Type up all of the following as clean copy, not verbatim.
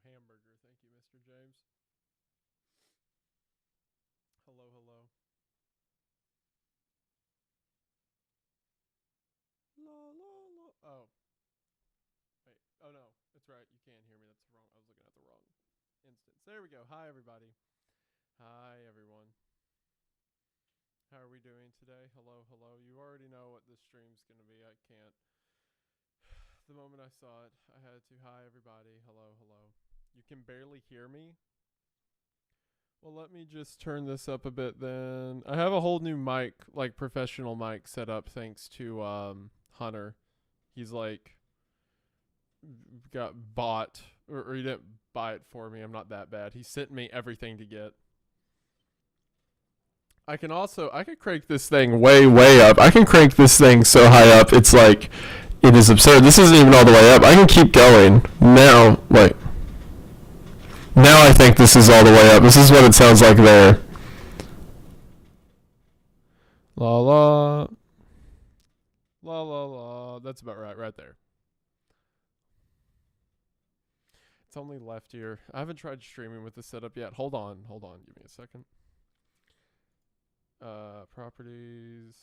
hamburger. Thank you, Mr. James. Hello, hello. La la la. Oh, wait. Oh no, that's right. You can't hear me. That's wrong. I was looking at the wrong instance. There we go. Hi, everybody. Hi, everyone. How are we doing today? Hello, hello. You already know what this stream's gonna be. I can't. The moment I saw it, I had to. Hi, everybody. Hello, hello. You can barely hear me. Well, let me just turn this up a bit then. I have a whole new mic, like professional mic set up thanks to Hunter. He's like got bought or he didn't buy it for me. I'm not that bad. He sent me everything to get. I could crank this thing way up. I can crank this thing so high up. It's like it is absurd. This isn't even all the way up. I can keep going. Now I think this is all the way up. This is what it sounds like there. La la. La la la. That's about right there. It's only left here. I haven't tried streaming with the setup yet. Hold on. Give me a second. Properties.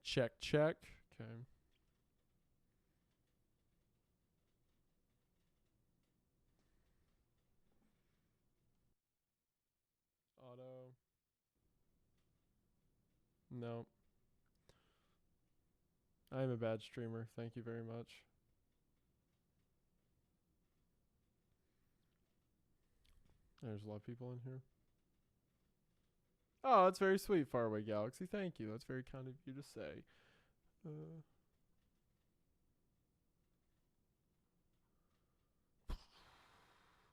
Check. Okay. Auto. No. I am a bad streamer. Thank you very much. There's a lot of people in here. Oh, that's very sweet, Faraway Galaxy. Thank you. That's very kind of you to say.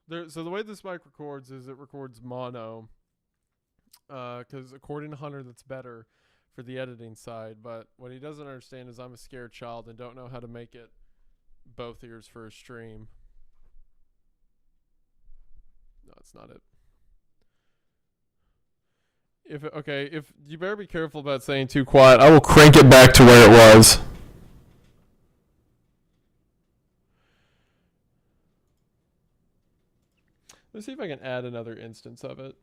Uh, so the way this mic records is it records mono. Because according to Hunter, that's better for the editing side. But what he doesn't understand is I'm a scared child and don't know how to make it both ears for a stream. No, that's not it. If you better be careful about saying too quiet, I will crank it back to where it was. Let's see if I can add another instance of it.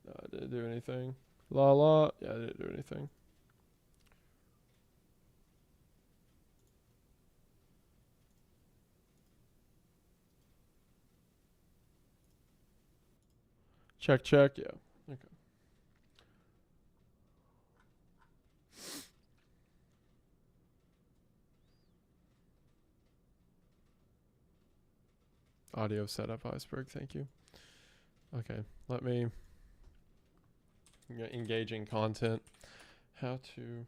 No, I didn't do anything. La la. Yeah, I didn't do anything. Check. Yeah. Okay. Audio setup iceberg. Thank you. Okay. Let me engaging content. How to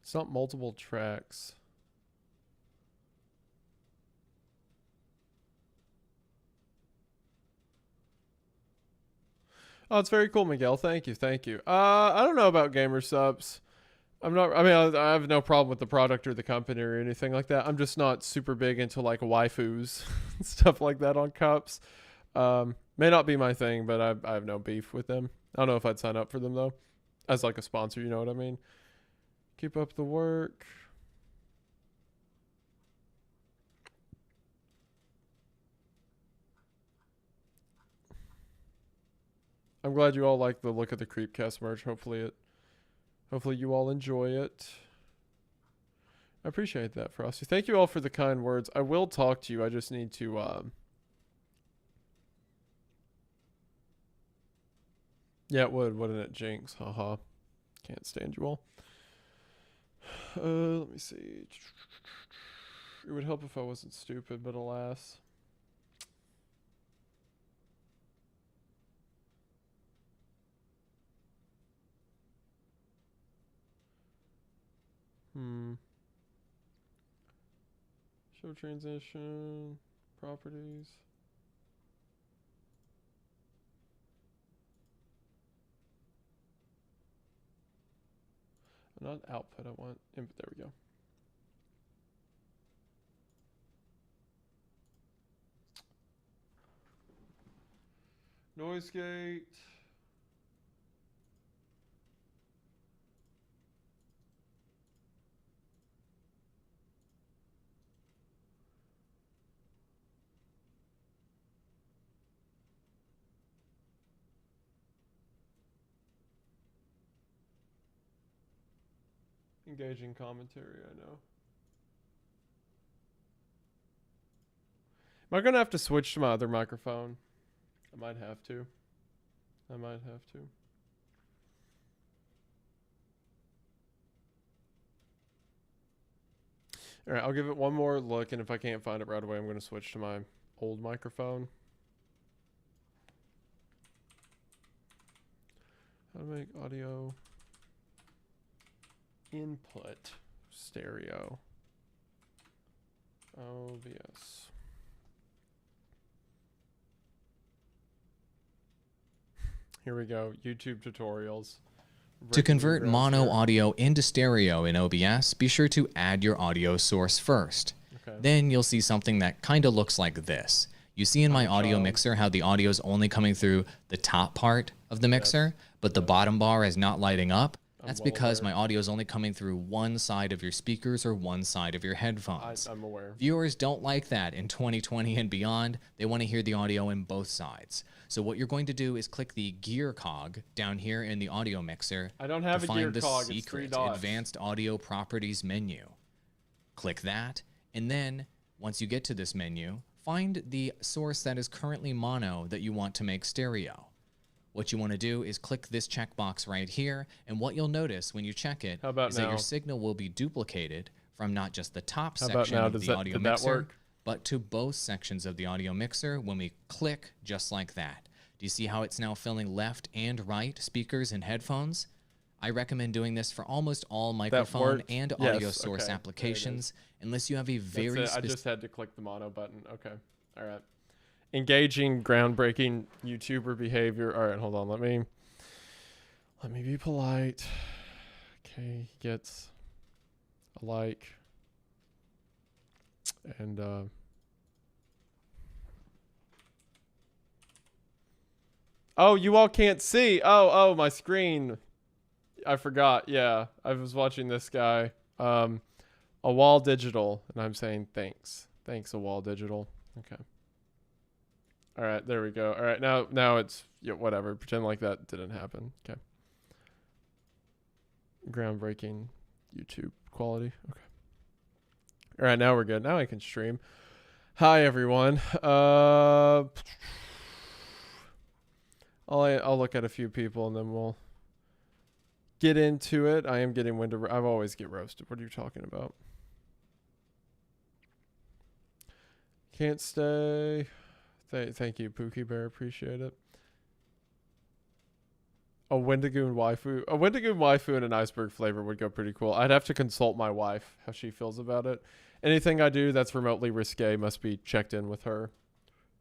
It's not multiple tracks. Oh, it's very cool, Miguel. Thank you. I don't know about gamer subs. I'm not. I mean, I have no problem with the product or the company or anything like that. I'm just not super big into like waifus and stuff like that on cups. May not be my thing, but I have no beef with them. I don't know if I'd sign up for them though, as like a sponsor. You know what I mean? Keep up the work. I'm glad you all like the look of the Creepcast merch. Hopefully you all enjoy it. I appreciate that, Frosty. Thank you all for the kind words. I will talk to you. I just need to Yeah, it would, wouldn't it, Jinx? Haha. Can't stand you all. Let me see. It would help if I wasn't stupid, but alas. Show transition. Properties. Not output, I want input. There we go. Noise gate. Engaging commentary, I know. Am I going to have to switch to my other microphone? I might have to. All right, I'll give it one more look, and if I can't find it right away, I'm going to switch to my old microphone. How to make audio input stereo. OBS. Here we go. YouTube tutorials. To convert mono audio into stereo in OBS, be sure to add your audio source first. Okay. Then you'll see something that kind of looks like this. You see in my audio mixer how the audio is only coming through the top part of the mixer, but the bottom bar is not lighting up. That's because my audio is only coming through one side of your speakers or one side of your headphones. I'm aware. Viewers don't like that in 2020 and beyond. They want to hear the audio in both sides. So what you're going to do is click the gear cog down here in the audio mixer. I don't have a gear to cog. find the secret advanced audio properties menu. Click that, and then once you get to this menu, find the source that is currently mono that you want to make stereo. What you want to do is click this checkbox right here, and what you'll notice when you check it is that your signal will be duplicated from not just the top section of the audio mixer, but to both sections of the audio mixer when we click just like that. Do you see how it's now filling left and right speakers and headphones? I recommend doing this for almost all microphone and audio source applications, unless you have a very I just had to click the mono button. Okay. All right. Engaging, groundbreaking YouTuber behavior. All right, hold on. Let me be polite. Okay, gets a like. And oh, you all can't see. Oh, my screen. I forgot. Yeah, I was watching this guy. A Wall Digital, and I'm saying thanks. Thanks, A Wall Digital. Okay. All right, there we go. All right, now it's whatever. Pretend like that didn't happen. Okay. Groundbreaking YouTube quality. Okay. All right, now we're good. Now I can stream. Hi everyone. I'll look at a few people and then we'll get into it. I am getting I always get roasted. What are you talking about? Can't stay. Thank you, Pookie Bear. Appreciate it. A Wendigoon waifu and an iceberg flavor would go pretty cool. I'd have to consult my wife, how she feels about it. Anything I do that's remotely risque must be checked in with her.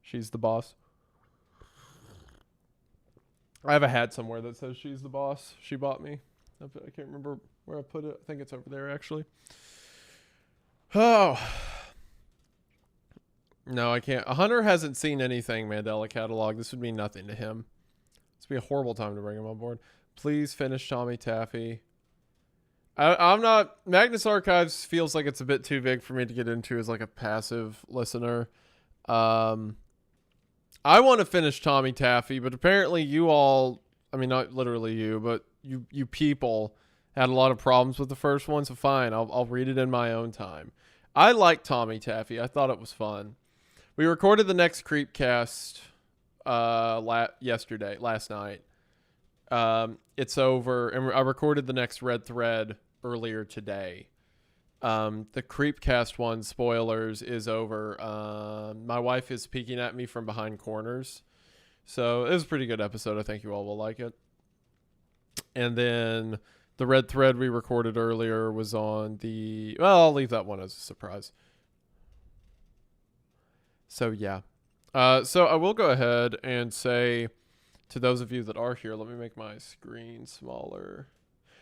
She's the boss. I have a hat somewhere that says she's the boss. She bought me. I can't remember where I put it. I think it's over there, actually. Oh. No, I can't. Hunter hasn't seen anything Mandela Catalogue. This would mean nothing to him. This would be a horrible time to bring him on board. Please finish Tommy Taffy. I'm not... Magnus Archives feels like it's a bit too big for me to get into as like a passive listener. I want to finish Tommy Taffy, but apparently you all... I mean, not literally you, but you people had a lot of problems with the first one, so fine. I'll read it in my own time. I like Tommy Taffy. I thought it was fun. We recorded the next Creepcast last night. It's over, and I recorded the next Red Thread earlier today. The Creepcast one, spoilers, is over. My wife is peeking at me from behind corners. So it was a pretty good episode. I think you all will like it. And then the Red Thread we recorded earlier was on the... Well, I'll leave that one as a surprise. So yeah. So I will go ahead and say to those of you that are here, let me make my screen smaller.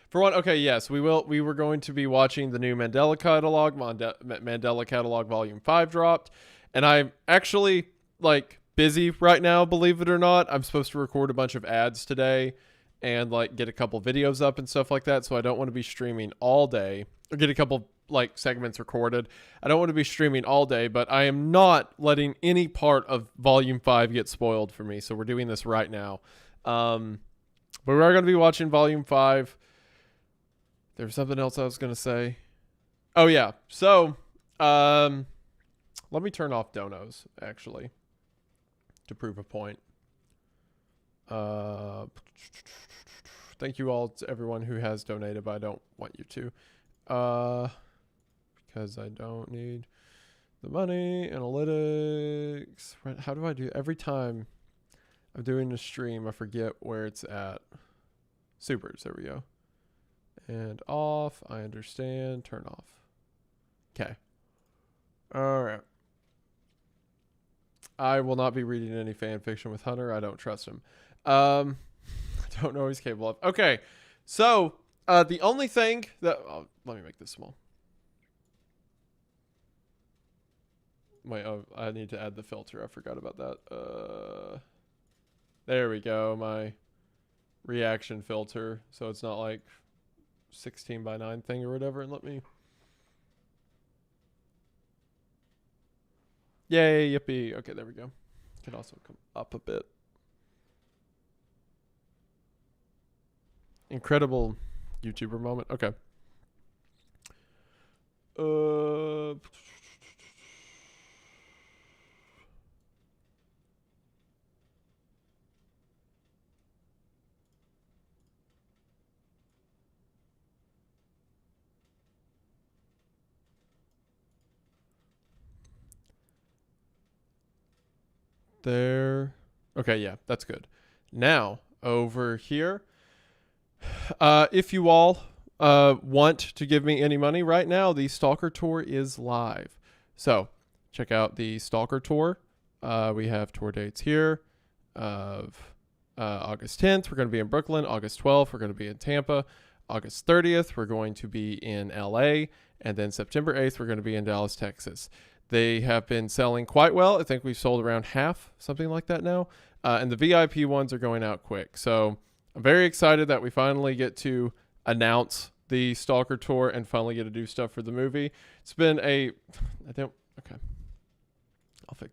For one, okay, yes, we will. We were going to be watching the new Mandela Catalogue. Mandela Catalogue Volume 5 dropped, and I'm actually like busy right now. Believe it or not, I'm supposed to record a bunch of ads today, and like get a couple videos up and stuff like that. So I don't want to be streaming all day, or get a couple like segments recorded. I don't want to be streaming all day, but I am not letting any part of Volume 5 get spoiled for me. So we're doing this right now. But we are going to be watching Volume 5. There was something else I was going to say. Oh, yeah. So, let me turn off donos, actually, to prove a point. Thank you all to everyone who has donated, but I don't want you to. Because I don't need the money. Analytics. How do I do? Every time I'm doing a stream, I forget where it's at. Supers. There we go. And off. I understand. Turn off. Okay. All right. I will not be reading any fan fiction with Hunter. I don't trust him. I don't know what he's capable of. Okay. So, the only thing that... Oh, let me make this small. Wait, oh, I need to add the filter. I forgot about that. There we go. My reaction filter. So it's not like 16:9 thing or whatever. And let me... Yay, yippee. Okay, there we go. Can also come up a bit. Incredible YouTuber moment. Okay. There. Okay, yeah, that's good. Now, over here, if you all want to give me any money right now, the Stalker Tour is live. So, check out the Stalker Tour. We have tour dates here of August 10th. We're going to be in Brooklyn. August 12th, we're going to be in Tampa. August 30th, we're going to be in LA. And then September 8th, we're going to be in Dallas, Texas. They have been selling quite well. I think we've sold around half, something like that now. And the VIP ones are going out quick. So I'm very excited that we finally get to announce the Stalker Tour and finally get to do stuff for the movie. It's been okay. I'll fix.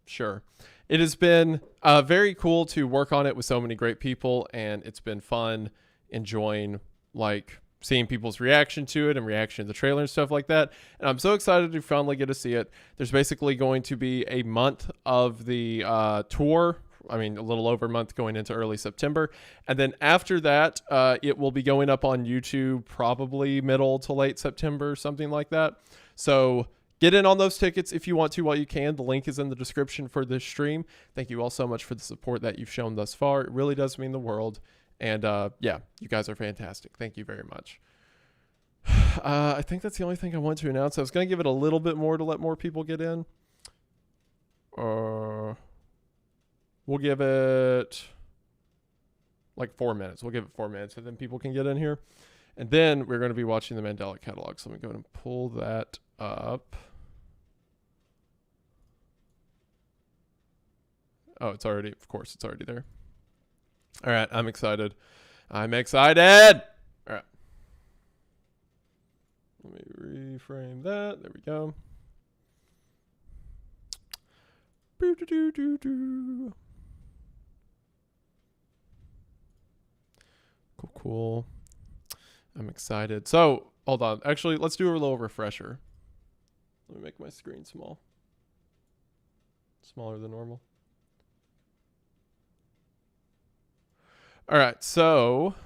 Sure. It has been very cool to work on it with so many great people, and it's been fun enjoying like seeing people's reaction to it and reaction to the trailer and stuff like that. And I'm so excited to finally get to see it. There's basically going to be a month of the tour. I mean, a little over a month going into early September. And then after that, it will be going up on YouTube probably middle to late September, something like that. So get in on those tickets if you want to while you can. The link is in the description for this stream. Thank you all so much for the support that you've shown thus far. It really does mean the world. And yeah, you guys are fantastic. Thank you very much. I think that's the only thing I want to announce. I was going to give it a little bit more to let more people get in. We'll give it like 4 minutes. We'll give it 4 minutes, and then people can get in here. And then we're going to be watching the Mandela Catalogue. So let me go ahead and pull that up. Oh, it's already, of course, it's already there. All right, I'm excited. I'm excited. All right. Let me reframe that. There we go. Cool. I'm excited. So, hold on. Actually, let's do a little refresher. Let me make my screen small. Smaller than normal. All right, so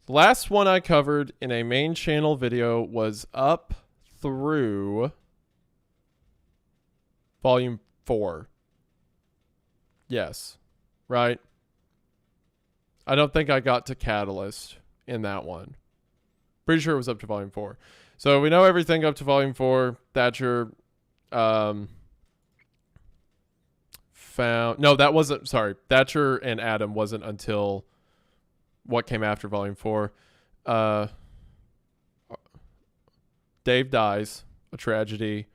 the last one I covered in a main channel video was up through volume 4. Yes, right? I don't think I got to Catalyst in that one. Pretty sure it was up to volume 4. So we know everything up to volume 4. Thatcher found... No, that wasn't... Sorry. Thatcher and Adam wasn't until what came after volume 4. Dave dies. A tragedy.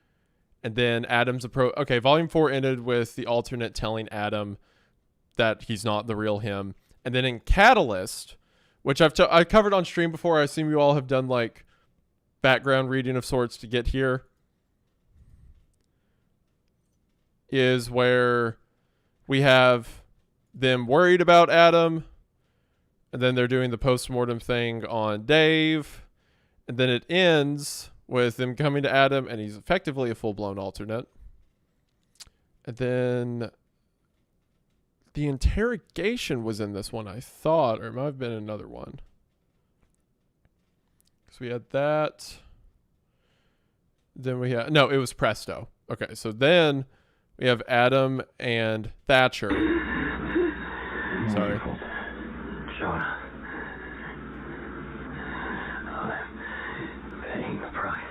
And then Adam's approach... Okay, volume 4 ended with the alternate telling Adam that he's not the real him. And then in Catalyst, which I covered on stream before. I assume you all have done like background reading of sorts to get here. Is where we have them worried about Adam, and then they're doing the post-mortem thing on Dave, and then it ends with them coming to Adam, and he's effectively a full-blown alternate. And then the interrogation was in this one, I thought, or it might have been another one. So we had that. Then we had... No, it was Presto. Okay, so then we have Adam and Thatcher. Sorry. Jonah. I'm paying the price.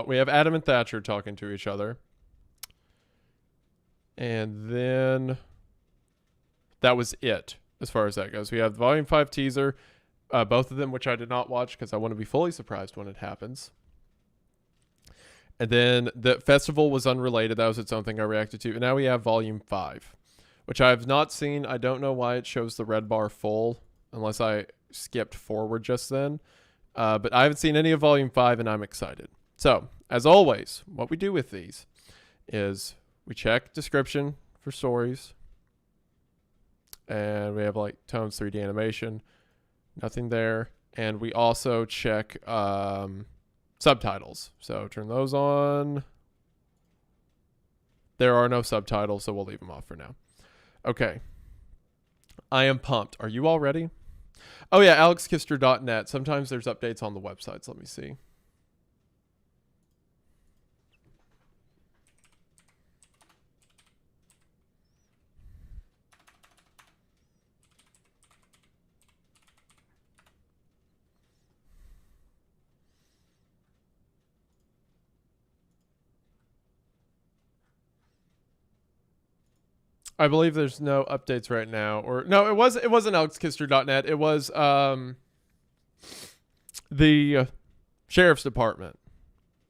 We have Adam and Thatcher talking to each other. And then that was it as far as that goes. We have the Volume 5 teaser, both of them, which I did not watch because I want to be fully surprised when it happens. And then the festival was unrelated. That was its own thing I reacted to. And now we have Volume 5, which I have not seen. I don't know why it shows the red bar full, unless I skipped forward just then. But I haven't seen any of Volume 5, and I'm excited. So, as always, what we do with these is we check description for stories. And we have like tones, 3D animation. Nothing there. And we also check subtitles. So turn those on. There are no subtitles, so we'll leave them off for now. Okay. I am pumped. Are you all ready? Oh yeah, alexkister.net. Sometimes there's updates on the websites. Let me see. I believe there's no updates right now. Or no, it wasn't alexkister.net. It was the Sheriff's Department.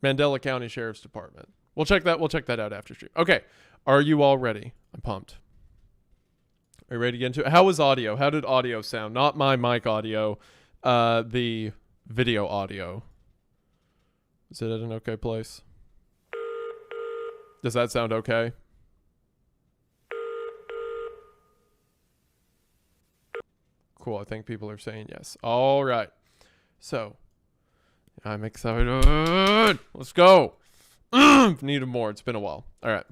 Mandela County Sheriff's Department. We'll check that out after stream. Okay. Are you all ready? I'm pumped. Are you ready to get into it? How was audio? How did audio sound? Not my mic audio. The video audio. Is it at an okay place? Does that sound okay? Cool. I think people are saying yes. All right. So, I'm excited. Let's go. Needed more. It's been a while. All right.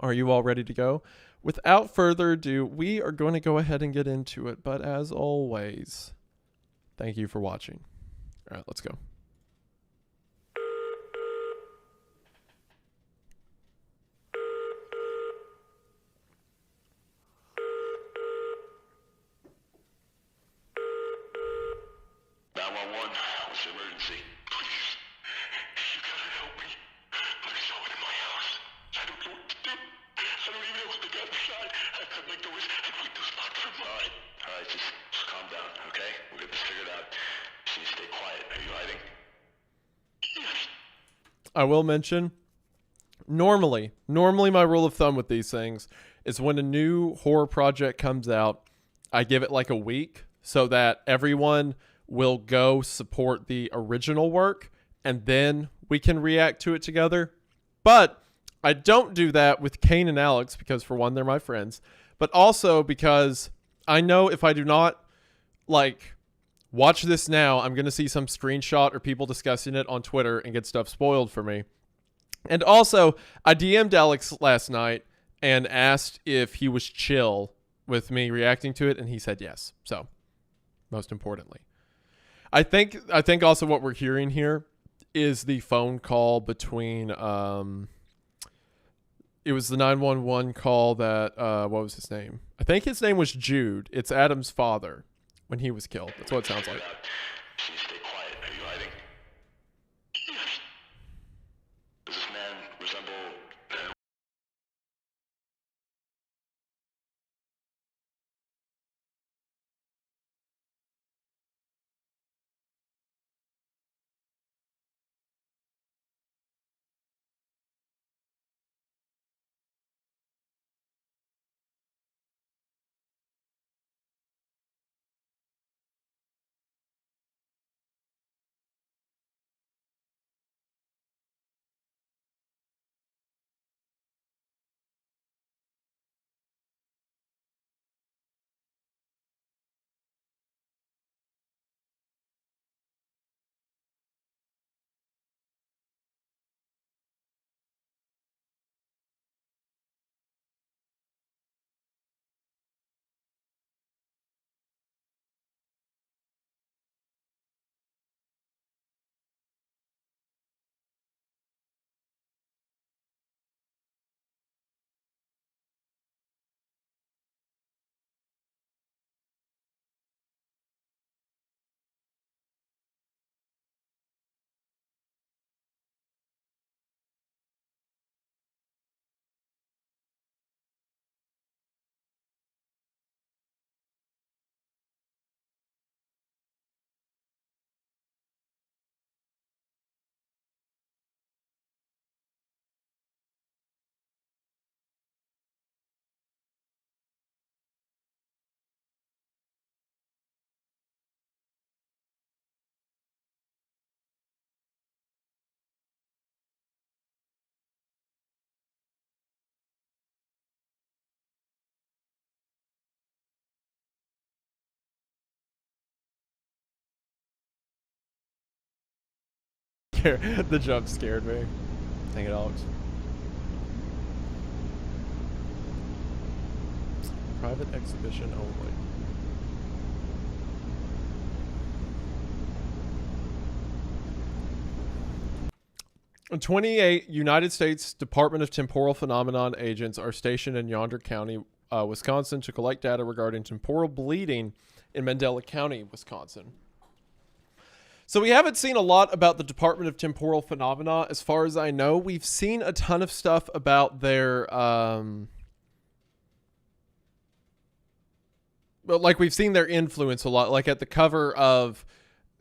Are you all ready to go? Without further ado, we are going to go ahead and get into it. But as always, thank you for watching. All right, let's go. I will mention, normally my rule of thumb with these things is when a new horror project comes out, I give it like a week so that everyone will go support the original work and then we can react to it together. But I don't do that with Kane and Alex because, for one, they're my friends, but also because I know if I do not like watch this now, I'm going to see some screenshot or people discussing it on Twitter and get stuff spoiled for me. And also, I DM'd Alex last night and asked if he was chill with me reacting to it, and he said yes. So, most importantly. I think also what we're hearing here is the phone call between, it was the 911 call that, what was his name? I I think his name was Jude. It's Adam's father when he was killed. That's what it sounds like. Can you stay quiet? Are you hiding? Does this man resemble... The jump scared me. Dang it, Alex. Private exhibition only. And 28 United States Department of Temporal Phenomenon agents are stationed in Yonder County, Wisconsin, to collect data regarding temporal bleeding in Mandela County, Wisconsin. So we haven't seen a lot about the Department of Temporal Phenomena, as far as I know. We've seen a ton of stuff about their, but like we've seen their influence a lot, like at the cover of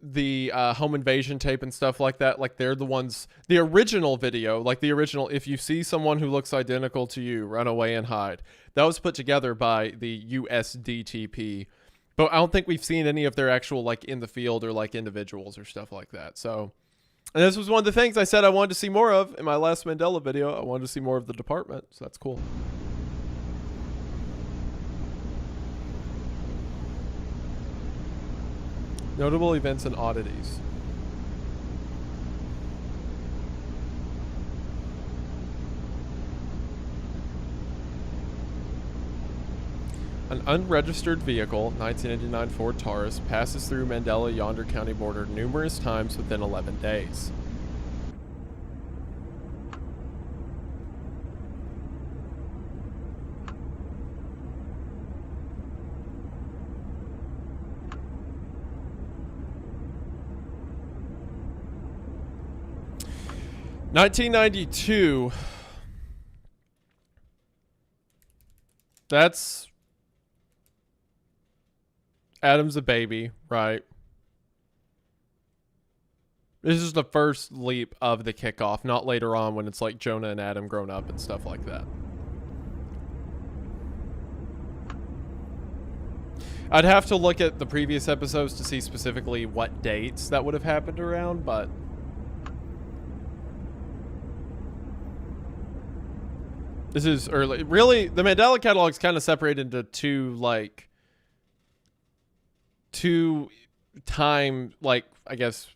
the home invasion tape and stuff like that. Like they're the ones, the original video, like the original, if you see someone who looks identical to you, run away and hide. That was put together by the USDTP. But I don't think we've seen any of their actual, like, in the field or, like, individuals or stuff like that. So, and this was one of the things I said I wanted to see more of in my last Mandela video. I wanted to see more of the department, so that's cool. Notable events and oddities. An unregistered vehicle, 1989 Ford Taurus, passes through Mandela Yonder County border numerous times within 11 days. $1992. That's Adam's a baby, right? This is the first leap of the kickoff, not later on when it's like Jonah and Adam grown up and stuff like that. I'd have to look at the previous episodes to see specifically what dates that would have happened around, but this is early. Really, the Mandela Catalogue is kind of separated into two time, like, I guess,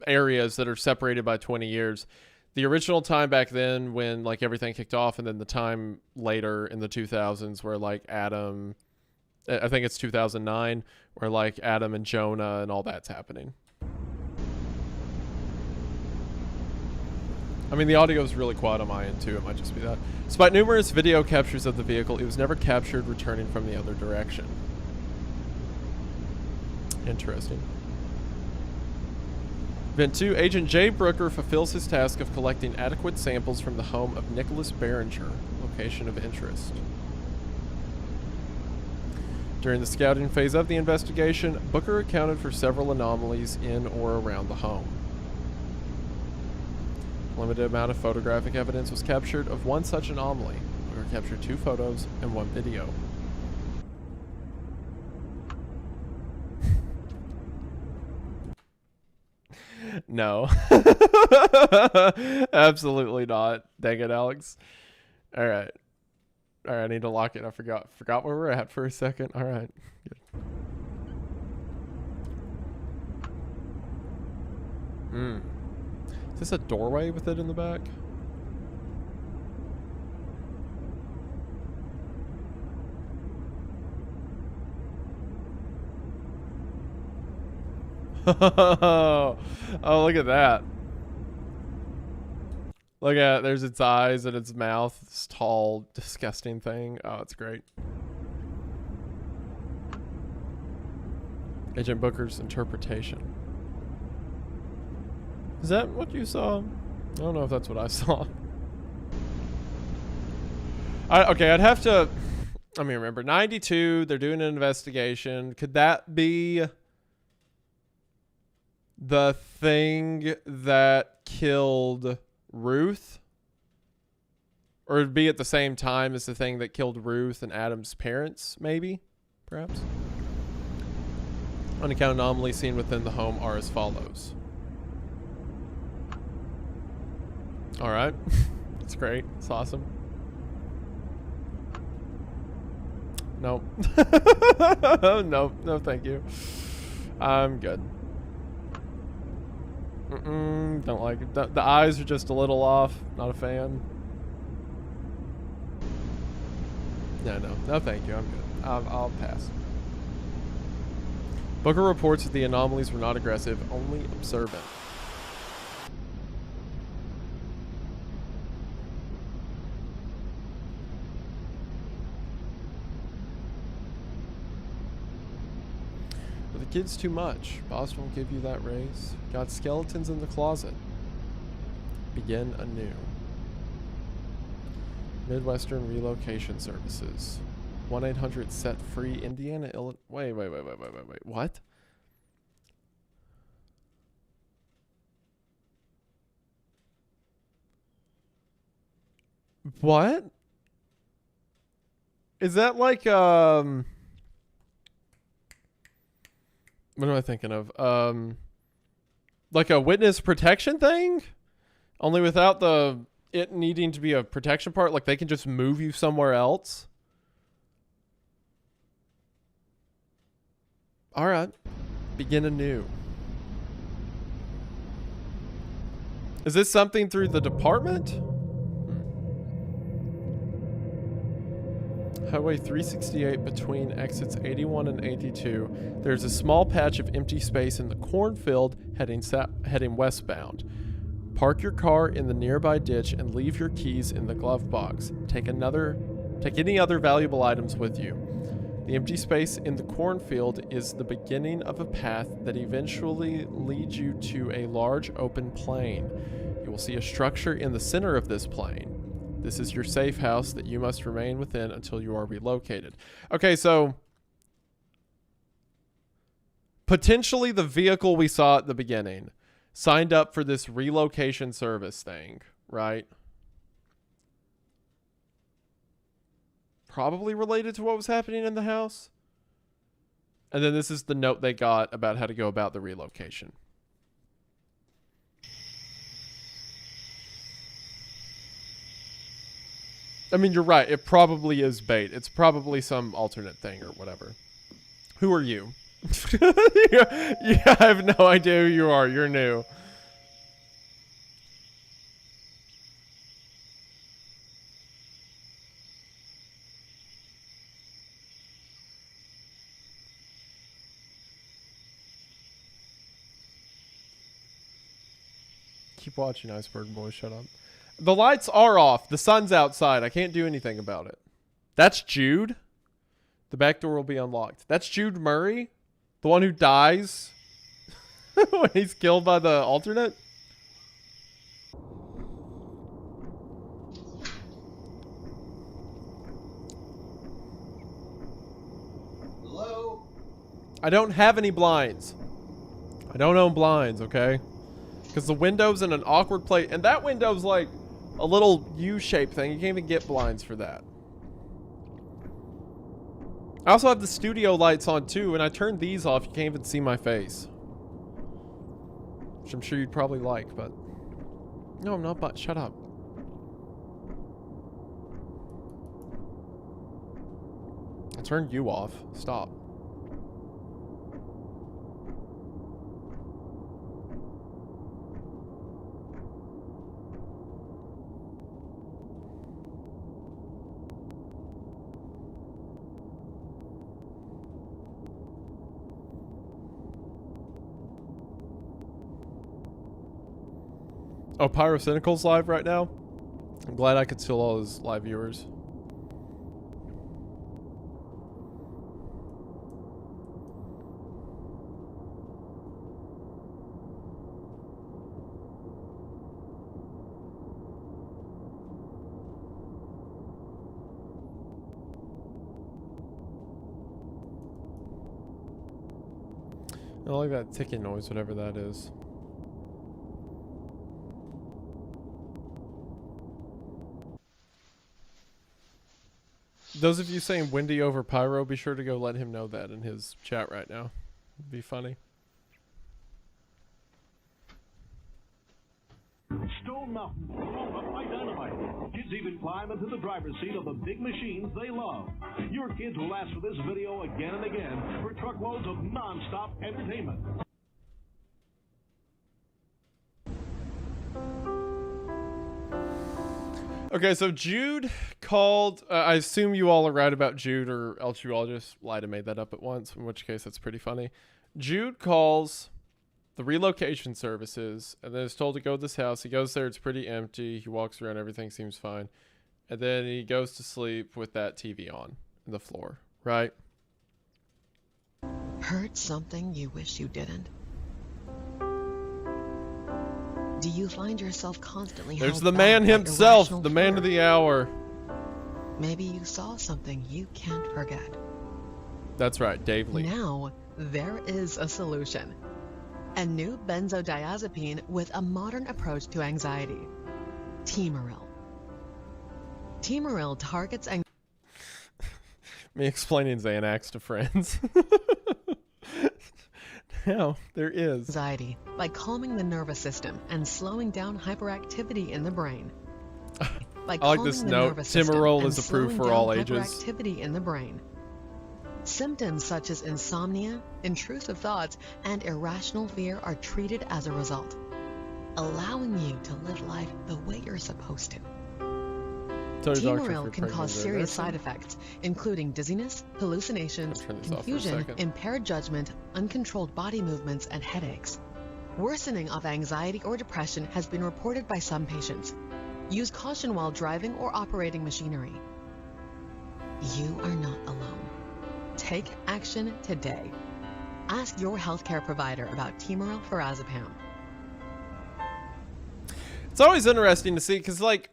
areas that are separated by 20 years. The original time back then when, like, everything kicked off, and then the time later in the 2000s where, like, Adam, I think it's 2009, where, like, Adam and Jonah and all that's happening. I mean, the audio is really quiet on my end too. It might just be that. Despite numerous video captures of the vehicle, it was never captured returning from the other direction. Interesting. Event 2, Agent Jay Brooker fulfills his task of collecting adequate samples from the home of Nicholas Behringer, location of interest. During the scouting phase of the investigation, Booker accounted for several anomalies in or around the home. A limited amount of photographic evidence was captured of one such anomaly. Booker captured 2 photos and 1 video. No. Absolutely not. Dang it, Alex. All right. All right, I need to lock it. I forgot where we're at for a second. All right. Good. Is this a doorway with it in the back? Oh, look at that. Look at it. There's its eyes and its mouth. This tall, disgusting thing. Oh, it's great. Agent Booker's interpretation. Is that what you saw? I don't know if that's what I saw. Okay, I'd have to... I mean, remember, 92, they're doing an investigation. Could that be the thing that killed Ruth? Or it'd be at the same time as the thing that killed Ruth and Adam's parents, maybe? Perhaps? Unaccounted anomalies seen within the home are as follows. Alright. That's great. It's awesome. Nope. Nope. No, thank you. I'm good. Don't like it. The eyes are just a little off. Not a fan. No, thank you. I'm good. I'll pass. Booker reports that the anomalies were not aggressive, only observant. But the kid's too much. Boss won't give you that raise. Got skeletons in the closet. Begin anew. Midwestern Relocation Services. 1-800-SET-FREE, Indiana, Illinois. Wait. What? What? Is that like, what am I thinking of? Like a witness protection thing? Only without it needing to be a protection part? Like they can just move you somewhere else? Alright. Begin anew. Is this something through the department? Highway 368 between exits 81 and 82. There's a small patch of empty space in the cornfield heading westbound. Park your car in the nearby ditch and leave your keys in the glove box. Take any other valuable items with you. The empty space in the cornfield is the beginning of a path that eventually leads you to a large open plain. You will see a structure in the center of this plain. This is your safe house that you must remain within until you are relocated. Okay, so potentially the vehicle we saw at the beginning signed up for this relocation service thing, right? Probably related to what was happening in the house. And then this is the note they got about how to go about the relocation. I mean, you're right. It probably is bait. It's probably some alternate thing or whatever. Who are you? Yeah, I have no idea who you are. You're new. He Keep watching, Iceberg Boy. Shut up. The lights are off. The sun's outside. I can't do anything about it. That's Jude. The back door will be unlocked. That's Jude Murray, the one who dies when he's killed by the alternate. Hello? I don't have any blinds. I don't own blinds, okay? Because the window's in an awkward place. And that window's like a little U-shaped thing. You can't even get blinds for that. I also have the studio lights on too, and I turned these off. You can't even see my face. Which I'm sure you'd probably like, but... No, I'm not, but shut up. I turned you off. Stop. Oh, Pyrocynical's live right now? I'm glad I could steal all his live viewers. I like that ticking noise, whatever that is. Those of you saying Wendy over Pyro, be sure to go let him know that in his chat right now. It'd be funny. Stone Mountain, blown up by dynamite. Kids even climb into the driver's seat of the big machines they love. Your kids will ask for this video again and again for truckloads of non-stop entertainment. Okay, so Jude called. I assume you all are right about Jude, or else you all just lied and made that up at once, in which case that's pretty funny. Jude calls the relocation services and then is told to go to this house. He goes there, it's pretty empty. He walks around, everything seems fine. And then he goes to sleep with that TV on the floor, right? Heard something you wish you didn't? Do you find yourself constantly There's held the back man by himself, irrational the man of fear? the hour. Maybe you saw something you can't forget. That's right, Dave Lee. Now, there is a solution. A new benzodiazepine with a modern approach to anxiety. Temaril. Temaril targets Me explaining Xanax to friends. Now, there is. anxiety by calming the nervous system and slowing down hyperactivity in the brain. By I like this calming the note. nervous system Timarol and is approved slowing for all down ages. Hyperactivity in the brain. Symptoms such as insomnia, intrusive thoughts, and irrational fear are treated as a result, allowing you to live life the way you're supposed to. Tell your doctor if Temaril you're can cause pregnant or serious nursing. side effects, including dizziness, hallucinations, I'll turn this off for a confusion, second. impaired judgment, uncontrolled body movements, and headaches. Worsening of anxiety or depression has been reported by some patients. Use caution while driving or operating machinery. You are not alone. Take action today. Ask your healthcare provider about Temaril Farazepam. It's always interesting to see because, like,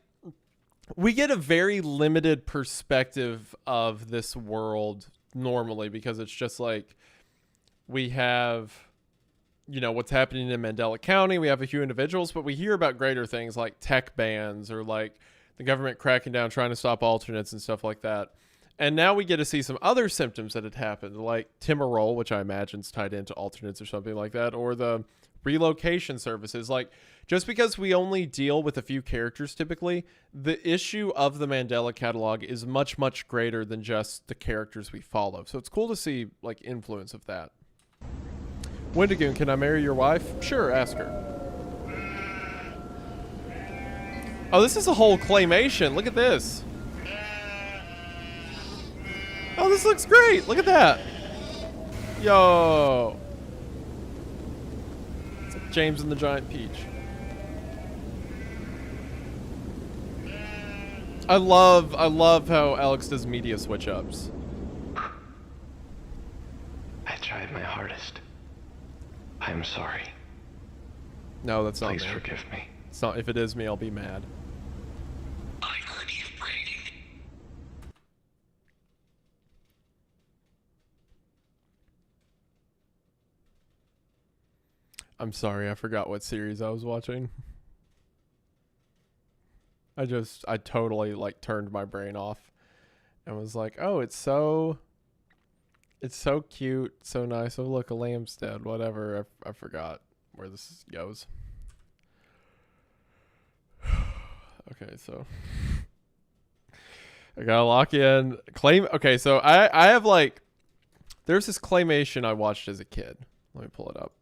we get a very limited perspective of this world normally because it's just like we have, you know, what's happening in Mandela County. We have a few individuals, but we hear about greater things like tech bans or like the government cracking down trying to stop alternates and stuff like that. And now we get to see some other symptoms that had happened, like Timarol, which I imagine is tied into alternates or something like that, or the relocation services. Like, just because we only deal with a few characters typically, the issue of the Mandela Catalogue is much, much greater than just the characters we follow. So it's cool to see, like, influence of that. Wendigoon, can I marry your wife? Sure, ask her. Oh, this is a whole claymation. Look at this. Oh, this looks great. Look at that. Yo. It's like James and the Giant Peach. I love how Alex does media switch ups. I tried my hardest. I am sorry. No, that's not Please me. forgive me. It's not. If it is me, I'll be mad. I heard you praying. I'm sorry, I forgot what series I was watching. I totally like turned my brain off and was like, oh, it's so cute, so nice. Oh, look, a lamb's dead, whatever. I forgot where this goes. Okay, so I gotta lock in. Okay, so I have like, there's this claymation I watched as a kid. Let me pull it up.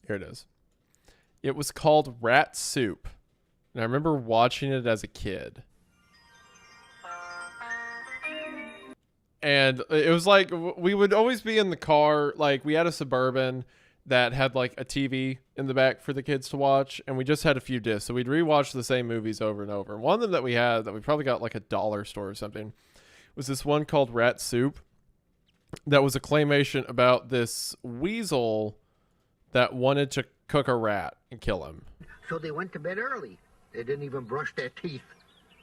Here it is. It was called Rat Soup. And I remember watching it as a kid. And it was like, we would always be in the car. Like, we had a Suburban that had like a TV in the back for the kids to watch. And we just had a few discs. So we'd rewatch the same movies over and over. And one of them that we had that we probably got like a dollar store or something was this one called Rat Soup. That was a claymation about this weasel that wanted to cook a rat and kill him. So they went to bed early. They didn't even brush their teeth.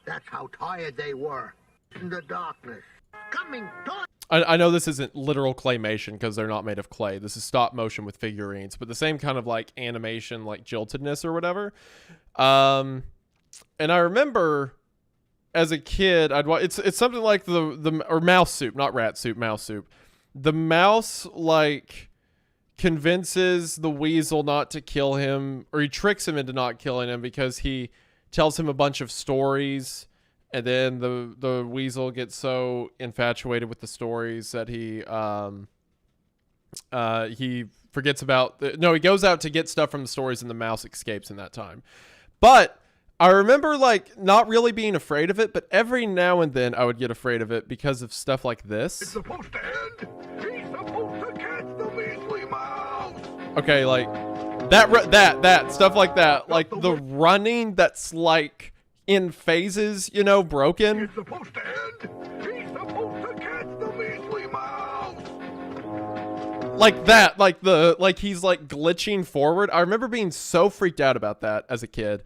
That's how tired they were. In the darkness. Coming to I know this isn't literal claymation because they're not made of clay. This is stop motion with figurines, but the same kind of like animation, like jiltedness or whatever. And I remember as a kid, I'd watch. It's something like or mouse soup, not rat soup, mouse soup. The mouse like convinces the weasel not to kill him, or he tricks him into not killing him because he tells him a bunch of stories, and then the weasel gets so infatuated with the stories that he forgets about he goes out to get stuff from the stories, and the mouse escapes in that time. But I remember like not really being afraid of it, but every now and then I would get afraid of it because of stuff like this. It's supposed to end. He's supposed to catch the measly mouse. Okay, like that stuff like that, like the running that's like in phases, you know, broken. It's supposed to end. He's supposed to catch the measly mouse. Like that, like he's like glitching forward. I remember being so freaked out about that as a kid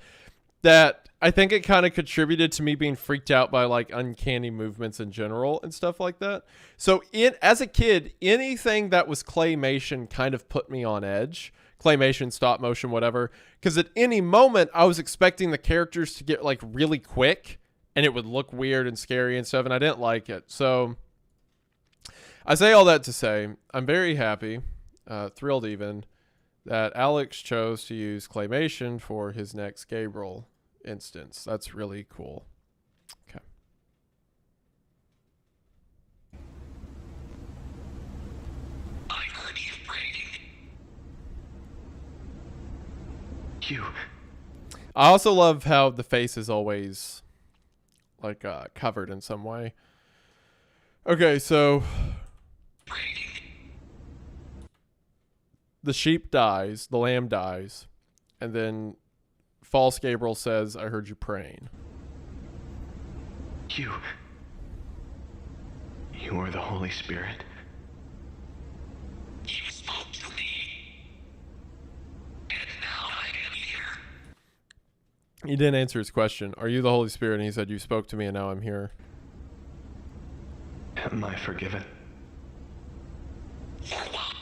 that I think it kind of contributed to me being freaked out by like uncanny movements in general and stuff like that. So as a kid, anything that was claymation kind of put me on edge. Claymation, stop motion, whatever. Because at any moment, I was expecting the characters to get like really quick and it would look weird and scary and stuff, and I didn't like it. So I say all that to say, I'm very happy, thrilled even, that Alex chose to use claymation for his next Gabriel instance. That's really cool. Okay. I heard you praying. You. I also love how the face is always like covered in some way. Okay, so the sheep dies, the lamb dies, and then false Gabriel says, I heard you praying. You are the Holy Spirit. You spoke to me. And now I am here. He didn't answer his question. Are you the Holy Spirit? And he said, you spoke to me and now I'm here. Am I forgiven? For what?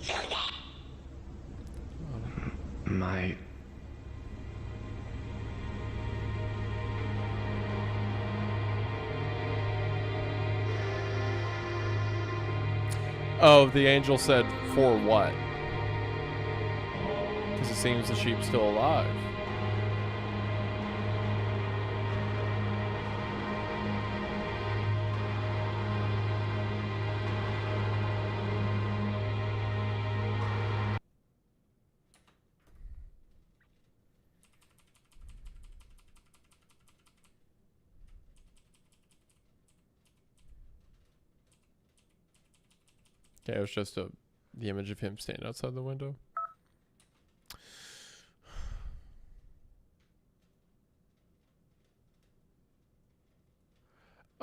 For what? My... Oh, the angel said, for what? Because it seems the sheep's still alive. Okay, it was just the image of him standing outside the window.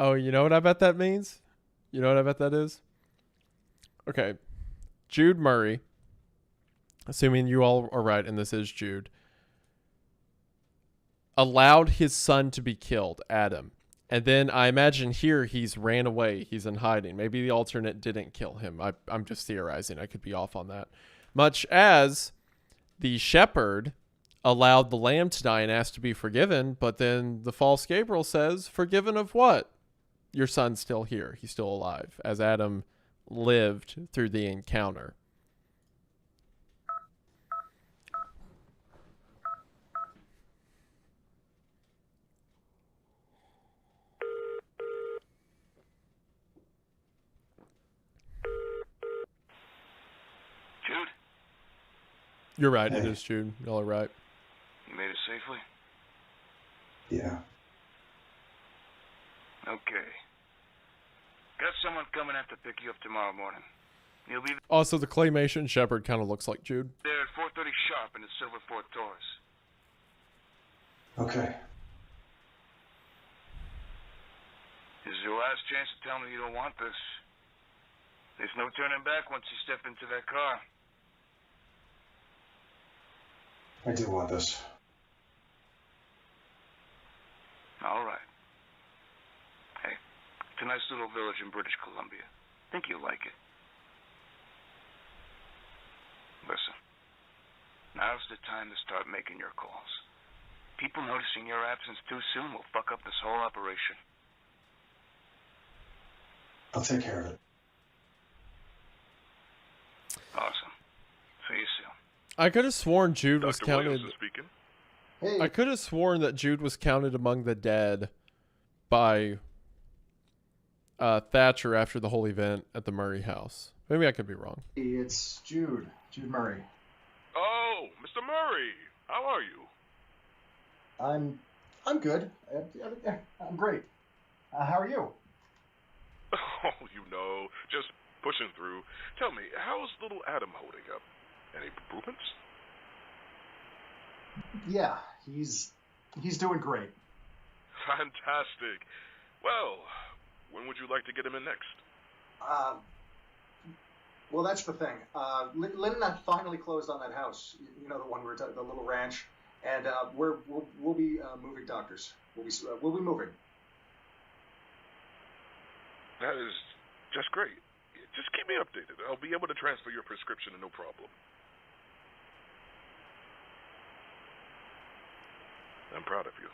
Oh, you know what I bet that means? You know what I bet that is? Okay. Jude Murray, assuming you all are right and this is Jude, allowed his son to be killed, Adam. And then I imagine here he's ran away. He's in hiding. Maybe the alternate didn't kill him. I'm just theorizing. I could be off on that. Much as the shepherd allowed the lamb to die and asked to be forgiven, but then the false Gabriel says, forgiven of what? Your son's still here. He's still alive, as Adam lived through the encounter. Jude? You're right. It is Jude. Y'all are right. You made it safely? Yeah. Okay. Got someone coming out to pick you up tomorrow morning. He'll be Also, the claymation shepherd kind of looks like Jude. there at 4:30 sharp in the Silver Fort Taurus. Okay. This is your last chance to tell me you don't want this. There's no turning back once you step into that car. I do want this. All right. Hey, it's a nice little village in British Columbia. Think you'll like it. Listen, now's the time to start making your calls. People noticing your absence too soon will fuck up this whole operation. I'll take care of it. Awesome. See you soon. I could have sworn Jude was Dr. counted. Williamson speaking. Hey, I could have sworn that Jude was counted among the dead by Thatcher after the whole event at the Murray house. Maybe I could be wrong. it's Jude. Jude Murray. Oh, Mr. Murray. How are you? I'm good. I'm great. How are you? Oh, you know, just pushing through. Tell me, how's little Adam holding up? Any improvements? Yeah, he's doing great. Fantastic. Well, when would you like to get him in next? Well, that's the thing. Lynn and I finally closed on that house. You know, the one the little ranch, and we'll be moving doctors. We'll be moving. That is just great. Just keep me updated. I'll be able to transfer your prescription no problem. I'm proud of you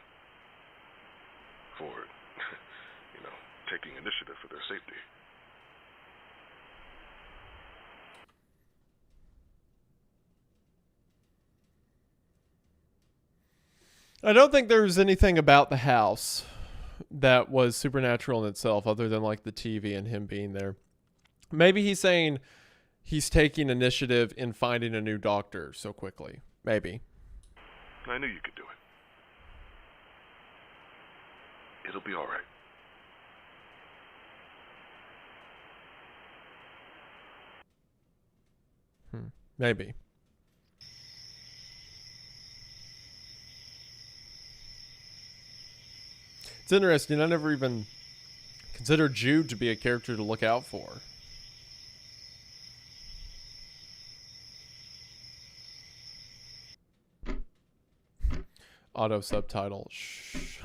for, taking initiative for their safety. I don't think there was anything about the house that was supernatural in itself other than like the TV and him being there. Maybe he's saying he's taking initiative in finding a new doctor so quickly. Maybe. I knew you could do it. It'll be all right. Maybe. It's interesting. I never even considered Jude to be a character to look out for. Auto subtitle. Shh.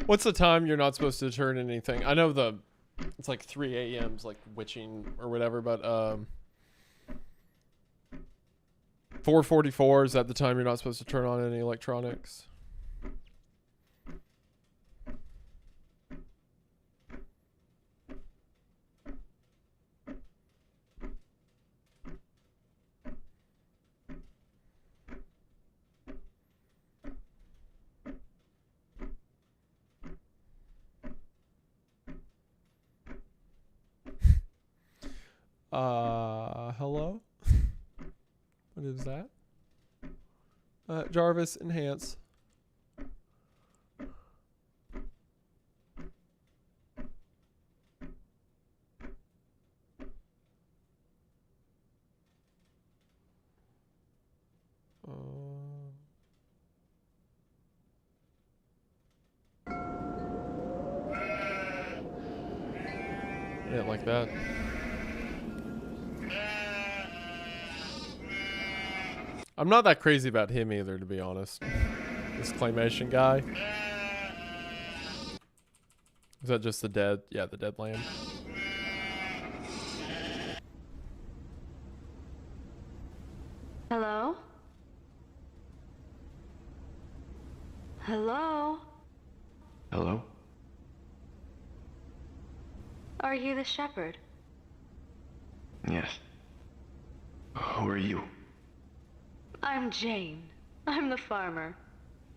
What's the time you're not supposed to turn anything? I know it's like 3 a.m.'s like witching or whatever, but 4:44 is that the time you're not supposed to turn on any electronics? Hello? What is that? Jarvis, enhance. Yeah, like that. I'm not that crazy about him either, to be honest. This claymation guy. Is that just the dead? Yeah, the dead lamb. Hello? Hello? Hello? Are you the shepherd? Yes. Who are you? I'm Jane. I'm the farmer.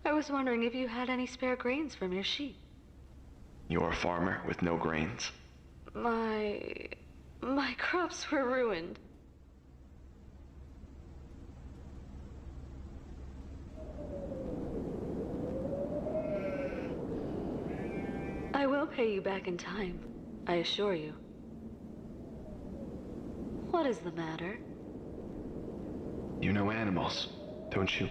I was wondering if you had any spare grains from your sheep. You're a farmer with no grains? My crops were ruined. I will pay you back in time, I assure you. What is the matter? You know animals, don't you?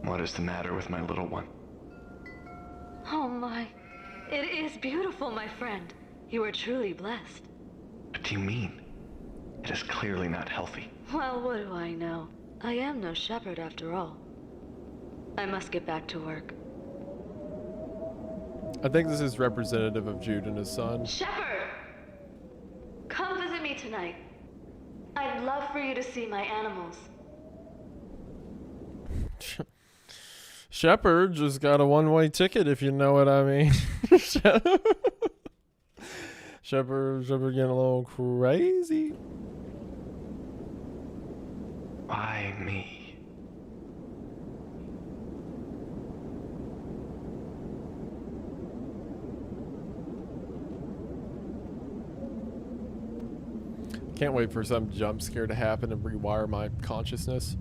What is the matter with my little one? Oh my, it is beautiful, my friend. You are truly blessed. What do you mean? It is clearly not healthy. Well, what do I know? I am no shepherd after all. I must get back to work. I think this is representative of Jude and his son. Shepherd! Come visit me tonight. I'd love for you to see my animals. Shepherd just got a one-way ticket, if you know what I mean. Shepherd getting a little crazy. Why me? Can't wait for some jump scare to happen and rewire my consciousness.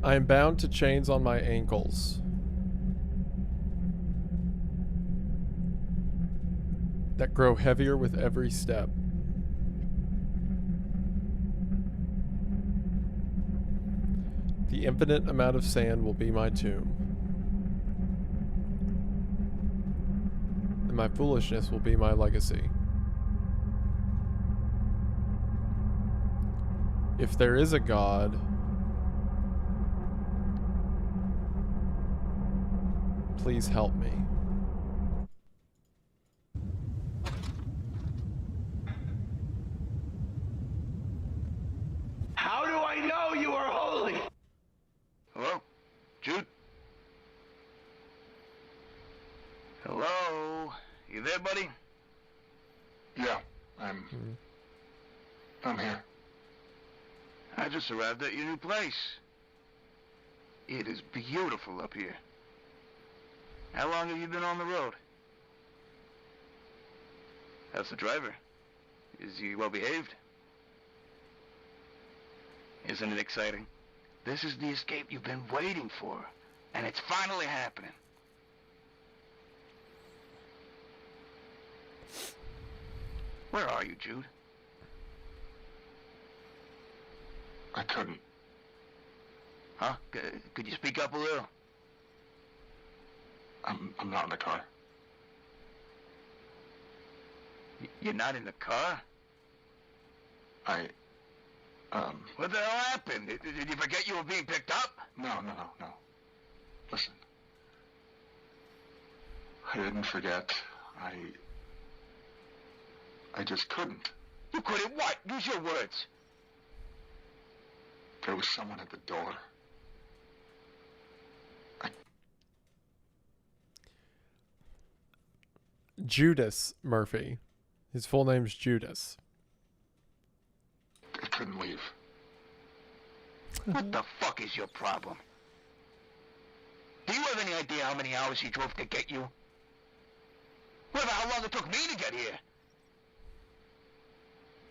I am bound to chains on my ankles that grow heavier with every step. The infinite amount of sand will be my tomb, and my foolishness will be my legacy. If there is a God, please help me. How do I know you are holy? Hello? Jude? Hello? You there, buddy? Yeah, I'm here. I just arrived at your new place. It is beautiful up here. How long have you been on the road? How's the driver? Is he well behaved? Isn't it exciting? This is the escape you've been waiting for, and it's finally happening. Where are you, Jude? I couldn't. Huh? Could you speak up a little? I'm not in the car. You're not in the car? I What the hell happened? Did you forget you were being picked up? No. Listen. I didn't forget. I just couldn't. You couldn't what? Use your words. There was someone at the door. Judas Murphy. His full name's Judas. I couldn't leave. What the fuck is your problem? Do you have any idea how many hours he drove to get you? What about how long it took me to get here?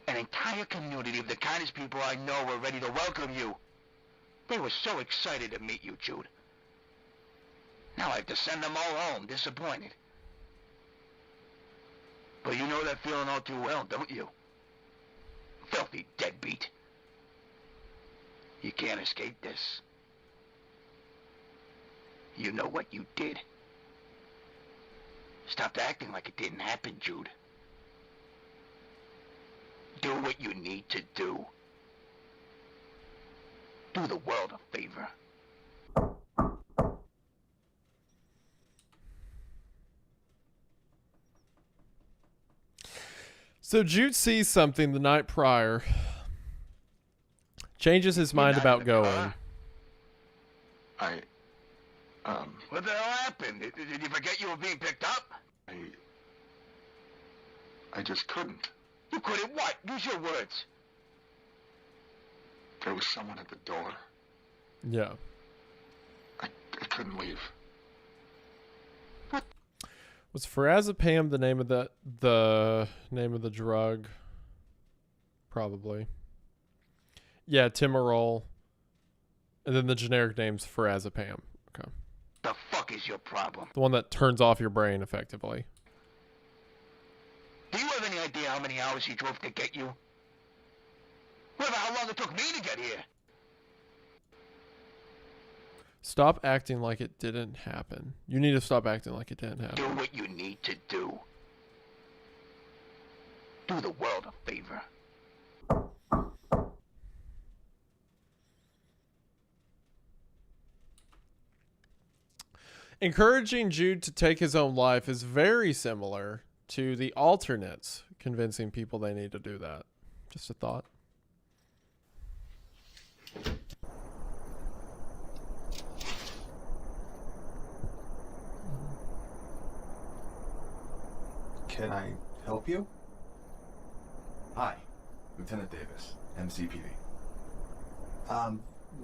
An entire community of the kindest people I know were ready to welcome you. They were so excited to meet you, Jude. Now I have to send them all home, disappointed. But you know that feeling all too well, don't you? Filthy deadbeat. You can't escape this. You know what you did. Stop acting like it didn't happen, Jude. Do what you need to do. Do the world a favor. So Jude sees something the night prior, changes his mind about going. What the hell happened? Did you forget you were being picked up? I just couldn't. You couldn't what? Use your words. There was someone at the door. Yeah. I couldn't leave. Was Farazepam the name of the name of the drug? Probably. Yeah, Timorol. And then the generic name's Farazepam. Okay. The fuck is your problem? The one that turns off your brain effectively. Do you have any idea how many hours he drove to get you? What about how long it took me to get here? Stop acting like it didn't happen. You need to stop acting like it didn't happen. Do what you need to do. Do the world a favor. Encouraging Jude to take his own life is very similar to the alternates convincing people they need to do that. Just a thought. Can I help you? Hi, Lieutenant Davis, MCPD.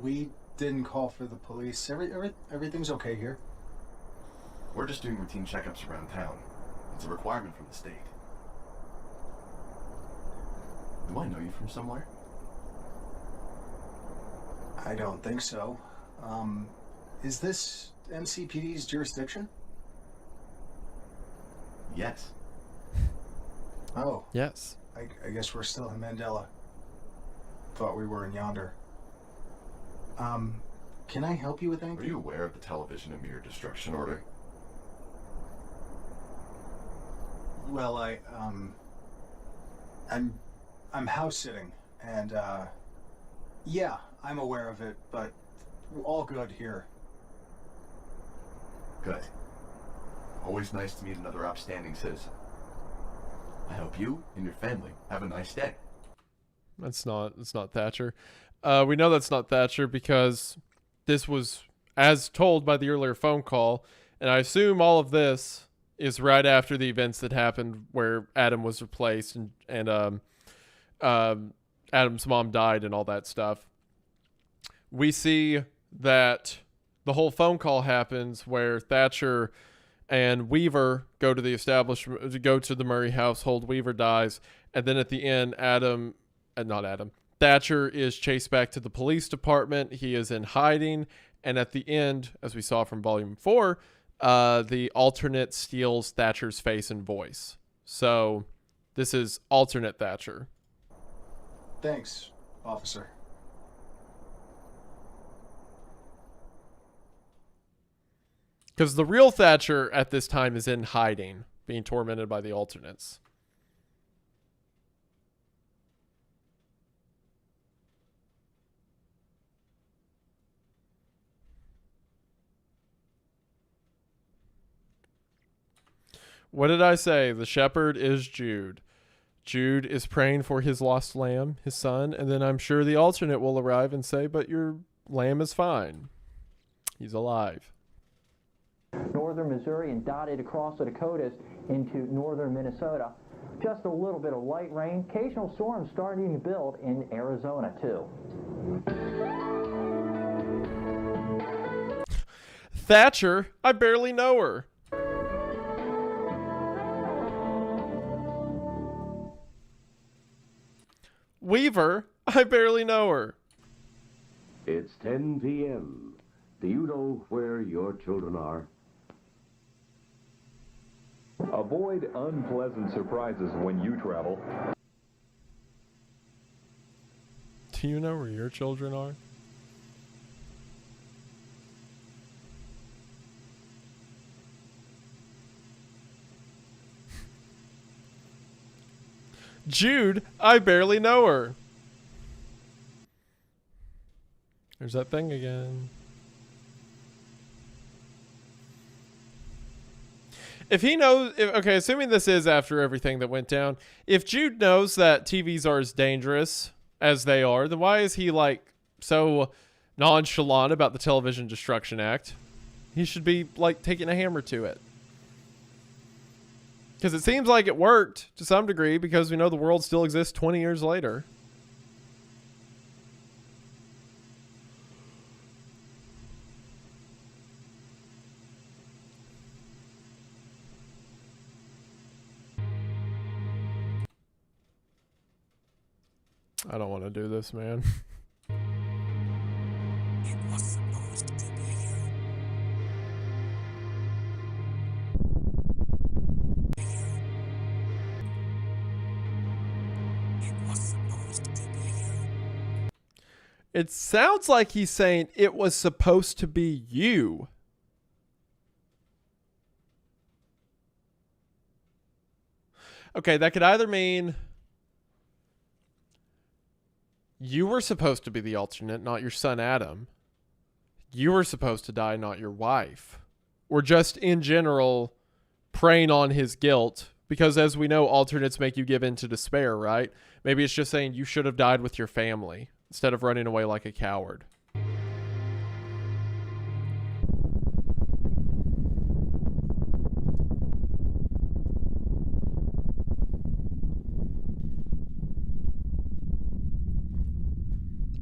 We didn't call for the police. Everything's okay here. We're just doing routine checkups around town. It's a requirement from the state. Do I know you from somewhere? I don't think so. Is this MCPD's jurisdiction? Yes. Oh. Yes. I guess we're still in Mandela. Thought we were in yonder. Can I help you with anything? Are you aware of the television and mirror destruction order? Well, I'm house sitting, and yeah, I'm aware of it, but all good here. Good. Always nice to meet another upstanding citizen. I hope you and your family have a nice day. That's not Thatcher. We know that's not Thatcher because this was as told by the earlier phone call, and I assume all of this is right after the events that happened where Adam was replaced and Adam's mom died and all that stuff. We see that the whole phone call happens where Thatcher and Weaver go to the establishment, go to the Murray household. Weaver dies, and then at the end, Thatcher is chased back to the police department. He is in hiding, and at the end, as we saw from Volume 4, the alternate steals Thatcher's face and voice. So this is alternate Thatcher. Thanks, officer. Because the real Thatcher at this time is in hiding, being tormented by the alternates. What did I say? The shepherd is Jude. Jude is praying for his lost lamb, his son, and then I'm sure the alternate will arrive and say, but your lamb is fine. He's alive. Northern Missouri and dotted across the Dakotas into northern Minnesota. Just a little bit of light rain. Occasional storms starting to build in Arizona, too. Thatcher, I barely know her. Weaver, I barely know her. It's 10 p.m. Do you know where your children are? Avoid unpleasant surprises when you travel. Do you know where your children are? Jude, I barely know her. There's that thing again. If he knows, okay, assuming this is after everything that went down, if Jude knows that TVs are as dangerous as they are, then why is he like so nonchalant about the Television Destruction Act? He should be like taking a hammer to it. Because it seems like it worked to some degree because we know the world still exists 20 years later. I don't want to do this, man. It was supposed to be you. It was supposed to be you. It sounds like he's saying it was supposed to be you. Okay, that could either mean you were supposed to be the alternate, not your son Adam. You were supposed to die, not your wife. Or just in general, preying on his guilt. Because as we know, alternates make you give in to despair, right? Maybe it's just saying you should have died with your family instead of running away like a coward.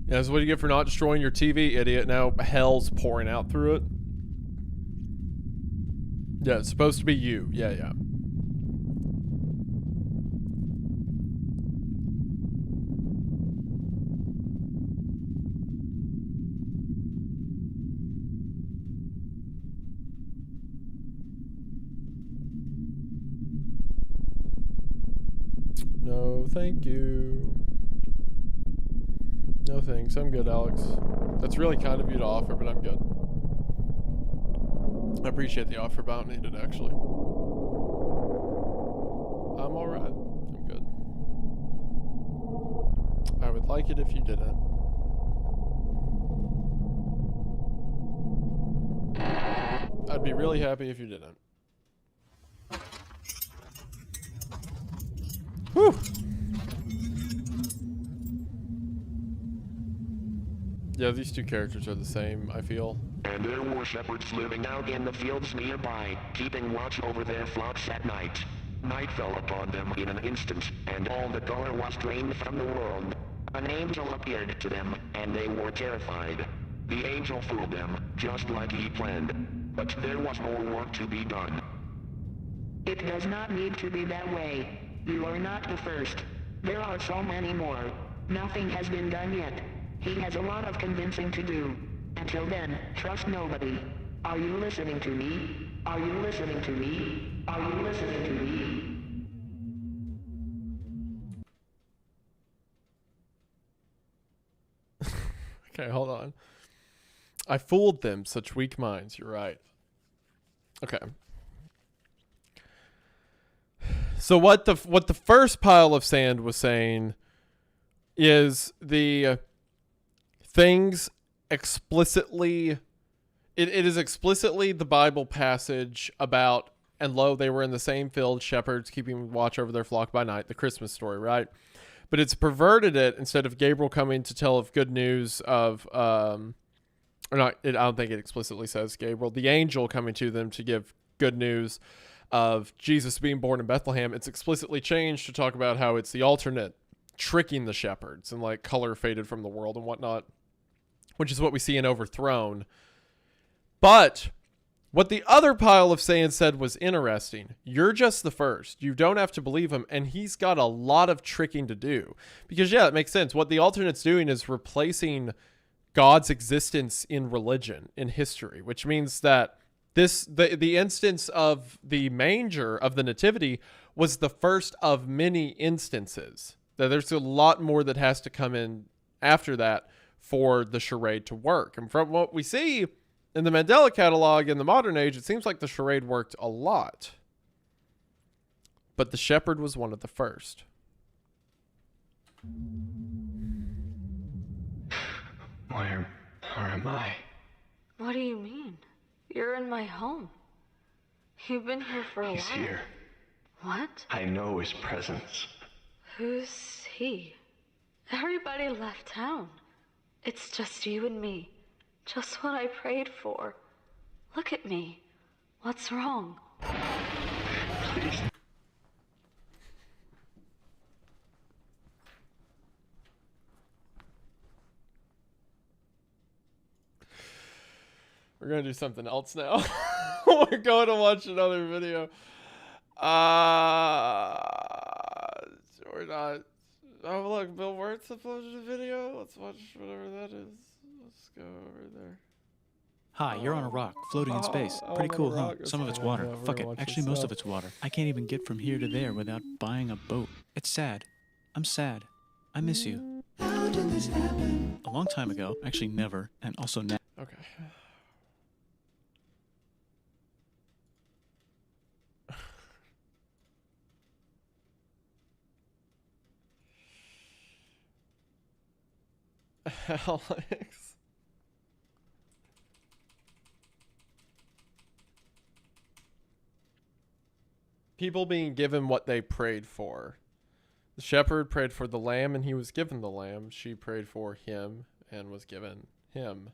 Yeah, that's what you get for not destroying your TV, idiot. Now hell's pouring out through it. Yeah, it's supposed to be you. Yeah, yeah. No, thank you. No thanks. I'm good, Alex. That's really kind of you to offer, but I'm good. I appreciate the offer, but I don't need it, actually. I'm alright. I'm good. I would like it if you didn't. I'd be really happy if you didn't. Whew! Yeah, these two characters are the same, I feel. And there were shepherds living out in the fields nearby, keeping watch over their flocks at night. Night fell upon them in an instant, and all the color was drained from the world. An angel appeared to them, and they were terrified. The angel fooled them, just like he planned. But there was more work to be done. It does not need to be that way. You are not the first. There are so many more. Nothing has been done yet. He has a lot of convincing to do. Until then, trust nobody. Are you listening to me? Are you listening to me? Are you listening to me? Okay, hold on. I fooled them, such weak minds. You're right. Okay. So what the first pile of sand was saying is the things explicitly, it is explicitly the Bible passage about And lo, they were in the same field, shepherds keeping watch over their flock by night, the Christmas story, right? But it's perverted it. Instead of Gabriel coming to tell of good news of, or not, I don't think it explicitly says Gabriel, the angel coming to them to give good news of Jesus being born in Bethlehem. It's explicitly changed to talk about how it's the alternate tricking the shepherds and like color faded from the world and whatnot, which is what we see in Overthrown. But what the other pile of saying said was interesting. You're just the first. You don't have to believe him. And he's got a lot of tricking to do. Because, yeah, it makes sense. What the alternate's doing is replacing God's existence in religion, in history, which means that the instance of the manger, of the nativity, was the first of many instances. That there's a lot more that has to come in after that for the charade to work. And from what we see in the Mandela Catalogue in the modern age, it seems like the charade worked a lot. But the shepherd was one of the first. Where am I? What do you mean? You're in my home. You've been here for a while. He's here. What? I know his presence. Who's he? Everybody left town. It's just you and me. Just what I prayed for. Look at me. What's wrong? Please. We're going to do something else now. We're going to watch another video. We're not. Oh, look, Bill Wirtz uploaded a video. Let's watch whatever that is. Let's go over there. Hi, you're on a rock, floating in space. Pretty cool, huh? Some of it's water. Fuck it. Actually, most of it's water. I can't even get from here to there without buying a boat. It's sad. I'm sad. I miss you. How did this happen? A long time ago. Actually, never. And also now. Okay. Alex. People being given what they prayed for. The shepherd prayed for the lamb and he was given the lamb. She prayed for him and was given him.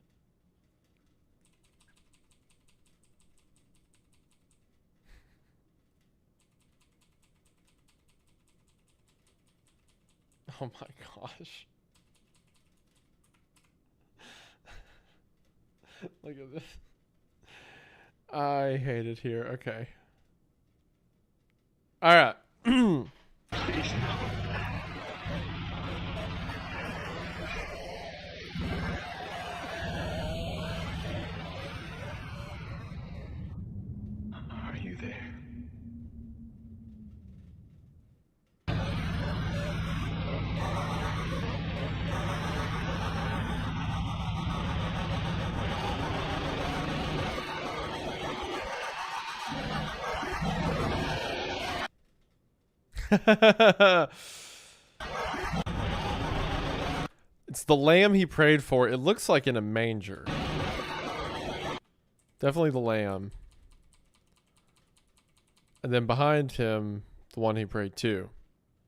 Oh my gosh. Look at this. I hate it here. Okay. All right. Are you there? It's the lamb he prayed for. It looks like in a manger. Definitely the lamb. And then behind him, the one he prayed to.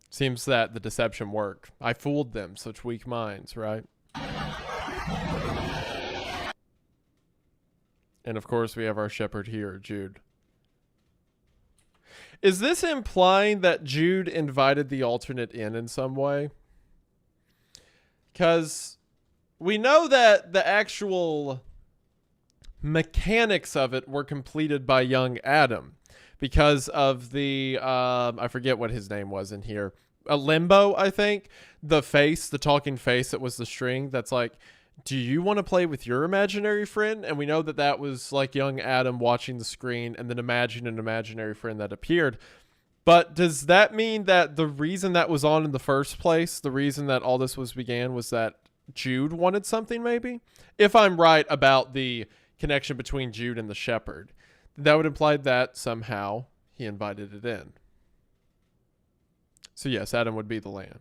Seems that the deception worked. I fooled them, such weak minds, right? And of course, we have our shepherd here, Jude. Is this implying that Jude invited the alternate in some way? Because we know that the actual mechanics of it were completed by young Adam because of the, I forget what his name was in here. A Limbo, I think. The face, the talking face that was the string that's like, do you want to play with your imaginary friend? And we know that that was like young Adam watching the screen and then imagine an imaginary friend that appeared. But does that mean that the reason that was on in the first place, the reason that all this began was that Jude wanted something maybe? If I'm right about the connection between Jude and the shepherd, that would imply that somehow he invited it in. So yes, Adam would be the lamb.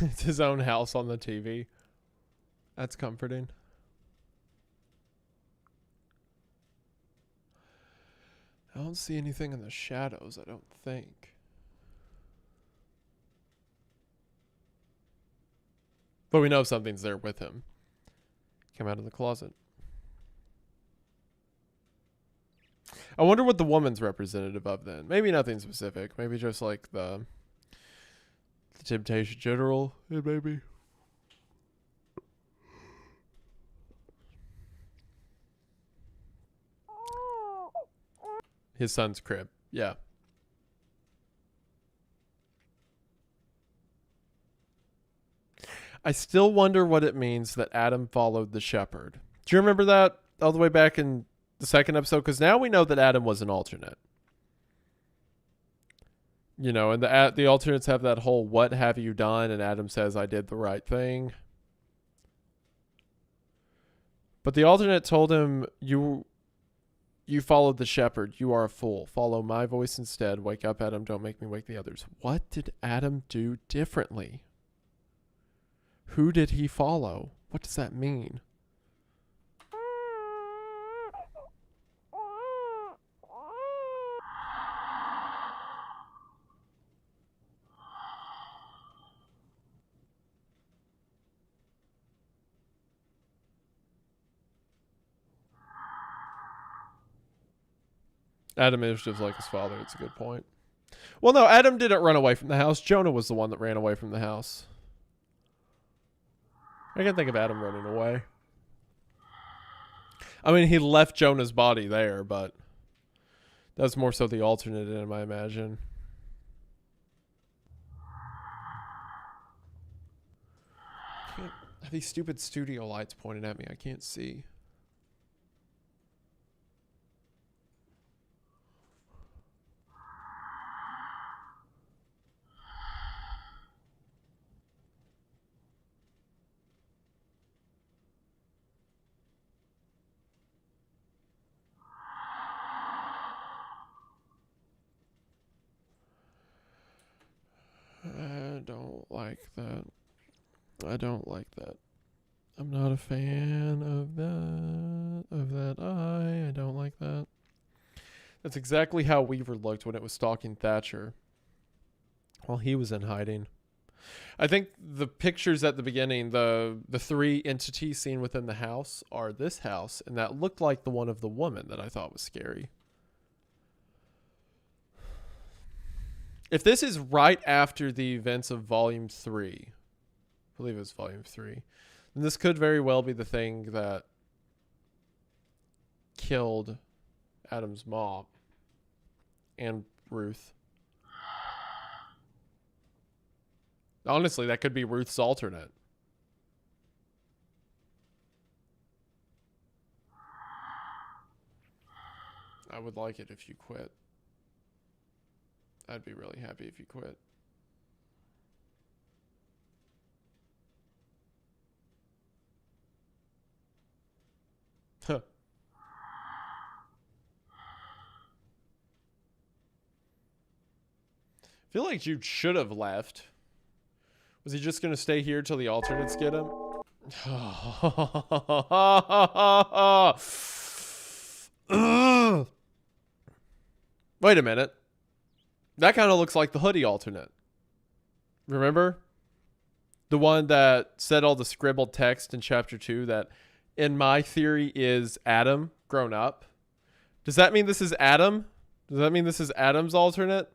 It's his own house on the TV. That's comforting. I don't see anything in the shadows, I don't think. But we know something's there with him. Come out of the closet. I wonder what the woman's representative of then. Maybe nothing specific. Maybe just like the Temptation General. It may be. His son's crib. Yeah. I still wonder what it means that Adam followed the shepherd. Do you remember that all the way back in the second episode? Because now we know that Adam was an alternate. You know, and the alternates have that whole "what have you done?" and Adam says, "I did the right thing." But the alternate told him, You followed the shepherd. You are a fool. Follow my voice instead. Wake up, Adam. Don't make me wake the others. What did Adam do differently? Who did he follow? What does that mean? Adam is just like his father. It's a good point. Well, no, Adam didn't run away from the house. Jonah was the one that ran away from the house. I can't think of Adam running away. I mean, he left Jonah's body there, but that's more so the alternate in him, I imagine. I have these stupid studio lights pointed at me. I can't see. I don't like that. I don't like that. I'm not a fan of that eye. I don't like that. That's exactly how Weaver looked when it was stalking Thatcher while he was in hiding. I think the pictures at the beginning, the three entities seen within the house are this house, and that looked like the one of the woman that I thought was scary. If this is right after the events of Volume 3, I believe it was Volume 3, then this could very well be the thing that killed Adam's mom and Ruth. Honestly, that could be Ruth's alternate. I would like it if you quit. I'd be really happy if you quit. Huh. I feel like Jude should have left. Was he just going to stay here till the alternates get him? Wait a minute. That kind of looks like the hoodie alternate. Remember? The one that said all the scribbled text in chapter 2 that, in my theory, is Adam grown up. Does that mean this is Adam? Does that mean this is Adam's alternate?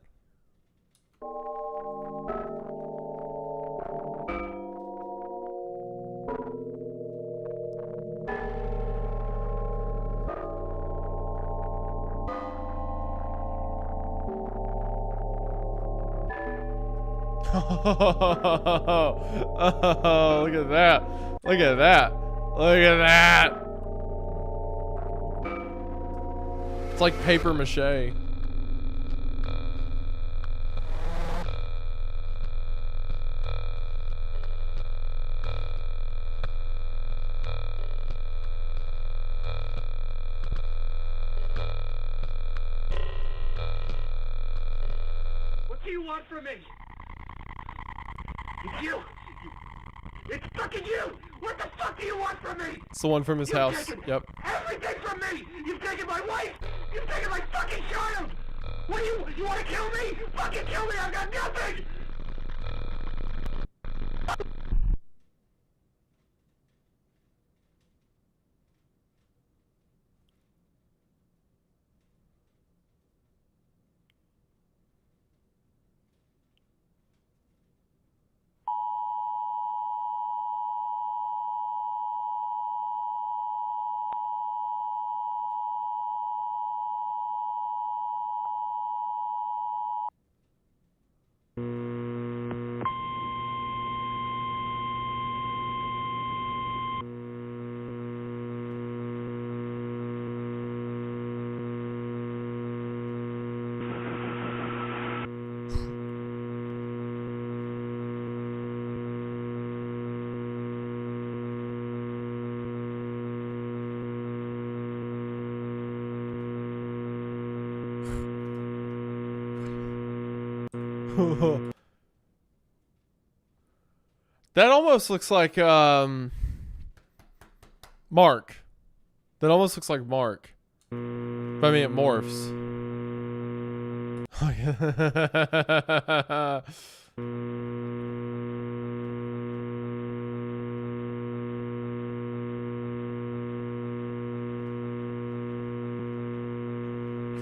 Oh, look at that. Look at that. Look at that. It's like paper mache. What do you want from me? It's you! It's fucking you! What the fuck do you want from me? It's the one from his house. Yep. Everything from me! You've taken my wife! You've taken my fucking child! What do you want to kill me? Fucking kill me! I've got nothing! That almost looks like Mark. That almost looks like Mark. But I mean, it morphs. Oh, yeah.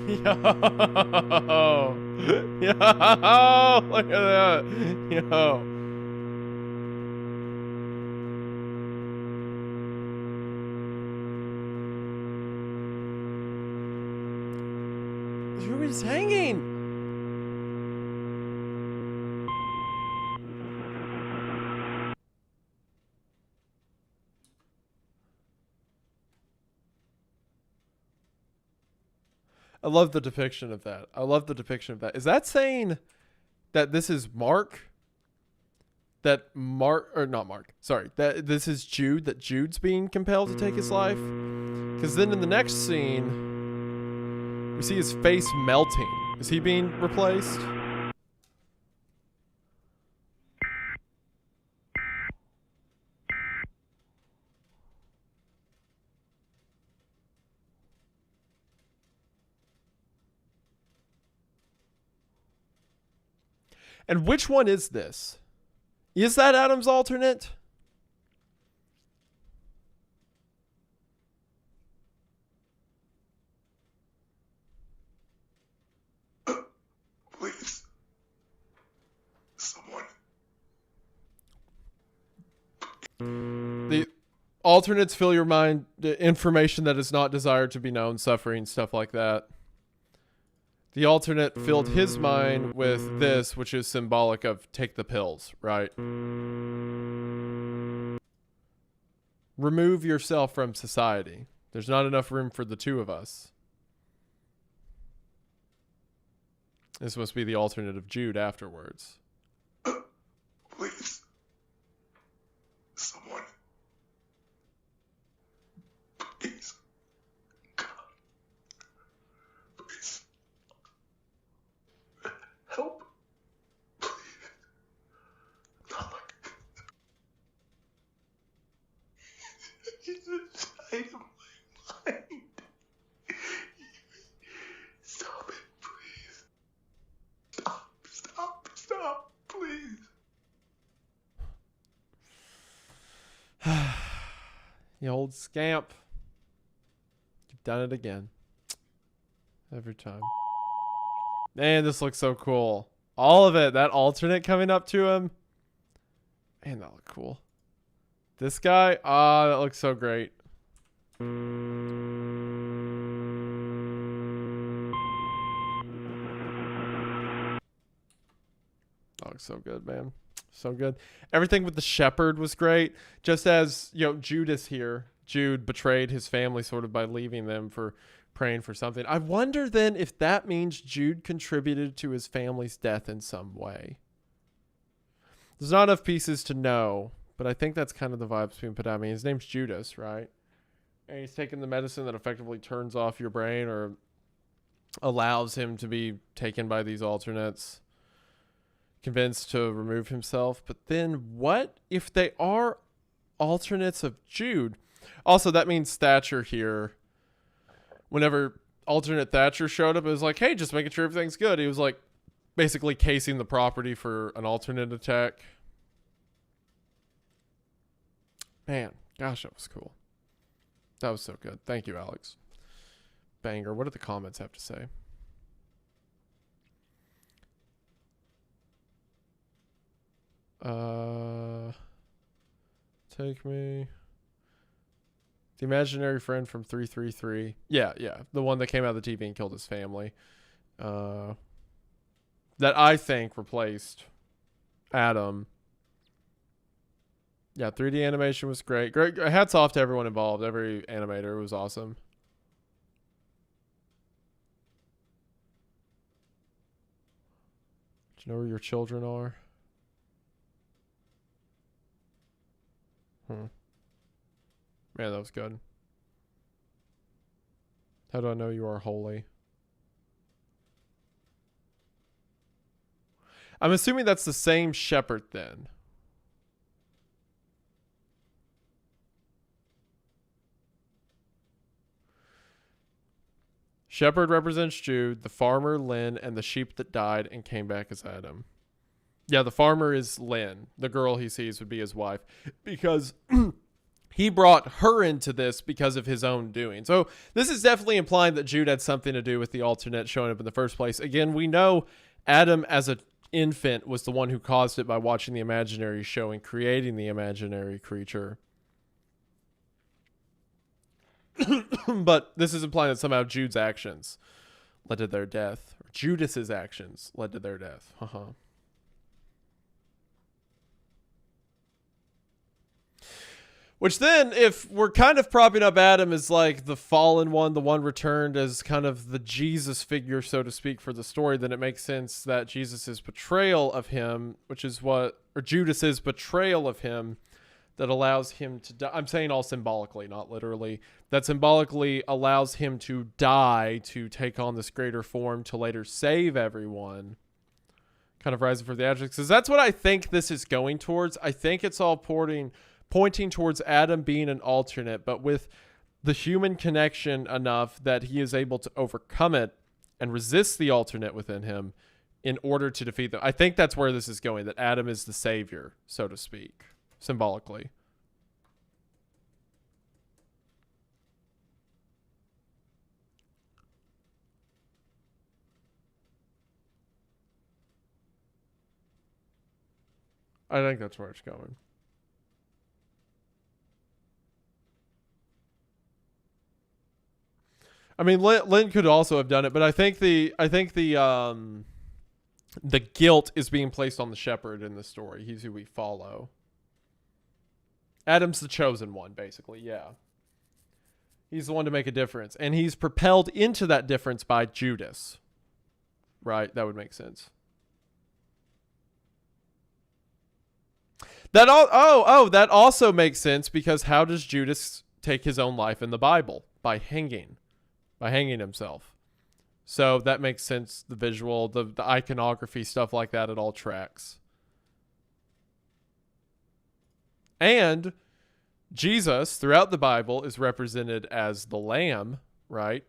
Yo. Yo. Look at that. Yo. He's hanging. I love the depiction of that. I love the depiction of that. Is that saying that this is Mark? That Mark, or not Mark, sorry, that this is Jude, that Jude's being compelled to take his life? Because then in the next scene, we see his face melting. Is he being replaced? And which one is this? Is that Adam's alternate? Please. Someone. The alternates fill your mind, information that is not desired to be known, suffering, stuff like that. The alternate filled his mind with this, which is symbolic of take the pills, right? Remove yourself from society. There's not enough room for the two of us. This must be the alternate of Jude afterwards. Please. Someone. Please. God. Please. Help. Please. Not like this. He's inside of my mind. Stop it, please. Stop, please. You old scamp. You've done it again. Every time. Man, this looks so cool. All of it. That alternate coming up to him. Man, that looked cool. This guy. Ah, that looks so great. That looks so good, man. So good. Everything with the shepherd was great. Just as, you know, Judas here. Jude betrayed his family sort of by leaving them for praying for something. I wonder then if that means Jude contributed to his family's death in some way. There's not enough pieces to know, but I think that's kind of the vibes being put out. I mean, his name's Judas, right? And he's taking the medicine that effectively turns off your brain or allows him to be taken by these alternates. convinced to remove himself. But then what if they are alternates of Jude? Also, that means Thatcher here, whenever alternate Thatcher showed up, it was like, hey, just making sure everything's good. He was like basically casing the property for an alternate attack. Man, gosh, that was cool. That was so good. Thank you, Alex. Banger. What do the comments have to say? Take me. The imaginary friend from 333. Yeah. The one that came out of the TV and killed his family. That I think replaced Adam. Yeah, 3D animation was great. Great. Hats off to everyone involved. Every animator was awesome. Do you know where your children are? Man, that was good. How do I know you are holy? I'm assuming that's the same shepherd then. Shepherd represents Jude, the farmer Lynn, and the sheep that died and came back as Adam. Yeah, the farmer is Lynn. The girl he sees would be his wife, because he brought her into this because of his own doing. So this is definitely implying that Jude had something to do with the alternate showing up in the first place. Again, we know Adam as an infant was the one who caused it by watching the imaginary show and creating the imaginary creature. But this is implying that somehow Jude's actions led to their death. Or Judas's actions led to their death. Which then, if we're kind of propping up Adam as like the fallen one, the one returned as kind of the Jesus figure, so to speak, for the story, then it makes sense that Jesus's betrayal of him, which is what, or Judas's betrayal of him, that allows him to die. I'm saying all symbolically, not literally. That symbolically allows him to die, to take on this greater form, to later save everyone. Kind of rising for the adjectives. Because that's what I think this is going towards. I think it's all pointing towards Adam being an alternate, but with the human connection enough that he is able to overcome it and resist the alternate within him in order to defeat them. I think that's where this is going, that Adam is the savior, so to speak, symbolically. I think that's where it's going. I mean, Lynn could also have done it, but I think the guilt is being placed on the shepherd in the story. He's who we follow. Adam's the chosen one, basically. Yeah, he's the one to make a difference, and he's propelled into that difference by Judas. Right? That would make sense. That that also makes sense, because how does Judas take his own life in the Bible? By hanging himself. So that makes sense. The visual, the iconography, stuff like that, it all tracks. And Jesus throughout the Bible is represented as the lamb, right?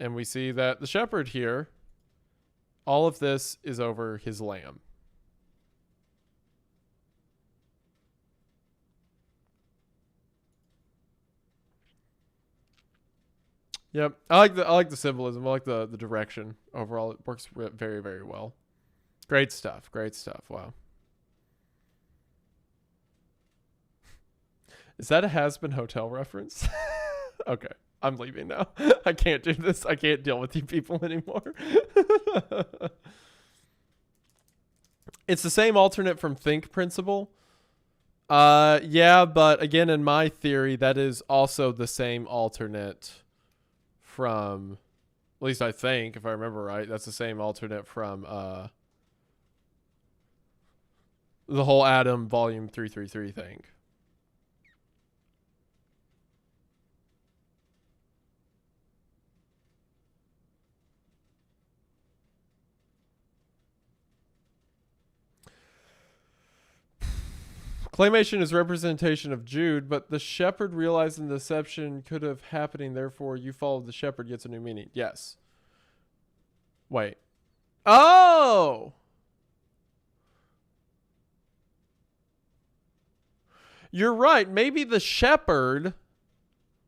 And we see that the shepherd here, all of this is over his lamb. Yep, I like the symbolism. I like the direction overall. It works very, very well. Great stuff. Great stuff. Wow. Is that a Has-Been Hotel reference? Okay, I'm leaving now. I can't do this. I can't deal with you people anymore. It's the same alternate from Think Principle. Yeah, but again, in my theory, that is also the same alternate from, at least I think, if I remember right, that's the same alternate from the whole Adam Volume 333 thing. Claymation is representation of Jude, but the shepherd realizing the deception could have happening, therefore you followed the shepherd gets a new meaning. Yes. Wait. Oh! You're right. Maybe the shepherd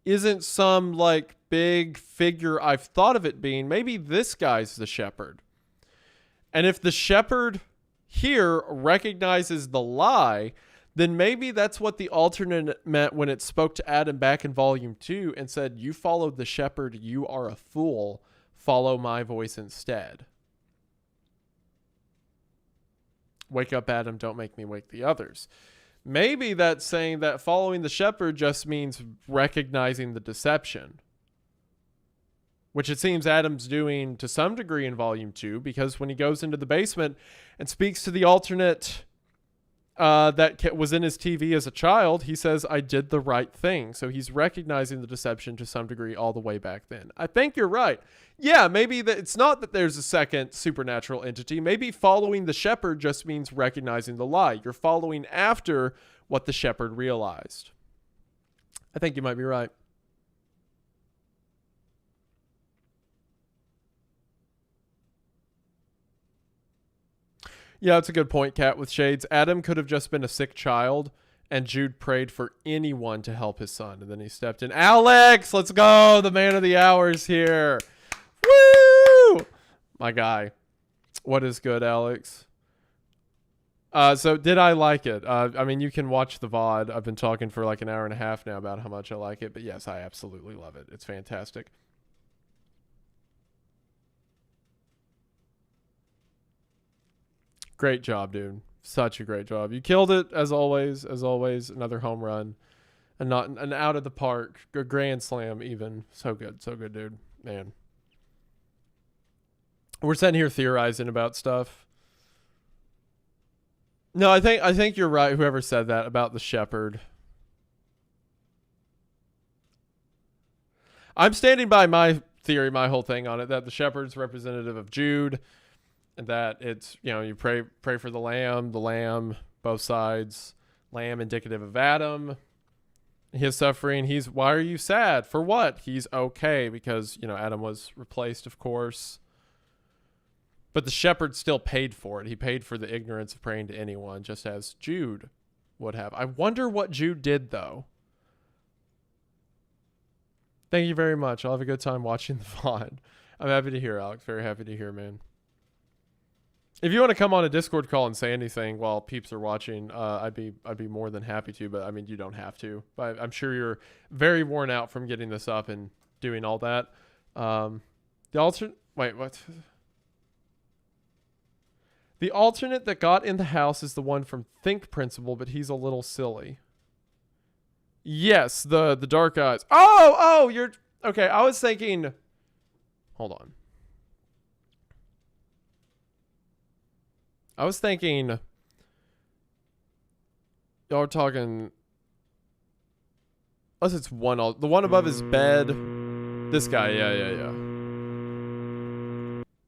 isn't some like big figure I've thought of it being. Maybe this guy's the shepherd. And if the shepherd here recognizes the lie, then maybe that's what the alternate meant when it spoke to Adam back in volume 2 and said, you followed the shepherd, you are a fool. Follow my voice instead. Wake up, Adam, don't make me wake the others. Maybe that's saying that following the shepherd just means recognizing the deception. Which it seems Adam's doing to some degree in volume 2, because when he goes into the basement and speaks to the alternate that was in his TV as a child, he says, I did the right thing. So he's recognizing the deception to some degree all the way back then. I think you're right. Yeah, maybe that it's not that there's a second supernatural entity. Maybe following the shepherd just means recognizing the lie. You're following after what the shepherd realized. I think you might be right. Yeah, it's a good point, Kat, with Shades. Adam could have just been a sick child, and Jude prayed for anyone to help his son, and then he stepped in. Alex, let's go! The man of the hour is here. Woo! My guy. What is good, Alex? So did I like it? I mean, you can watch the VOD. I've been talking for like an hour and a half now about how much I like it, but yes, I absolutely love it. It's fantastic. Great job, dude. Such a great job. You killed it as always. As always, another home run, and not an out of the park, a grand slam even. So good, dude. Man, we're sitting here theorizing about stuff. No, I think you're right. Whoever said that about the shepherd. I'm standing by my theory, my whole thing on it, that the shepherd's representative of Jude. And that it's, you know, you pray for the lamb, both sides. Lamb indicative of Adam. His suffering. Why are you sad? For what? He's okay because, you know, Adam was replaced, of course. But the shepherd still paid for it. He paid for the ignorance of praying to anyone, just as Jude would have. I wonder what Jude did, though. Thank you very much. I'll have a good time watching the VOD. I'm happy to hear, Alex. Very happy to hear, man. If you want to come on a Discord call and say anything while peeps are watching, I'd be more than happy to. But I mean, you don't have to. But I'm sure you're very worn out from getting this up and doing all that. The alternate that got in the house is the one from Think Principle, but he's a little silly. Yes, the dark eyes. Oh, you're okay. I was thinking. Hold on. I was thinking, y'all are talking, unless it's one, the one above his bed, this guy, yeah.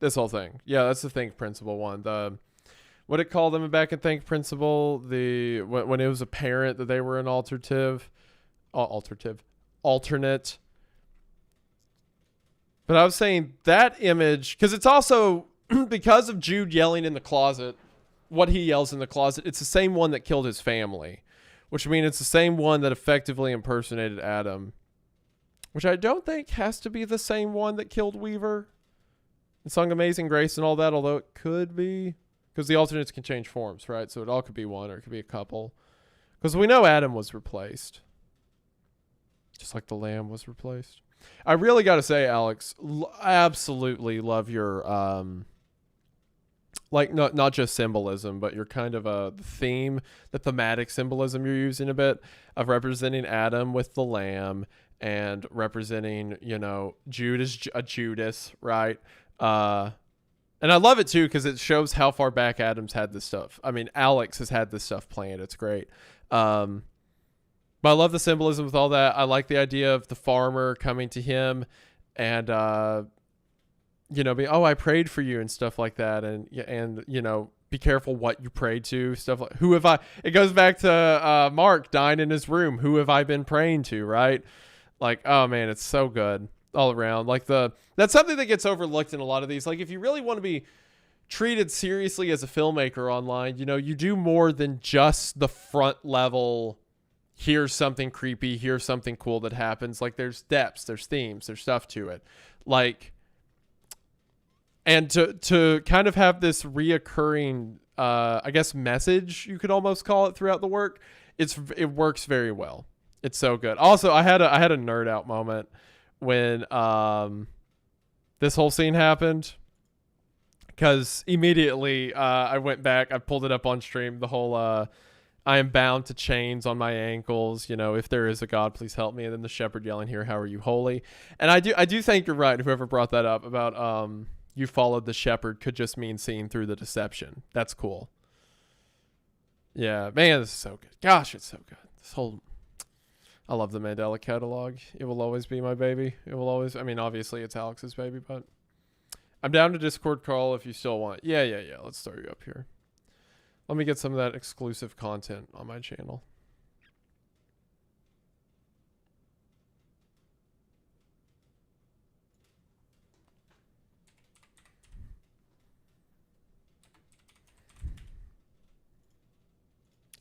This whole thing. Yeah, that's the Think Principle one. What it called them back in Think Principle, when it was apparent that they were an alternate. But I was saying that image, because it's also, because of Jude yelling in the closet, what he yells in the closet, it's the same one that killed his family, which means it's the same one that effectively impersonated Adam, which I don't think has to be the same one that killed Weaver and sung Amazing Grace and all that, although it could be, because the alternates can change forms, right? So it all could be one or it could be a couple, because we know Adam was replaced, just like the lamb was replaced. I really got to say, Alex, absolutely love your like not just symbolism, but your kind of the theme, the thematic symbolism you're using a bit of representing Adam with the lamb and representing, you know, Jude as a Judas, right? And I love it too because it shows how far back Adam's had this stuff. I mean, Alex has had this stuff planned. It's great. But I love the symbolism with all that. I like the idea of the farmer coming to him and you know, I prayed for you and stuff like that. And, you know, be careful what you pray to, stuff like who have I, it goes back to Mark dying in his room. Who have I been praying to, right? Like, oh man, it's so good all around. Like that's something that gets overlooked in a lot of these. Like if you really want to be treated seriously as a filmmaker online, you do more than just the front level. Here's something creepy. Here's something cool that happens. Like there's depths, there's themes, there's stuff to it. Like, and to kind of have this reoccurring, I guess, message, you could almost call it, throughout the work. It works very well. It's so good. Also, I had a nerd out moment when this whole scene happened, because immediately I went back, I pulled it up on stream, the whole I am bound to chains on my ankles, if there is a God, please help me, and then the shepherd yelling here, how are you holy? And I do think you're right, whoever brought that up about you followed the shepherd could just mean seeing through the deception. That's cool. Yeah, man, this is so good. Gosh, it's so good. I love the Mandela Catalogue. It will always be my baby. It will always, obviously it's Alex's baby, but I'm down to Discord call if you still want. Yeah. Let's start you up here. Let me get some of that exclusive content on my channel.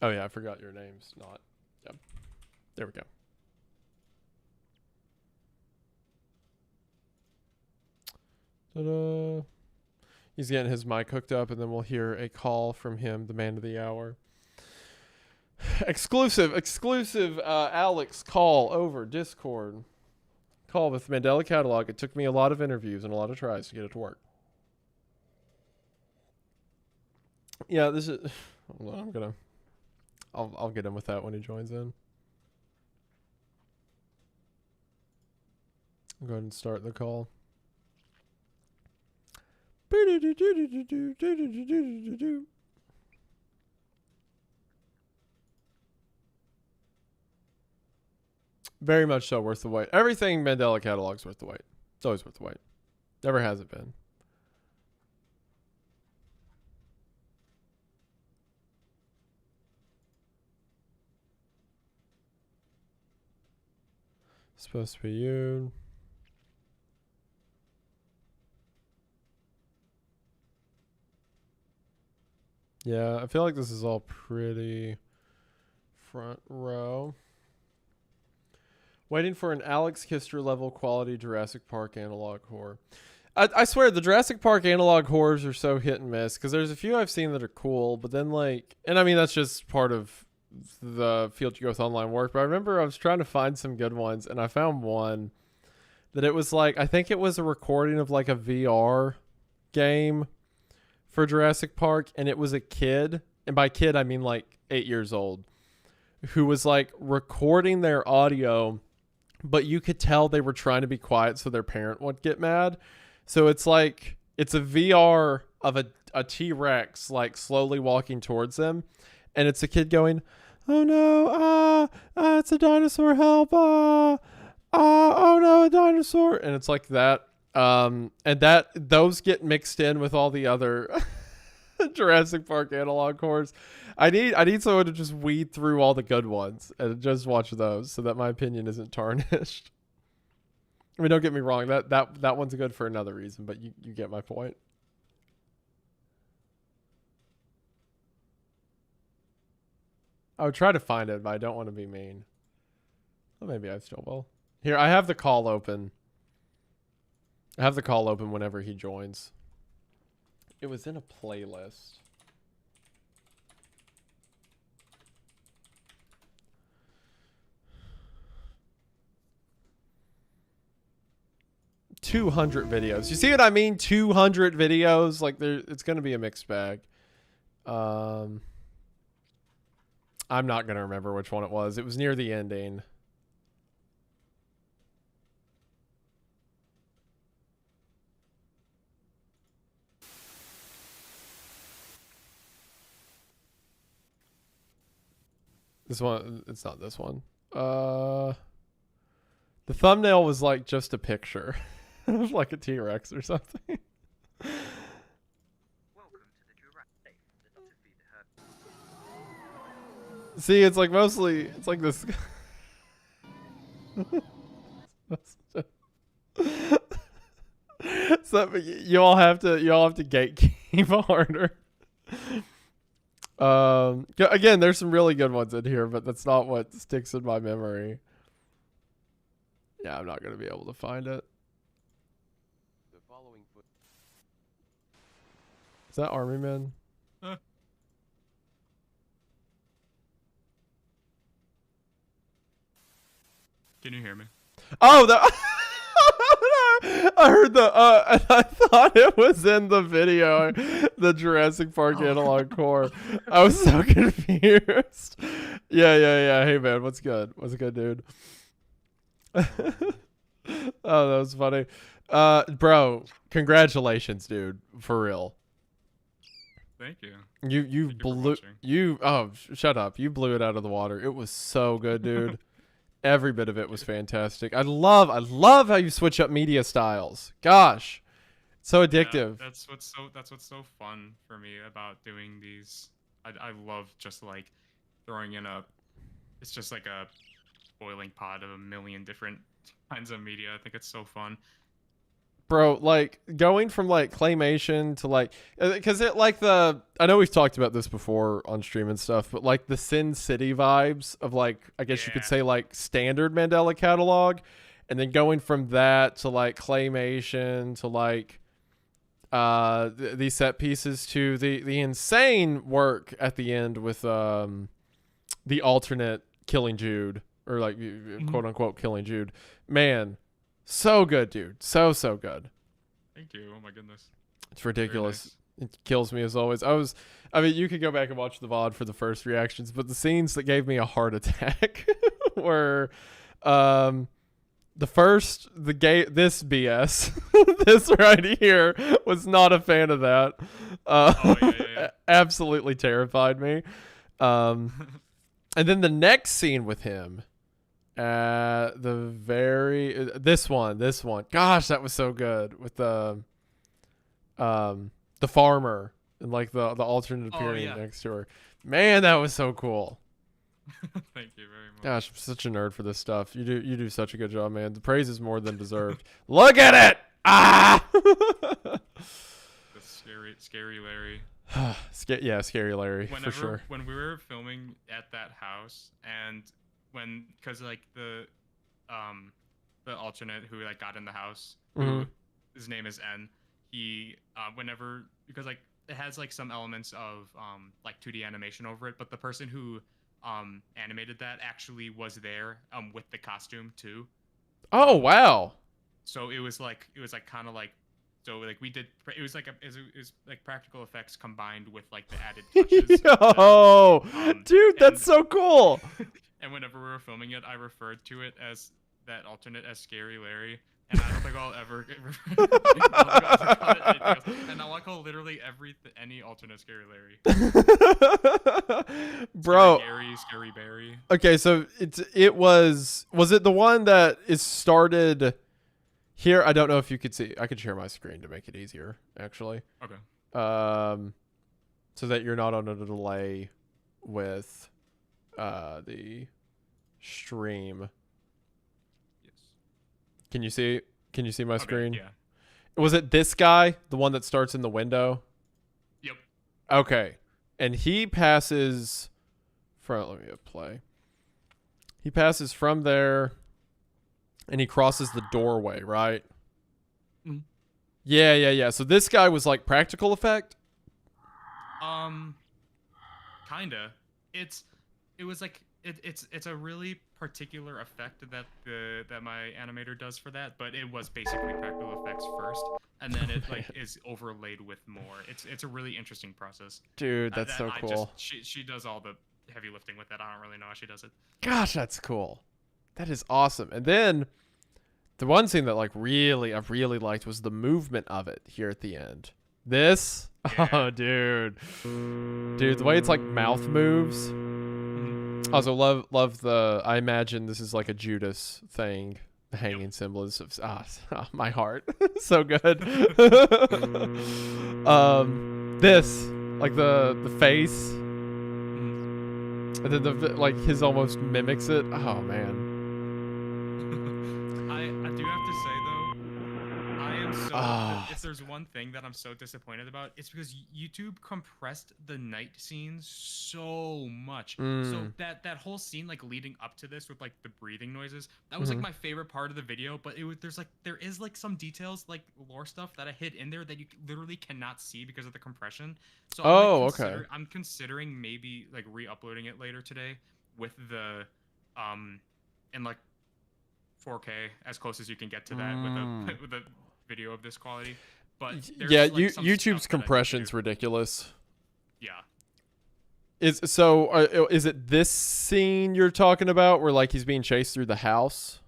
Oh yeah, I forgot your name's not. Yep. There we go. Ta-da. He's getting his mic hooked up, and then we'll hear a call from him, the man of the hour. Exclusive Alex call over Discord. Call with Mandela Catalogue. It took me a lot of interviews and a lot of tries to get it to work. Yeah, this is... Hold on, I'll get him with that when he joins in. I'll go ahead and start the call. Very much so worth the wait. Everything Mandela Catalogue's worth the wait. It's always worth the wait. Never has it been. Supposed to be you. Yeah, I feel like this is all pretty front row. Waiting for an Alex Kister level quality Jurassic Park analog horror. I swear the Jurassic Park analog horrors are so hit and miss, because there's a few I've seen that are cool, but then and that's just part of the Field You Go With online work, but I remember I was trying to find some good ones, and I found one that it was I think it was a recording of a VR game for Jurassic Park, and it was a kid, and by kid I mean 8 years old, who was recording their audio, but you could tell they were trying to be quiet so their parent would get mad. So it's it's a VR of a T-Rex slowly walking towards them, and it's a kid going, oh no, it's a dinosaur, help, oh no, a dinosaur, and it's that. And those get mixed in with all the other Jurassic Park analog cores. I need someone to just weed through all the good ones and just watch those so that my opinion isn't tarnished. Don't get me wrong, that one's good for another reason, but you get my point. I would try to find it, but I don't want to be mean. Well, maybe I still will. Here, I have the call open. I have the call open whenever he joins. It was in a playlist. $200 videos. You see what I mean? 200 videos. It's going to be a mixed bag. I'm not going to remember which one it was. It was near the ending. This one, it's not this one. The thumbnail was just a picture of a T-Rex or something. Welcome to the Jurassic. The See, it's like mostly, it's like this. So you all have to gatekeep harder. Again, there's some really good ones in here, but that's not what sticks in my memory. Yeah, I'm not gonna be able to find it. Is that Army Man? Can you hear me? Oh, I heard the I thought it was in the video, the Jurassic Park analog core. I was so confused. Yeah. Hey man, what's good? What's good, dude? Oh, that was funny. Bro, congratulations, dude. For real. Thank you. You blew shut up. You blew it out of the water. It was so good, dude. Every bit of it was fantastic. I love how you switch up media styles. Gosh, so addictive. Yeah, that's what's so fun for me about doing these. I love just like throwing in it's just like a boiling pot of a million different kinds of media. I think it's so fun. Bro, like going from like claymation to like, because it like I know we've talked about this before on stream and stuff, but like the Sin City vibes of like, I guess you could say like standard Mandela Catalog, and then going from that to like claymation to like these set pieces to the insane work at the end with the alternate Killing Jude, or like quote unquote Killing Jude. Man, so good, dude. So good. Thank you. Oh my goodness. It's ridiculous. Nice. It kills me as always. I mean, you could go back and watch the VOD for the first reactions, but the scenes that gave me a heart attack were this BS. This right here was not a fan of that. Absolutely terrified me. And then the next scene with him, this one, gosh, that was so good with the farmer and like the alternate appearing next to her. Man, that was so cool. Thank you very much. Gosh, I'm such a nerd for this stuff. You do such a good job, man. The praise is more than deserved. Look at it. The scary Larry. Yeah, scary Larry. For sure. When we were filming at that house, and because like the alternate who like got in the house, his name is N. He because like it has like some elements of like 2D animation over it, but the person who animated that actually was there with the costume too. Oh wow! So it was like kind of like. So like we did, it was like practical effects combined with like the added touches. Yo, dude, that's so cool. And whenever we were filming it, I referred to it as that alternate as Scary Larry, and I don't think I'll ever. And now I call literally any alternate Scary Larry. Bro, Scary Barry. Okay, so it was it the one that is started? Here, I don't know if you could see. I could share my screen to make it easier, actually. Okay. So that you're not on a delay with the stream. Yes. Can you see my screen? Yeah. Was it this guy, the one that starts in the window? Yep. Okay. And he passes from, let me hit play. He passes from there. And he crosses the doorway, right? Mm. Yeah. So this guy was like practical effect? Kinda. It's a really particular effect that my animator does for that, but it was basically practical effects first, and then it like is overlaid with more. It's a really interesting process. Dude, that's so cool. She does all the heavy lifting with that. I don't really know how she does it. Gosh, that's cool. That is awesome. And then the one scene that like I really liked was the movement of it here at the end. This, oh dude, the way it's like mouth moves. Also love the. I imagine this is like a Judas thing. The hanging symbol is my heart. So good. This like the face. And then like his almost mimics it. Oh man. I do have to say though, I am so if there's one thing that I'm so disappointed about, it's because YouTube compressed the night scenes so much. So that whole scene like leading up to this with like the breathing noises, that was like my favorite part of the video. But there is like some details like lore stuff that I hid in there that you literally cannot see because of the compression. So I'm considering maybe like re-uploading it later today with the in like 4K as close as you can get to that with a video of this quality. But yeah, YouTube's compression's ridiculous. Yeah. Is it this scene you're talking about where like he's being chased through the house?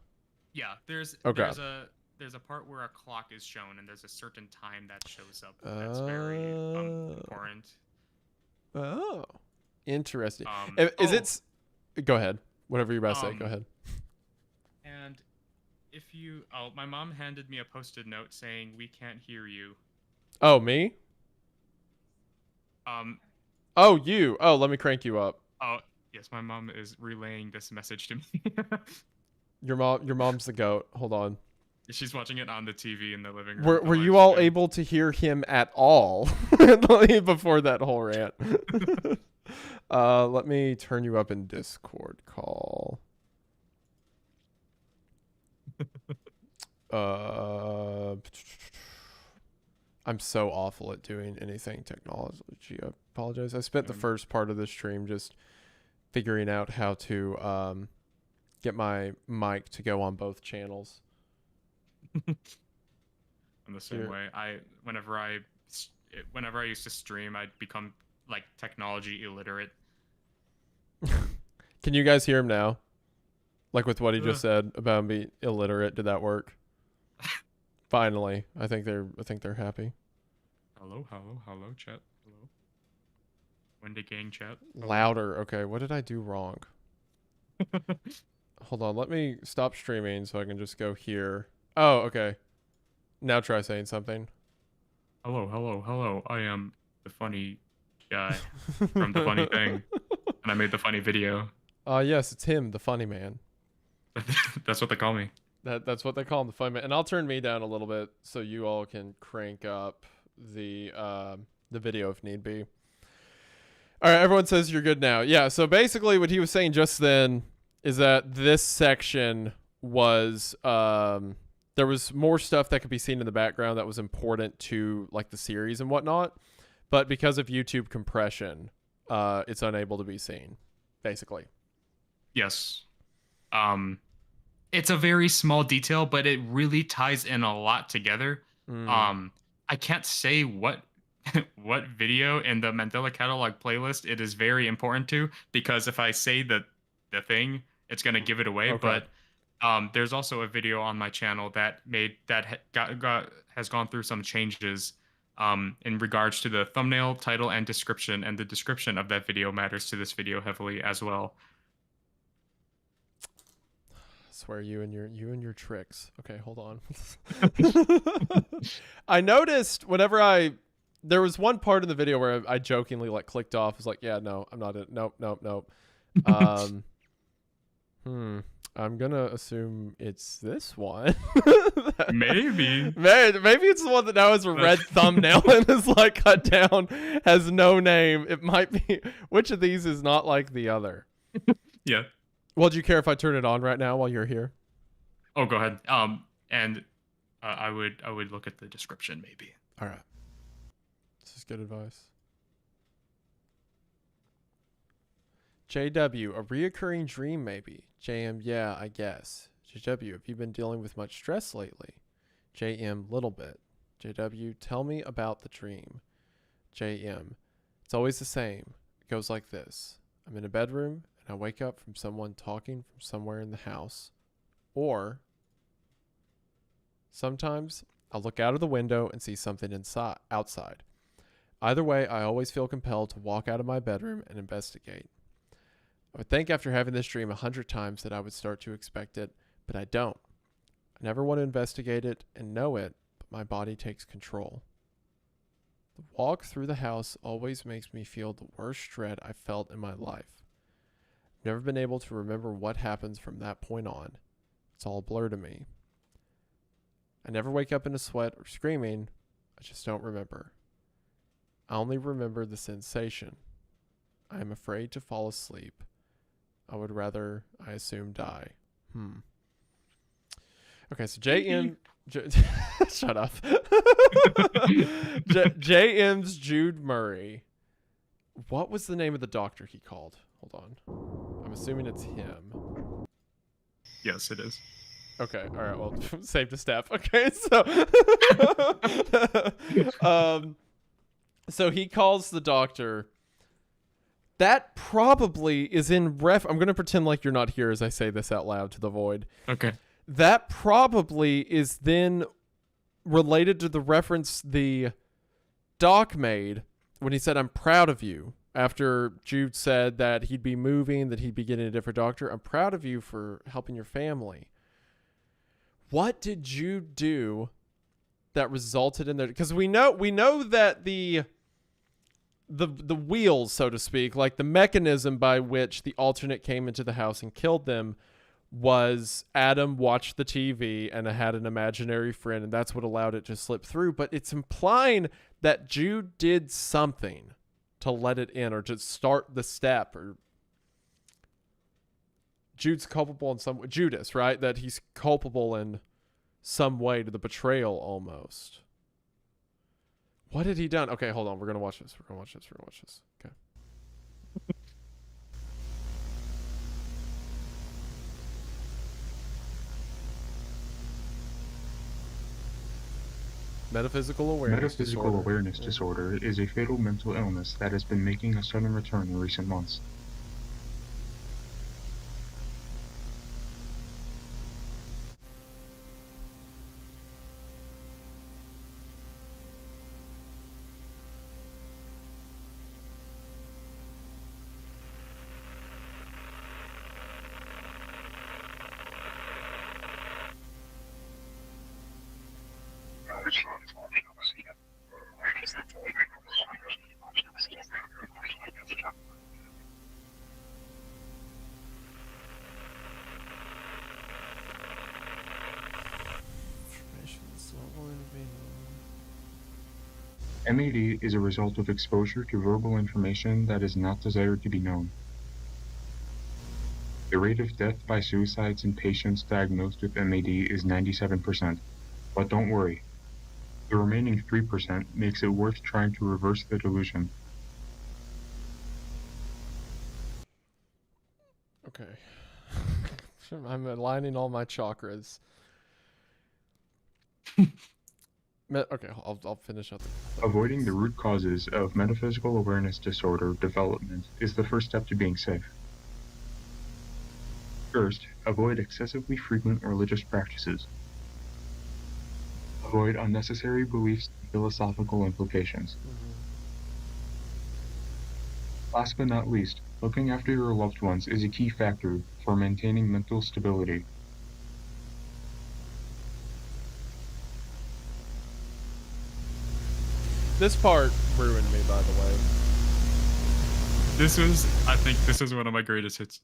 Yeah, there's a part where a clock is shown and there's a certain time that shows up. That's very important. Oh, interesting. It? Go ahead. Whatever you're about to say. Go ahead. And if you, my mom handed me a post-it note saying we can't hear you. Oh, me? Oh, you. Oh, let me crank you up. Oh, yes, my mom is relaying this message to me. Your mom's the goat. Hold on. She's watching it on the TV in the living room. Were you all able to hear him at all before that whole rant? Let me turn you up in Discord call. I'm so awful at doing anything technology. I apologize. I spent the first part of this stream just figuring out how to get my mic to go on both channels. I'm the same way. Whenever I used to stream, I'd become like technology illiterate. Can you guys hear him now? Like with what he just said about him being illiterate, did that work? Finally, I think they're happy. Hello, chat. Hello. Wendigoon chat. Louder. Okay, what did I do wrong? Hold on, let me stop streaming so I can just go here. Oh, okay. Now try saying something. Hello. I am the funny guy from the funny thing, and I made the funny video. Yes, it's him, the funny man. That's what they call me. That's what they call him, the funny man. And I'll turn me down a little bit so you all can crank up the video if need be. All right, everyone says you're good now. Yeah, so basically what he was saying just then is that this section was there was more stuff that could be seen in the background that was important to like the series and whatnot, but because of YouTube compression, it's unable to be seen, basically. Yes. It's a very small detail, but it really ties in a lot together. I can't say what video in the Mandela Catalogue playlist it is very important to, because if I say the thing, it's gonna give it away. Okay. But there's also a video on my channel that has gone through some changes in regards to the thumbnail, title, and description, and the description of that video matters to this video heavily as well. I swear you and your tricks. Okay, hold on. I noticed whenever there was one part of the video where I jokingly like clicked off. I was like, yeah, no, I'm not in. Nope. I'm gonna assume it's this one. Maybe it's the one that now has a red thumbnail and is like cut down, has no name. It might be. Which of these is not like the other? Yeah. Well, do you care if I turn it on right now while you're here? Oh, go ahead. And I would look at the description maybe. All right. This is good advice. JW, a reoccurring dream maybe. JM, yeah, I guess. JW, have you been dealing with much stress lately? JM, little bit. JW, tell me about the dream. JM, it's always the same. It goes like this. I'm in a bedroom and I wake up from someone talking from somewhere in the house. Or sometimes I'll look out of the window and see something outside. Either way, I always feel compelled to walk out of my bedroom and investigate. I would think after having this dream 100 times that I would start to expect it, but I don't. I never want to investigate it and know it, but my body takes control. The walk through the house always makes me feel the worst dread I felt in my life. never been able to remember what happens from that point on. It's all a blur to me. I never wake up in a sweat or screaming. I just don't remember. I only remember the sensation. I am afraid to fall asleep. I would rather, I assume, die. Okay, so shut up. JM's Jude Murray. What was the name of the doctor he called? Hold on. I'm assuming it's him. Yes, it is. Okay, all right, well, save to step. Okay, so so he calls the doctor. That probably is in I'm going to pretend like you're not here as I say this out loud to the void. Okay. That probably is then related to the reference the doc made when he said, "I'm proud of you," after Jude said that he'd be moving, that he'd be getting a different doctor. "I'm proud of you for helping your family." What did Jude do that resulted in there? Because we know that the wheels, so to speak, like the mechanism by which the alternate came into the house and killed them, was Adam watched the TV and had an imaginary friend, and that's what allowed it to slip through. But it's implying that Jude did something to let it in or to start the step, or Jude's culpable in some way. Judas, right? That he's culpable in some way to the betrayal almost. What had he done? Okay, hold on. We're going to watch this. Okay. Metaphysical awareness disorder is a fatal mental illness that has been making a sudden return in recent months. MAD is a result of exposure to verbal information that is not desired to be known. The rate of death by suicides in patients diagnosed with MAD is 97%, but don't worry. The remaining 3% makes it worth trying to reverse the delusion. Okay. I'm aligning all my chakras. Okay, I'll finish up. Avoiding the root causes of metaphysical awareness disorder development is the first step to being safe. First, avoid excessively frequent religious practices. Avoid unnecessary beliefs and philosophical implications. Last but not least, looking after your loved ones is a key factor for maintaining mental stability. This part ruined me, by the way. I think this is one of my greatest hits.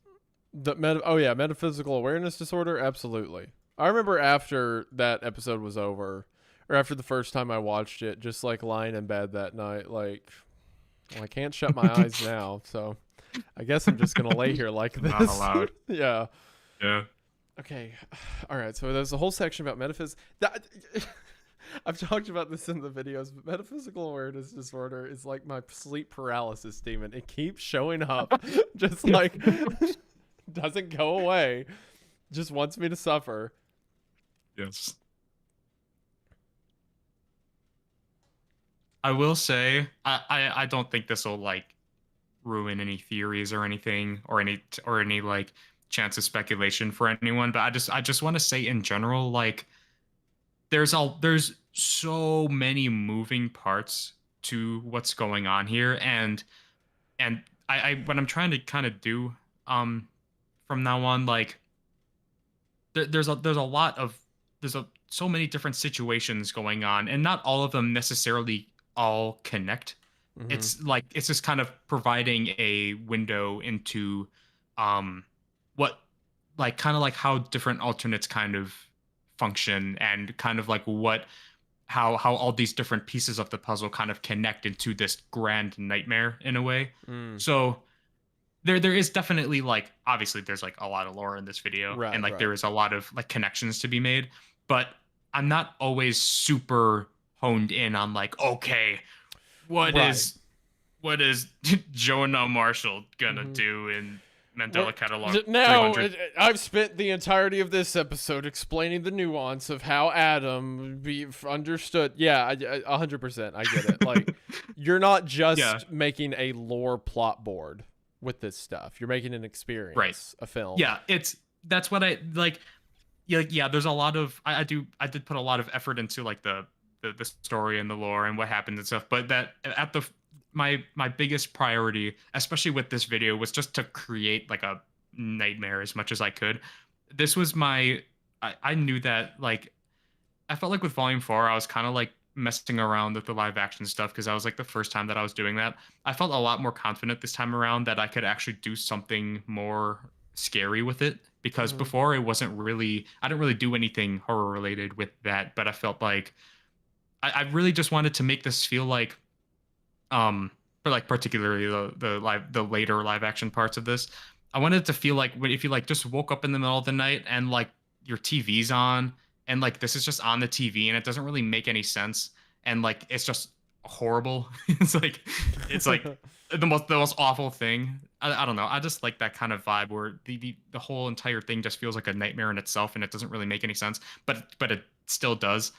Metaphysical awareness disorder, absolutely. I remember after that episode was over, or after the first time I watched it, just like lying in bed that night, like, well, I can't shut my eyes now, so I guess I'm just gonna lay here like this. Not allowed. Yeah. Yeah. Okay. All right. So there's a whole section about metaphysics. I've talked about this in the videos, but metaphysical awareness disorder is like my sleep paralysis demon. It keeps showing up, just like doesn't go away, just wants me to suffer. Yes. I will say, I don't think this will like ruin any theories or anything, or any like chance of speculation for anyone. But I just want to say in general, like, there's so many moving parts to what's going on here, and I what I'm trying to kind of do from now on, like, there's so many different situations going on, and not all of them necessarily all connect. It's like, it's just kind of providing a window into what like kind of like how different alternates kind of function, and kind of like how all these different pieces of the puzzle kind of connect into this grand nightmare in a way. So there is definitely, like, obviously there's like a lot of lore in this video, Right, and like right. there is a lot of like connections to be made, but I'm not always super honed in on like, okay, what is Jonah Marshall gonna do in Mandela Catalogue Now, 300? I've spent the entirety of this episode explaining the nuance of how Adam be understood. Yeah, 100%. I get it. Like, you're not just making a lore plot board with this stuff. You're making an experience, a film. Yeah, that's what I like. Yeah, there's a lot of I did put a lot of effort into like the story and the lore and what happened and stuff, but that at my biggest priority, especially with this video, was just to create like a nightmare as much as I could. This was I knew that, like, I felt like with Volume 4, I was kind of like messing around with the live action stuff because I was like the first time that I was doing that. I felt a lot more confident this time around that I could actually do something more scary with it, because before I didn't really do anything horror related with that, but I felt like I really just wanted to make this feel like, for like particularly the later live action parts of this, I wanted it to feel like if you like just woke up in the middle of the night and like your TV's on and like this is just on the TV and it doesn't really make any sense and like it's just horrible. it's like the most awful thing. I don't know. I just like that kind of vibe where the whole entire thing just feels like a nightmare in itself and it doesn't really make any sense, but it still does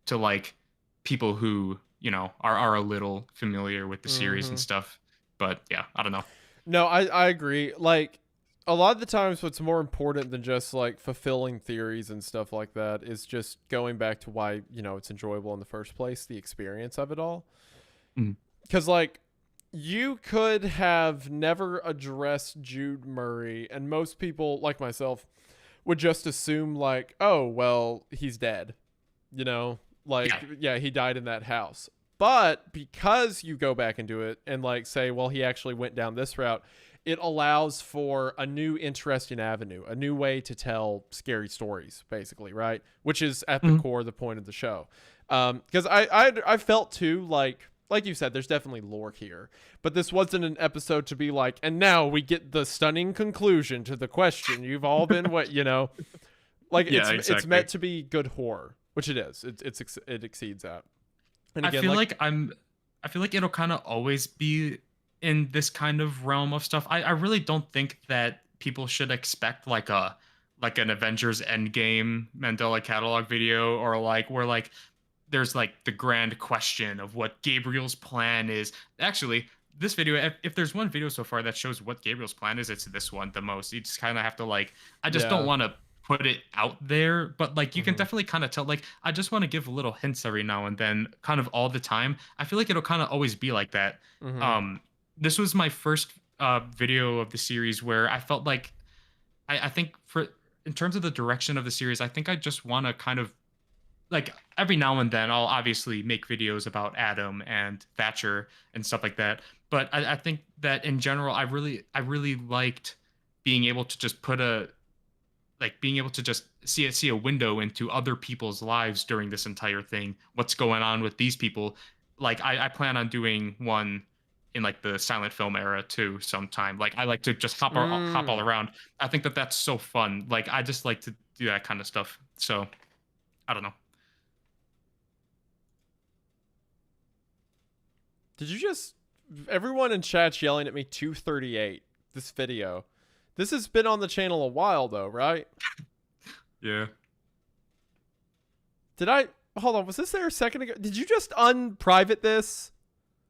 to like people who, you know, are a little familiar with the series and stuff. But yeah, I don't know. No, I agree. Like, a lot of the times what's more important than just like fulfilling theories and stuff like that is just going back to why, you know, it's enjoyable in the first place, the experience of it all. Because like, you could have never addressed Jude Murray, and most people like myself would just assume like, oh, well, he's dead, you know, like, yeah, he died in that house. But because you go back and do it and like say, well, he actually went down this route, it allows for a new interesting avenue, a new way to tell scary stories, basically, right? Which is at the core of the point of the show. Because I felt too, like you said, there's definitely lore here, but this wasn't an episode to be like, and now we get the stunning conclusion to the question you've all been what, you know, like it's meant to be good horror, which it is. It exceeds that. And again, I feel like it'll kind of always be in this kind of realm of stuff. I really don't think that people should expect like an Avengers Endgame Mandela Catalogue video, or like where like there's like the grand question of what Gabriel's plan is. Actually, this video, if there's one video so far that shows what Gabriel's plan is, it's this one the most. You just kind of have to like, I just don't want to put it out there, but like you can definitely kind of tell. Like, I just want to give little hints every now and then, kind of all the time. I feel like it'll kind of always be like that. This was my first video of the series where I felt like I think in terms of the direction of the series, I think I just want to kind of like every now and then I'll obviously make videos about Adam and Thatcher and stuff like that. But I think that in general, I really liked being able to just being able to just see a window into other people's lives during this entire thing. What's going on with these people? Like I plan on doing one in like the silent film era too sometime. Like I like to just hop all around. I think that that's so fun. Like I just like to do that kind of stuff. So I don't know. Did you just, everyone in chat's yelling at me 238 this video. This has been on the channel a while though, right? Yeah. Hold on, was this there a second ago? Did you just unprivate this?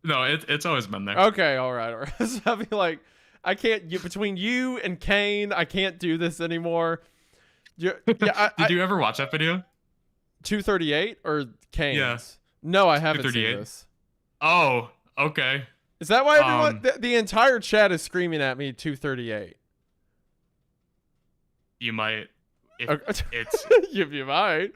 No, it's always been there. Okay, all right. So I mean, like, I can't, between you and Kane, I can't do this anymore. Did you ever watch that video? 238 or Kane's? Yeah. No, I haven't seen this. Oh, okay. Is that why everyone, the entire chat is screaming at me 238? You might. You might.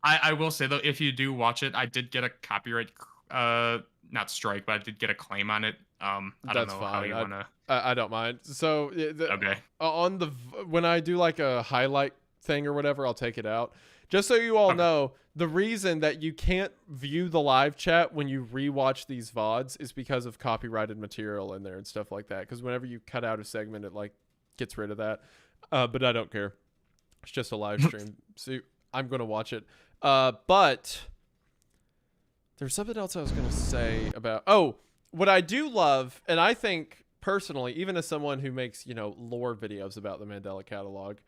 I will say though, if you do watch it, I did get a copyright, not strike, but I did get a claim on it I don't That's know fine. how you want to. I don't mind. So Okay. On the when I do like a highlight thing or whatever, I'll take it out. Just so you all know, the reason that you can't view the live chat when you rewatch these VODs is because of copyrighted material in there and stuff like that. Because whenever you cut out a segment, it like gets rid of that. But I don't care. It's just a live stream. So I'm going to watch it. But there's something else I was going to say about... Oh, what I do love, and I think personally, even as someone who makes, lore videos about the Mandela Catalogue,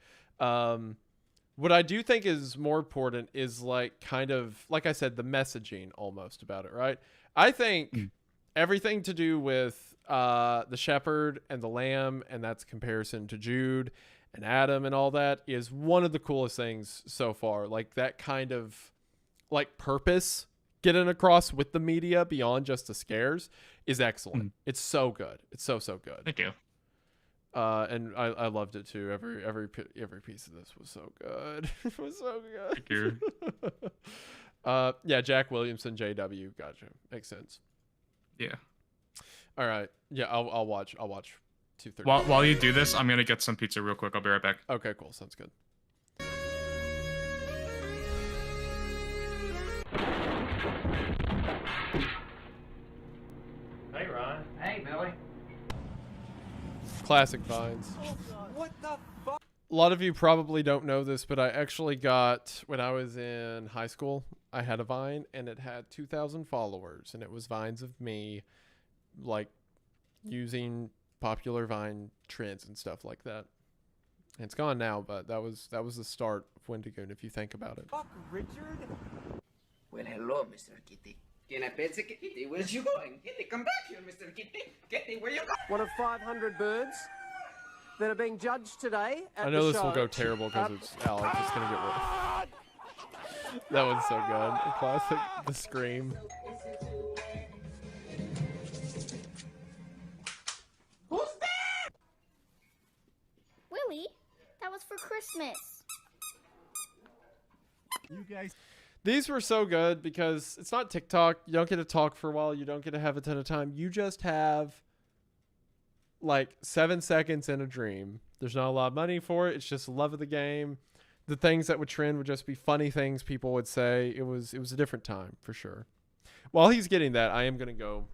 what I do think is more important is like kind of, like I said, the messaging almost about it, right? I think everything to do with the shepherd and the lamb, and that's comparison to Jude and Adam and all that, is one of the coolest things so far. Like that kind of like purpose getting across with the media beyond just the scares is excellent. It's so good. It's so good. Thank you. And I loved it too. Every piece of this was so good. It was so good. Thank you. Yeah, Jack Williamson, JW. Gotcha. Makes sense. Yeah. All right. Yeah, I'll watch 2:30. While you do this, I'm gonna get some pizza real quick. I'll be right back. Okay, cool. Sounds good. Hey, Ron. Hey, Billy. Classic Vines. What the fuck? A lot of you probably don't know this, but I actually got, when I was in high school, I had a Vine, and it had 2,000 followers, and it was Vines of me, like, using popular Vine trends and stuff like that. And it's gone now, but that was the start of Wendigoon, if you think about it. Fuck, Richard? Well, hello, Mr. Kitty. Can I pet the kitty? Where's you going? Kitty, come back here, Mr. Kitty. Kitty, where you going? One of 500 birds that are being judged today at I know the this show. will go terrible because it's Alex. It's going to get worse. That one's so good. A classic. The scream. Who's that? Willie, that was for Christmas. You guys. These were so good because it's not TikTok. You don't get to talk for a while. You don't get to have a ton of time. You just have like 7 seconds in a dream. There's not a lot of money for it. It's just love of the game. The things that would trend would just be funny things people would say. It was a different time for sure. While he's getting that, I am going to go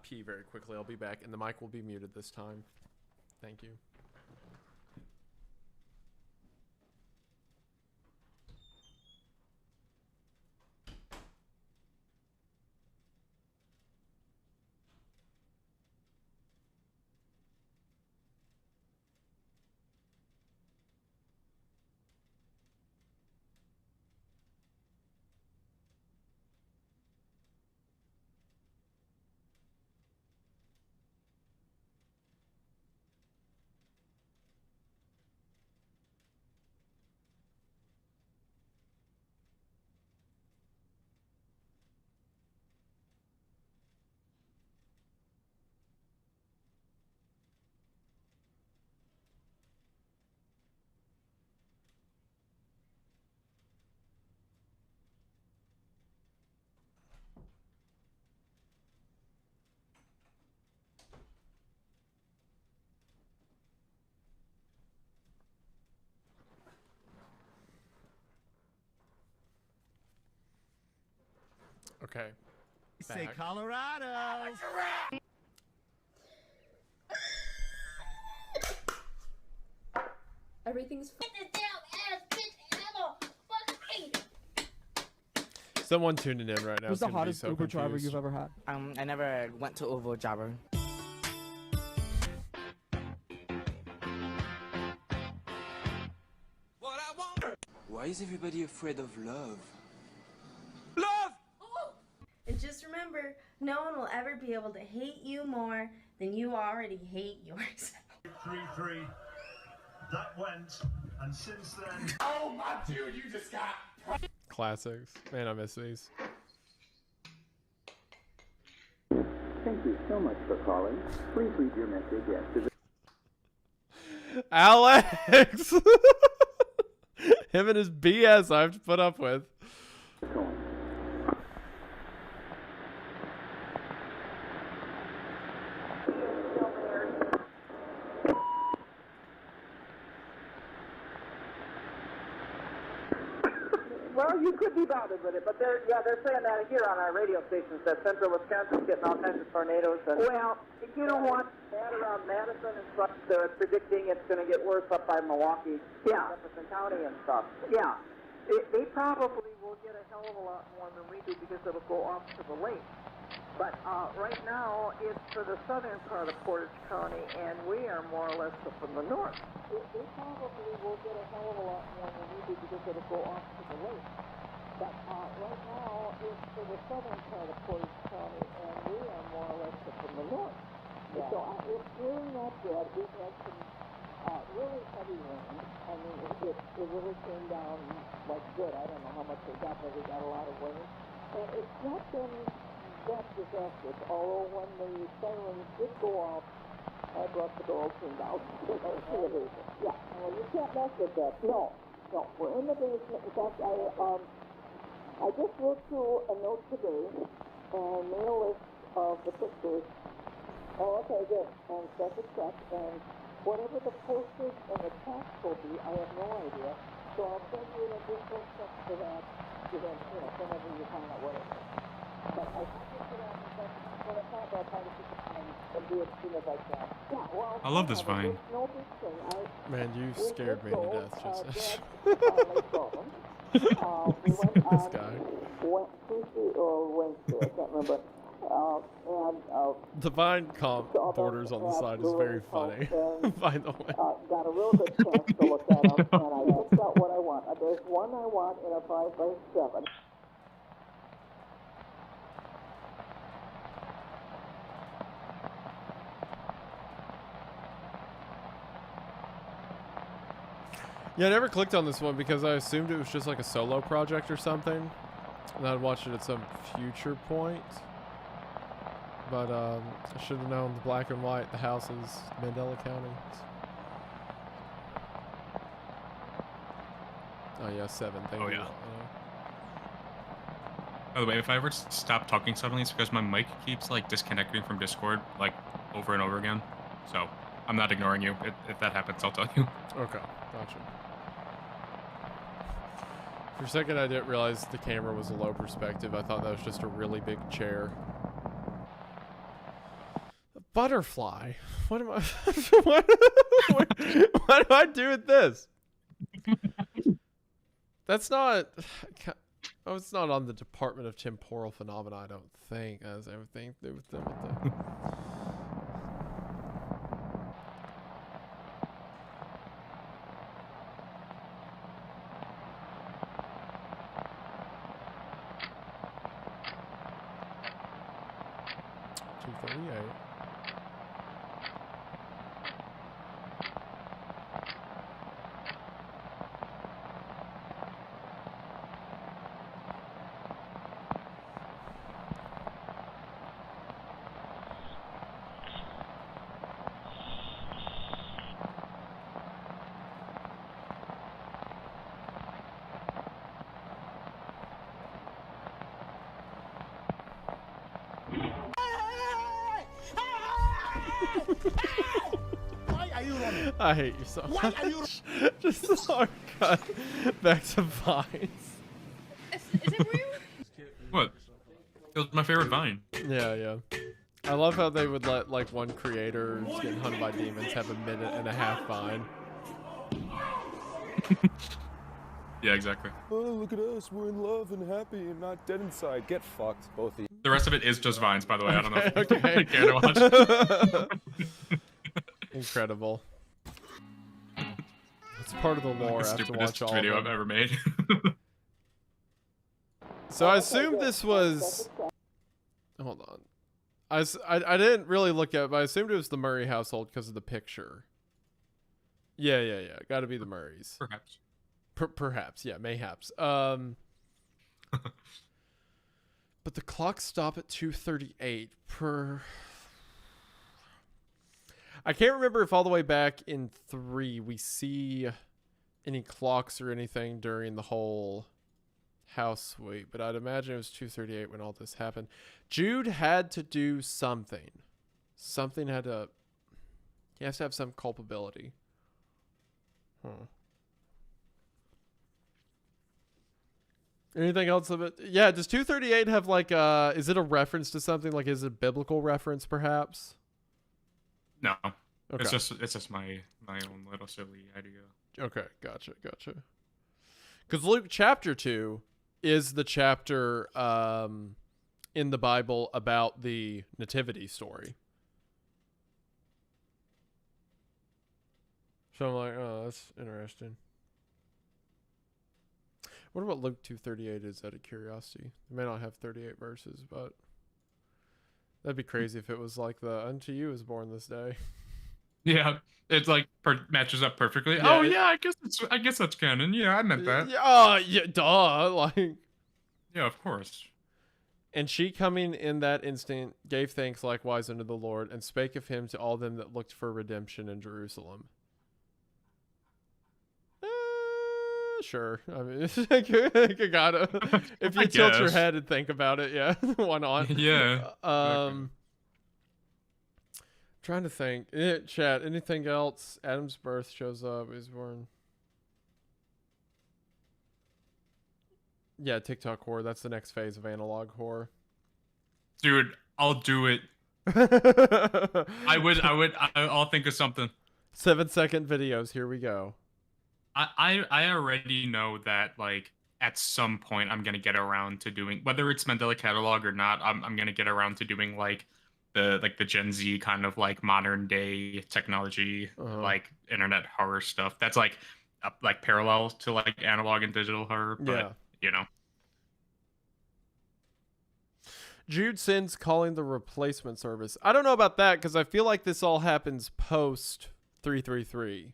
pee very quickly. I'll be back, and the mic will be muted this time. Thank you. Okay. Say Back. Colorado. Everything's Someone tuning in right now. Who's is the gonna be hottest so Uber driver confused. you've ever had? I never went to Uber driver. Why is everybody afraid of love? And just remember, no one will ever be able to hate you more than you already hate yourself. 3-3. That went, and since then. Oh my dude, you just got. Classics. Man, I miss these. Thank you so much for calling. Please leave your message after the... Alex! Him and his BS I have to put up with. Well, you could be bothered with it, but they're saying that here on our radio stations that central Wisconsin's getting all kinds of tornadoes. And, well, you know what? That around Madison and stuff, they're predicting it's going to get worse up by Milwaukee, Jefferson County and stuff. Yeah. They probably will get a hell of a lot more than we do because it'll go off to the lake. But right now, it's for the southern part of Portage County, and we are more or less up in the north. They probably will get a hell of a lot more than we do because it'll go off to the lake. But right now, it's for the southern part of Portage County, and we are more or less up in the north. Yeah. So it's really not bad. We've had some really heavy rain. I mean, it really came down like good. I don't know how much we got, but we got a lot of rain. And it's not been that disastrous, although when the sirens did go off, I brought the door open down to the basement. Yeah, well, you can't mess with that. No, we're in the basement. In fact, I just wrote through a note today and made a list of the pictures. Oh, okay, good. And set the check, and whatever the postage and the tax will be, I have no idea. So I'll send you an additional check for that, whenever you find out what it is. But I think when I find out how to keep it on and do it as soon as I can. Yeah, well, I love this vine. No big thing. Man, you scared me to death, Jesus. This guy. Tuesday or Wednesday, I can't remember. The vine comp borders on the side is very funny, by the way. Got a real good chance to look at them, and I picked out what I want. There's one I want in a 5x7. Yeah, I never clicked on this one because I assumed it was just like a solo project or something, and I'd watch it at some future point. But I should have known the black and white, the house is Mandela County. Oh yeah, 7. Thank you. Yeah. By the way, if I ever stop talking suddenly, it's because my mic keeps like disconnecting from Discord like over and over again. So I'm not ignoring you. If that happens, I'll tell you. Okay, gotcha. For a second, I didn't realize the camera was a low perspective. I thought that was just a really big chair. A butterfly? What am I... what do I do with this? That's not... Oh, it's not on the Department of Temporal Phenomena, I don't think. Has everything to do with them. I hate you so much. Just a hard cut back to vines. Is it real? What? It was my favorite vine. Yeah. I love how they would let like one creator who's getting hunted by demons have a 1.5-minute vine. Yeah, exactly. Oh, look at us. We're in love and happy and not dead inside. Get fucked, both of you. The rest of it is just vines, by the way. I don't know if okay. you care to watch. Incredible. It's part of the lore. I have to watch all video of them. I've ever made. So I assumed this was... Hold on. I didn't really look at it, but I assumed it was the Murray household because of the picture. Yeah. Got to be the Murrays. Perhaps. Perhaps, yeah, mayhaps. But the clocks stop at 2:38 per... I can't remember if all the way back in 3 we see any clocks or anything during the whole house sweep, but I'd imagine it was 2:38 when all this happened. Jude had to do something. Something had to... He has to have some culpability. Anything else of it? Yeah, does 238 have like is it a reference to something? Like, is it a biblical reference perhaps? No. Okay. It's just my own little silly idea. Okay, gotcha. Because Luke chapter 2 is the chapter in the Bible about the nativity story. So I'm like, oh, that's interesting. What about Luke 2:38 is out of curiosity? It may not have 38 verses, but that'd be crazy if it was like the unto you is born this day. Yeah, it's like matches up perfectly. Yeah, Oh yeah, I guess that's canon. Yeah, I meant that. Yeah, duh. Like, yeah, of course. And she, coming in that instant, gave thanks likewise unto the Lord, and spake of him to all them that looked for redemption in Jerusalem. Sure. I mean, you gotta. If you tilt your head and think about it, yeah, why not? Yeah. Trying to think. Chat. Anything else? Adam's birth shows up. He's born. Yeah, TikTok horror. That's the next phase of analog horror. Dude, I'll do it. I'll think of something. 7-second videos. Here we go. I already know that, like, at some point I'm gonna get around to doing, whether it's Mandela Catalogue or not, I'm gonna get around to doing like the Gen Z kind of like modern day technology, like internet horror stuff. That's like parallel to like analog and digital horror, but you know. Jude Sin's calling the replacement service. I don't know about that because I feel like this all happens post 333.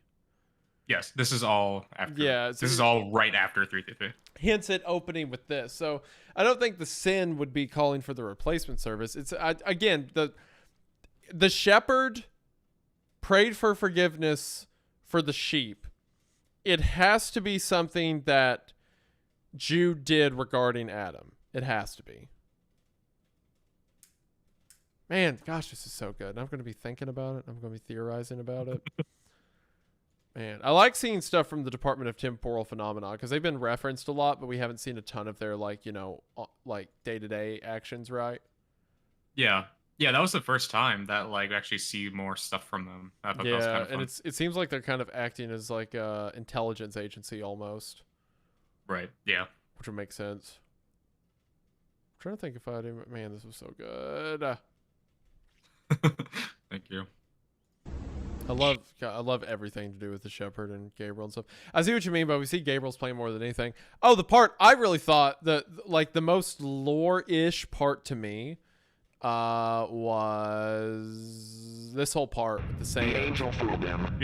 Yes, this is all after. Yeah, this is all right after 333. Hints at opening with this. So I don't think the sin would be calling for the replacement service. It's again, the shepherd prayed for forgiveness for the sheep. It has to be something that Jude did regarding Adam. It has to be. Man, gosh, this is so good. I'm going to be thinking about it. I'm going to be theorizing about it. Man, I like seeing stuff from the Department of Temporal Phenomena because they've been referenced a lot, but we haven't seen a ton of their, like, you know, like day-to-day actions, right? Yeah. Yeah, that was the first time that, like, we actually see more stuff from them. I thought that was kind of fun. And it seems like they're kind of acting as, like, a intelligence agency almost. Right, yeah. Which would make sense. I'm trying to think if I do... Man, this was so good. Thank you. I love everything to do with the shepherd and Gabriel and stuff. I see what you mean, but we see Gabriel's playing more than anything. Oh, the part I really thought the most lore-ish part to me was this whole part with the same. The angel fooled them.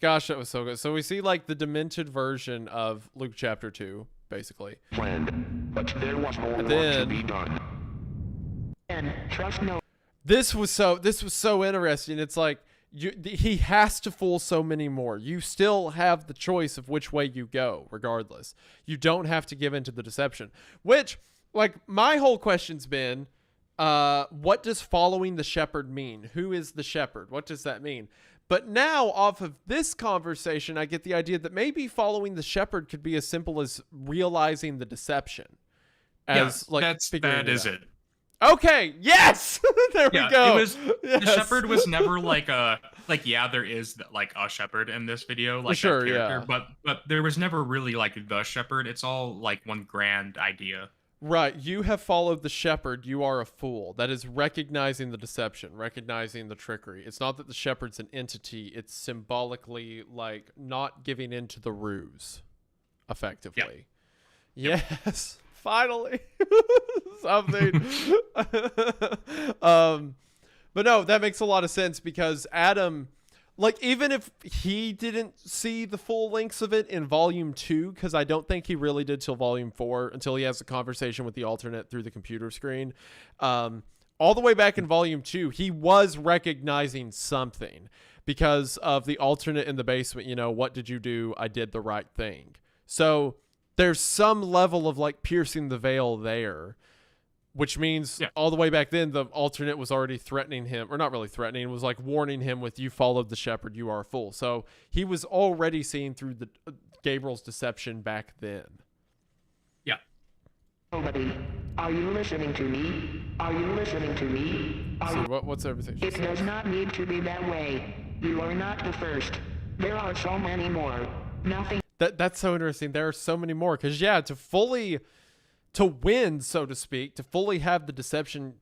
Gosh, that was so good. So we see like the demented version of Luke chapter 2, basically. But there was more work to be done. And trust no. This was so interesting. It's like he has to fool so many more. You still have the choice of which way you go, regardless. You don't have to give in to the deception. Which, like, my whole question's been, what does following the shepherd mean? Who is the shepherd? What does that mean? But now, off of this conversation, I get the idea that maybe following the shepherd could be as simple as realizing the deception. That is it. Okay, yes! There we go. It was, yes. The shepherd was never like there is like a shepherd in this video, like sure, that character, yeah. but there was never really like the shepherd. It's all like one grand idea. Right, you have followed the shepherd, you are a fool. That is recognizing the deception, recognizing the trickery. It's not that the shepherd's an entity, it's symbolically like not giving in to the ruse, effectively. Yep. Yes. Finally, something. But no, that makes a lot of sense because Adam, like, even if he didn't see the full lengths of it in volume 2, because I don't think he really did till volume 4, until he has a conversation with the alternate through the computer screen. All the way back in volume 2, he was recognizing something because of the alternate in the basement. You know, what did you do? I did the right thing. So there's some level of like piercing the veil there, which means all the way back then, the alternate was already threatening him, or not really threatening, was like warning him with, you followed the shepherd, you are a fool. So he was already seeing through the Gabriel's deception back then. Nobody. Are you listening to me? Are you listening to me? See, what's everything? It does not need to be that way. You are not the first. There are so many more. Nothing. That's so interesting. There are so many more. Because, yeah, to win, so to speak, to fully have the deception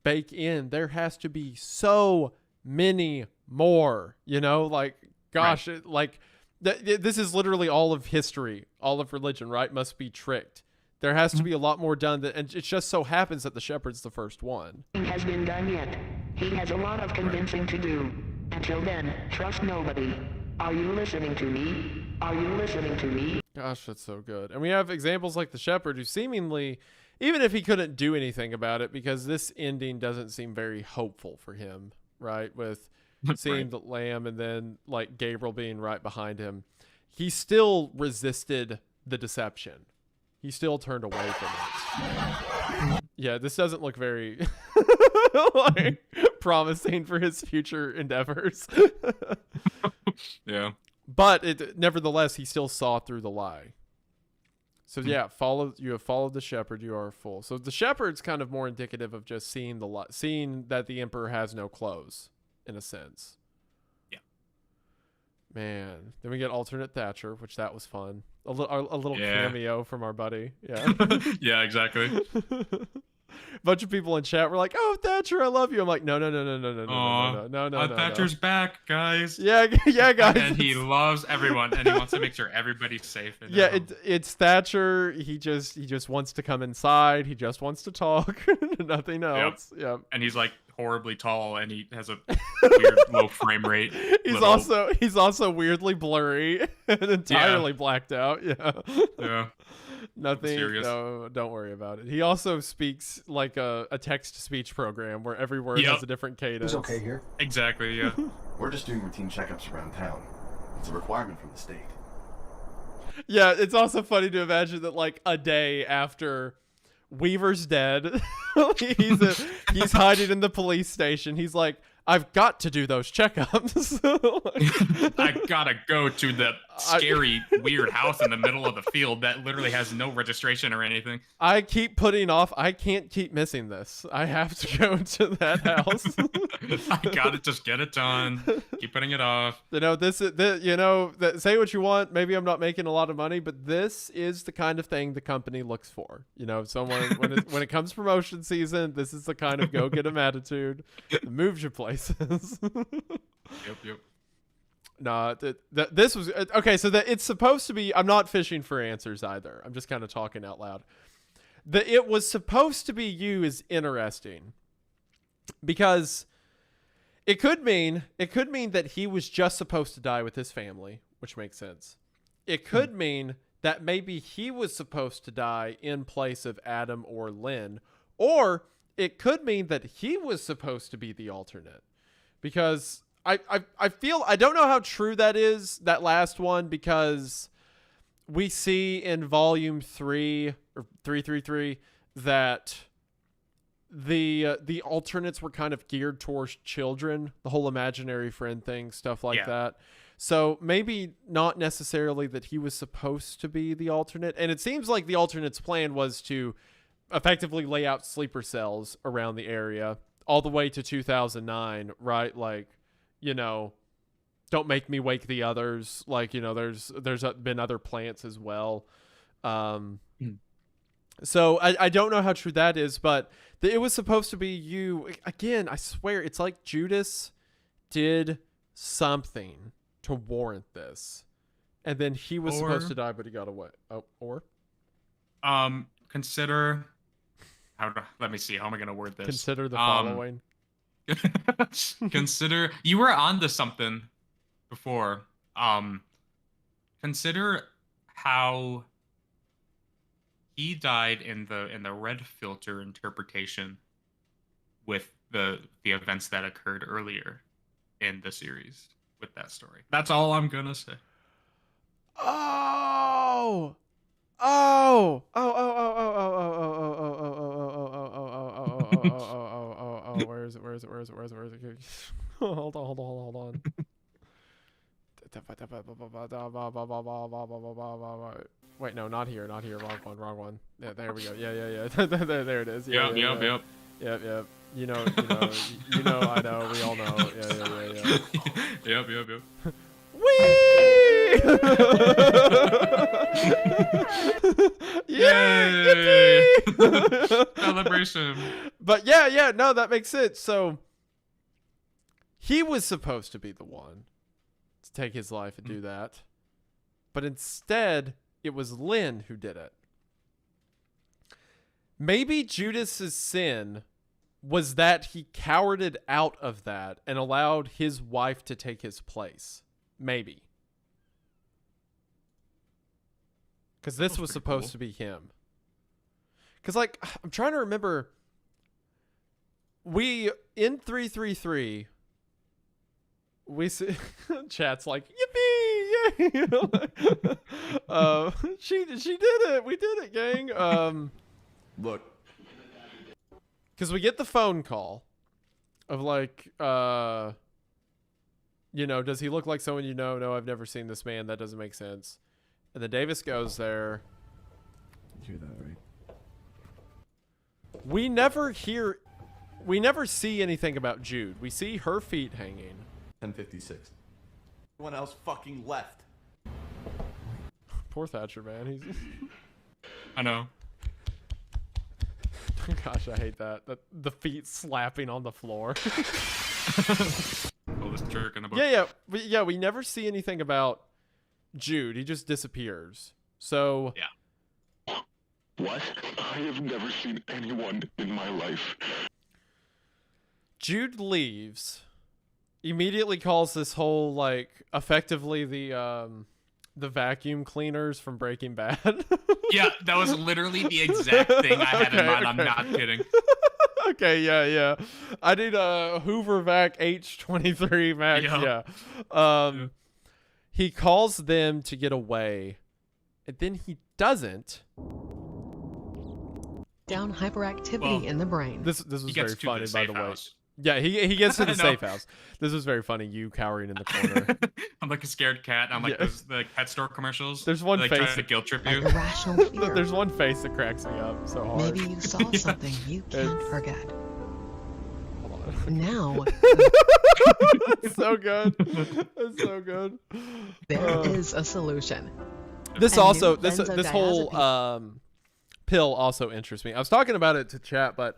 bake in, there has to be so many more, you know? Like, gosh, Right. This is literally all of history, all of religion, right? Must be tricked. There has to be a lot more done, and it just so happens that the shepherd's the first one. Nothing has been done yet. He has a lot of convincing to do. Until then, trust nobody. Are you listening to me? Are you listening to me? Gosh, that's so good. And we have examples like the shepherd, who seemingly, even if he couldn't do anything about it, because this ending doesn't seem very hopeful for him, right? With seeing the lamb and then like Gabriel being right behind him, he still resisted the deception. He still turned away from it. Yeah, this doesn't look very like promising for his future endeavors. Yeah. But nevertheless, he still saw through the lie. So yeah, you have followed the shepherd, you are a fool. So the shepherd's kind of more indicative of just seeing seeing that the emperor has no clothes, in a sense. Yeah. Man, then we get alternate Thatcher, which that was fun. A little cameo from our buddy. Yeah. Yeah, exactly. Bunch of people in chat were like, "Oh, Thatcher, I love you." I'm like, no. Thatcher's back, guys. Yeah, guys. And he loves everyone, and he wants to make sure everybody's safe. Yeah, it's Thatcher. He just wants to come inside. He just wants to talk. Nothing else. Yep. And he's like horribly tall, and he has a weird low frame rate. He's also weirdly blurry and entirely blacked out. Yeah. Yeah. Nothing. No, don't worry about it. He also speaks like a text-to-speech program where every word has a different cadence. It's okay here. Exactly. Yeah. We're just doing routine checkups around town. It's a requirement from the state. Yeah, it's also funny to imagine that like a day after Weaver's dead, he's hiding in the police station. He's like, I've got to do those checkups. I gotta go to the scary, weird house in the middle of the field that literally has no registration or anything. I keep putting off. I can't keep missing this. I have to go to that house. I gotta just get it done. Keep putting it off. You know, say what you want. Maybe I'm not making a lot of money, but this is the kind of thing the company looks for. You know, someone when it comes promotion season, this is the kind of go get 'em attitude that moves you places. Yep. No, this was okay. So that it's supposed to be. I'm not fishing for answers either. I'm just kind of talking out loud. It was supposed to be you is interesting because it could mean that he was just supposed to die with his family, which makes sense. It could mean that maybe he was supposed to die in place of Adam or Lynn, or it could mean that he was supposed to be the alternate, because I feel, I don't know how true that is, that last one, because we see in volume 3 or 333 that the alternates were kind of geared towards children, the whole imaginary friend thing, stuff like that. So maybe not necessarily that he was supposed to be the alternate. And it seems like the alternate's plan was to effectively lay out sleeper cells around the area all the way to 2009, right? Like, you know, don't make me wake the others. Like, you know, there's been other plants as well. So I don't know how true that is, but it was supposed to be you. Again, I swear, it's like Judas did something to warrant this. And then he was supposed to die, but he got away. Oh, or? Consider... let me see. How am I going to word this? Consider the following. Consider... You were onto something before. Consider how he died in the red filter interpretation with the events that occurred earlier in the series with that story. That's all I'm gonna say. Where is it? Hold on. Wait, no, not here. Wrong one. Yeah, there we go. Yeah. there it is. Yep. Yep. You know, I know, we all know. Yeah. Yep. Whee! Yay! Celebration. But yeah, no, that makes sense. So he was supposed to be the one to take his life and do that. But instead, it was Lynn who did it. Maybe Judas's sin was that he cowarded out of that and allowed his wife to take his place. Maybe. Because this was supposed to be him. Because, like, I'm trying to remember. We, in 333, we see chat's like, yippee! Yay! She did it! We did it, gang! Look. Because we get the phone call of, like, does he look like someone you know? No, I've never seen this man. That doesn't make sense. And then Davis goes there. You hear that, right? We never see anything about Jude. We see her feet hanging. 10:56. Everyone else fucking left. Poor Thatcher, man. He's. I know. Gosh, I hate that. The feet slapping on the floor. Oldest jerk in the book. Yeah. We never see anything about Jude. He just disappears. So. Yeah. What? I have never seen anyone in my life. Jude leaves. Immediately calls this whole, like, effectively the vacuum cleaners from Breaking Bad. Yeah, that was literally the exact thing I had in mind. I'm not kidding. Okay, yeah. I need a Hoover Vac H23 Max. Yeah. He calls them to get away, and then he doesn't. Down hyperactivity in the brain. This was very funny, by the way. Yeah, he gets to the safe house. This was very funny. You cowering in the corner. I'm like a scared cat. I'm like the pet store commercials. There's one like face trying to guilt trip you. Irrational fear. There's one face that cracks me up so hard. Maybe you saw something you can't forget. Now. It's so good. It's so good. There is a solution. This also this whole pill also interests me. I was talking about it to chat, but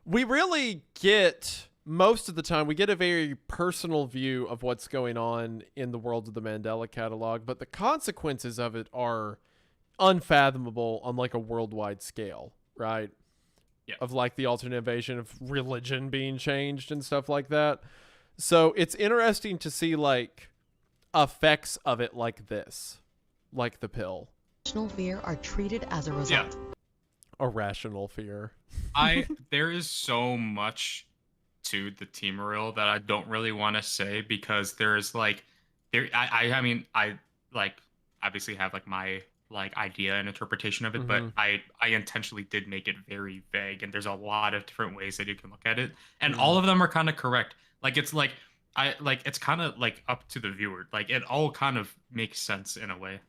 we really get, most of the time, we get a very personal view of what's going on in the world of the Mandela Catalogue, but the consequences of it are unfathomable on, like, a worldwide scale, right? Yeah. Of, like, the alternate invasion of religion being changed and stuff like that. So it's interesting to see, like, effects of it like this, like the pill. Irrational fear are treated as a result. Irrational fear. There is so much to the Teamerill that I don't really want to say, because there's like I mean I like obviously have like my like idea and interpretation of it, but I intentionally did make it very vague, and there's a lot of different ways that you can look at it, and all of them are kind of correct. Like it's like it's kind of like up to the viewer. Like it all kind of makes sense in a way.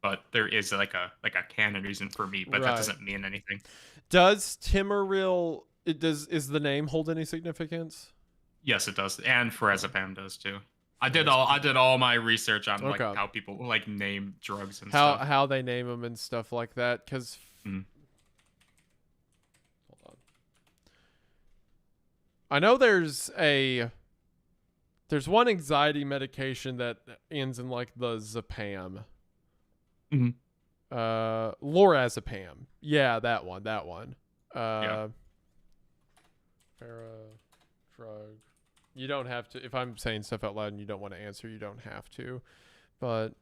But there is like a canon reason for me, but that doesn't mean anything. Does Temeril, is the name hold any significance? Yes, it does, and Farazepam does too. I did all my research on like how people like name drugs and stuff. How they name them and stuff like that. Because hold on, I know there's one anxiety medication that ends in like the Zapam. Lorazepam. Yeah, that one. Para drug. You don't have to, if I'm saying stuff out loud and you don't want to answer, you don't have to. But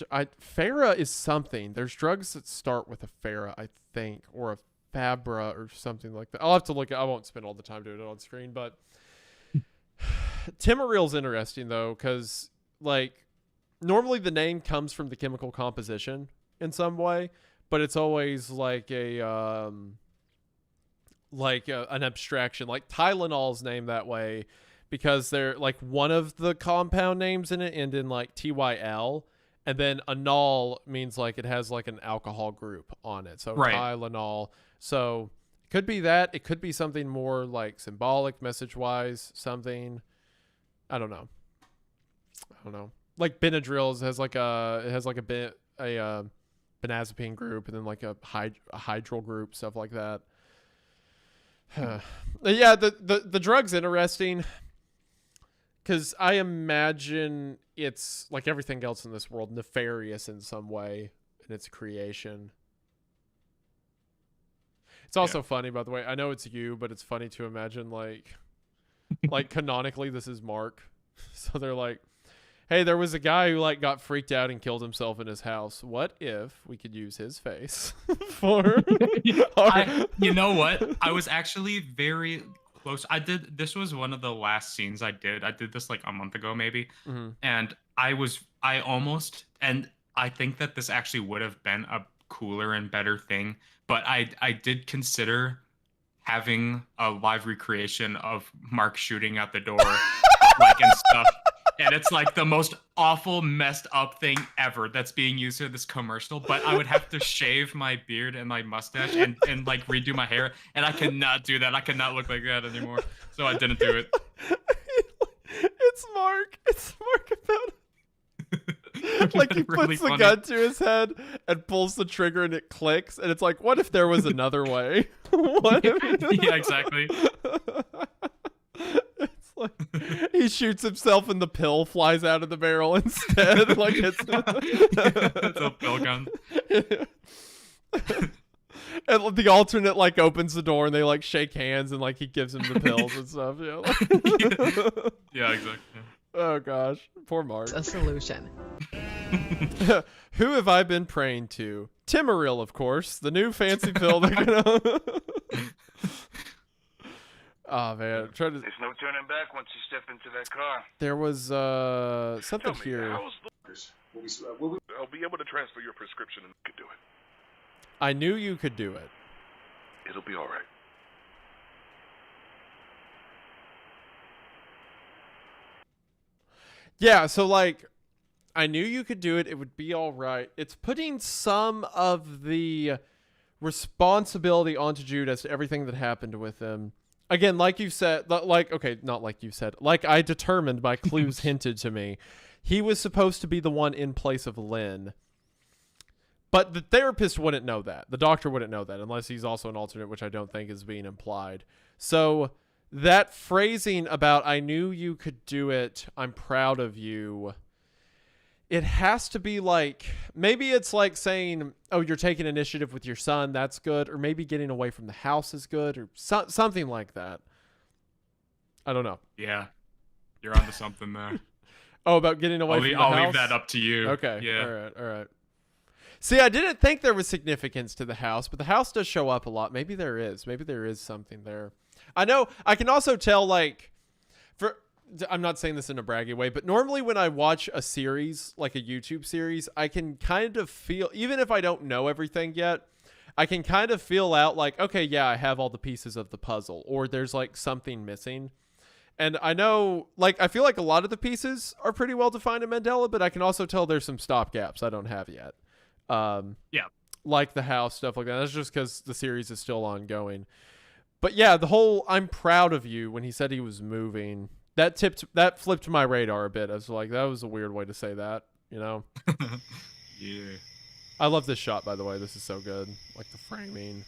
Farah is something. There's drugs that start with a Farah, I think, or a Fabra or something like that. I'll have to look. I won't spend all the time doing it on screen, but Temeril's interesting though, because like normally the name comes from the chemical composition in some way, but it's always like an abstraction. Like Tylenol's named that way because they're like one of the compound names in it end in like TYL, and then anol means like it has like an alcohol group on it. So Right. Tylenol. So it could be that. It could be something more like symbolic, message wise, something. I don't know. Like Benadryl has like a benzodiazepine group, and then like a hydral group, stuff like that. Yeah, the drug's interesting because I imagine it's like everything else in this world, nefarious in some way in its creation. It's also funny, by the way. I know it's you, but it's funny to imagine like canonically this is Mark. So they're like, hey, there was a guy who like got freaked out and killed himself in his house. What if we could use his face for you know what? I was actually very close. This was one of the last scenes I did. I did this like a month ago maybe. And I think that this actually would have been a cooler and better thing, but I did consider having a live recreation of Mark shooting at the door like and stuff. And it's like the most awful, messed up thing ever that's being used in this commercial. But I would have to shave my beard and my mustache and like redo my hair. And I could not do that. I could not look like that anymore. So I didn't do it. It's Mark. It's Mark about like he puts really the funny. gun to his head and pulls the trigger and it clicks. And it's like, what if there was another way? What if... Yeah, exactly. He shoots himself and the pill flies out of the barrel instead. Like it's a pill gun. And the alternate like opens the door and they like shake hands and like he gives him the pills and stuff. Yeah, yeah, exactly. Oh gosh, poor Mark. A solution. Who have I been praying to? Timaril, of course, the new fancy pill. They're gonna... Oh man, I'm trying to... There's no turning back once you step into that car. There was something here. I'll be able to transfer your prescription and you can do it. I knew you could do it. It'll be all right. Yeah, so like, I knew you could do it. It would be all right. It's putting some of the responsibility onto Jude as to everything that happened with him. Again, like you said, not like you said, like I determined by clues hinted to me, he was supposed to be the one in place of Lynn. But the therapist wouldn't know that. The doctor wouldn't know that unless he's also an alternate, which I don't think is being implied. So that phrasing about I knew you could do it, I'm proud of you, it has to be like, maybe it's like saying, oh, you're taking initiative with your son, that's good. Or maybe getting away from the house is good, or something like that. I don't know. Yeah, you're onto something there. Oh, about getting away from the house? I'll leave that up to you. Okay, yeah. All right. See, I didn't think there was significance to the house, but the house does show up a lot. Maybe there is. Maybe there is something there. I know, I can also tell, like, I'm not saying this in a braggy way, but normally when I watch a series, like a YouTube series, I can kind of feel, even if I don't know everything yet, I can kind of feel out like, okay, yeah, I have all the pieces of the puzzle, or there's like something missing. And I know, like, I feel like a lot of the pieces are pretty well defined in Mandela, but I can also tell there's some stopgaps I don't have yet. Yeah. Like the house, stuff like that. That's just because the series is still ongoing. But yeah, the whole I'm proud of you when he said he was moving, that flipped my radar a bit. I was like, that was a weird way to say that, you know? Yeah. I love this shot, by the way. This is so good. Like the framing,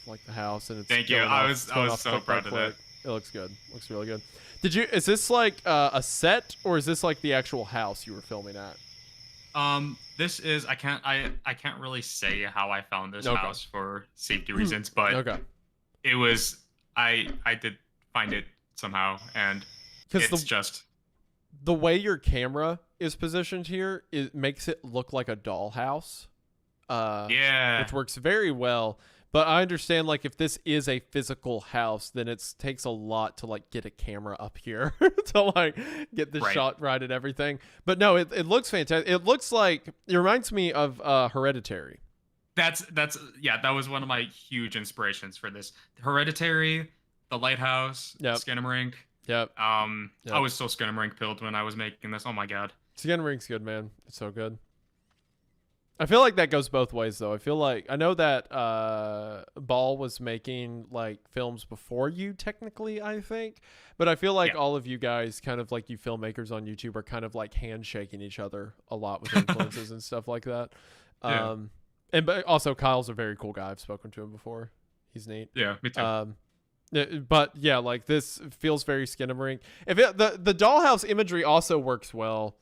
like the house, and it's Thank you. I was so proud of that. It looks good. Looks really good. Is this like a set, or is this like the actual house you were filming at? This is, I can't really say how I found this house for safety reasons, but it was, I did find it somehow, and it's just the way your camera is positioned here, it makes it look like a dollhouse. Yeah, which works very well. But I understand, like, if this is a physical house, then it takes a lot to like get a camera up here to like get the shot right and everything. But no, it looks fantastic. It looks like, it reminds me of Hereditary. That was one of my huge inspirations for this. Hereditary, The Lighthouse, Skinamarink. Yep. I was so Skinamarink pilled when I was making this. Oh my god. Skinamarink good, man. It's so good. I feel like that goes both ways, though. I know that Ball was making like films before you, technically, I think, but I feel like all of you guys, kind of like you filmmakers on YouTube, are kind of like handshaking each other a lot with influences and stuff like that. But also Kyle's a very cool guy. I've spoken to him before. He's neat. Yeah, me too. But yeah, like this feels very Skinamarink. The dollhouse imagery also works well.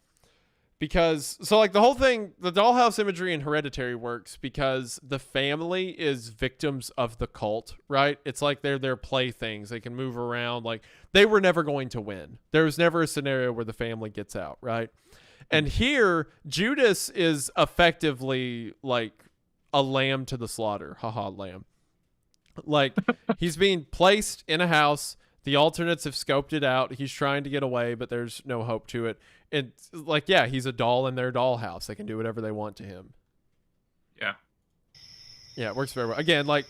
Because, so like the whole thing, the dollhouse imagery in Hereditary works because the family is victims of the cult, right? It's like they're their playthings. They can move around. Like, they were never going to win. There was never a scenario where the family gets out, right? And here, Judas is effectively like a lamb to the slaughter. Haha, lamb. Like, he's being placed in a house. The alternates have scoped it out. He's trying to get away, but there's no hope to it. It's like, yeah, he's a doll in their dollhouse. They can do whatever they want to him. Yeah. Yeah, it works very well. Again, like,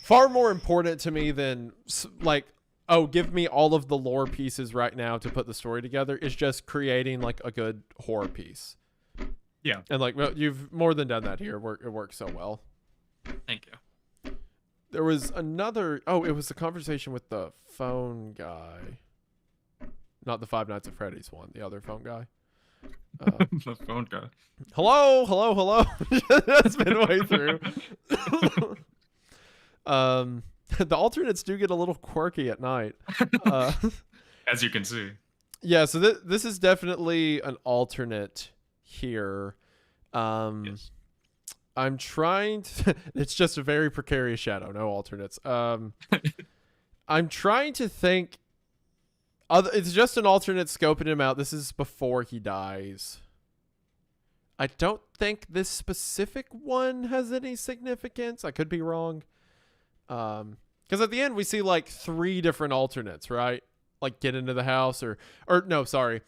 far more important to me than, like, oh, give me all of the lore pieces right now to put the story together, is just creating, like, a good horror piece. Yeah. And, like, well, you've more than done that here. It works so well. Thank you. There was another... Oh, it was the conversation with the phone guy. Not the Five Nights at Freddy's one. The other phone guy. The phone guy. Hello. That's been way through. The alternates do get a little quirky at night. As you can see. Yeah, so this is definitely an alternate here. Yes. I'm trying to... It's just a very precarious shadow. No alternates. I'm trying to think... It's just an alternate scoping him out. This is before he dies. I don't think this specific one has any significance. I could be wrong. Because at the end we see like 3 different alternates, right? Like get into the house or no, sorry.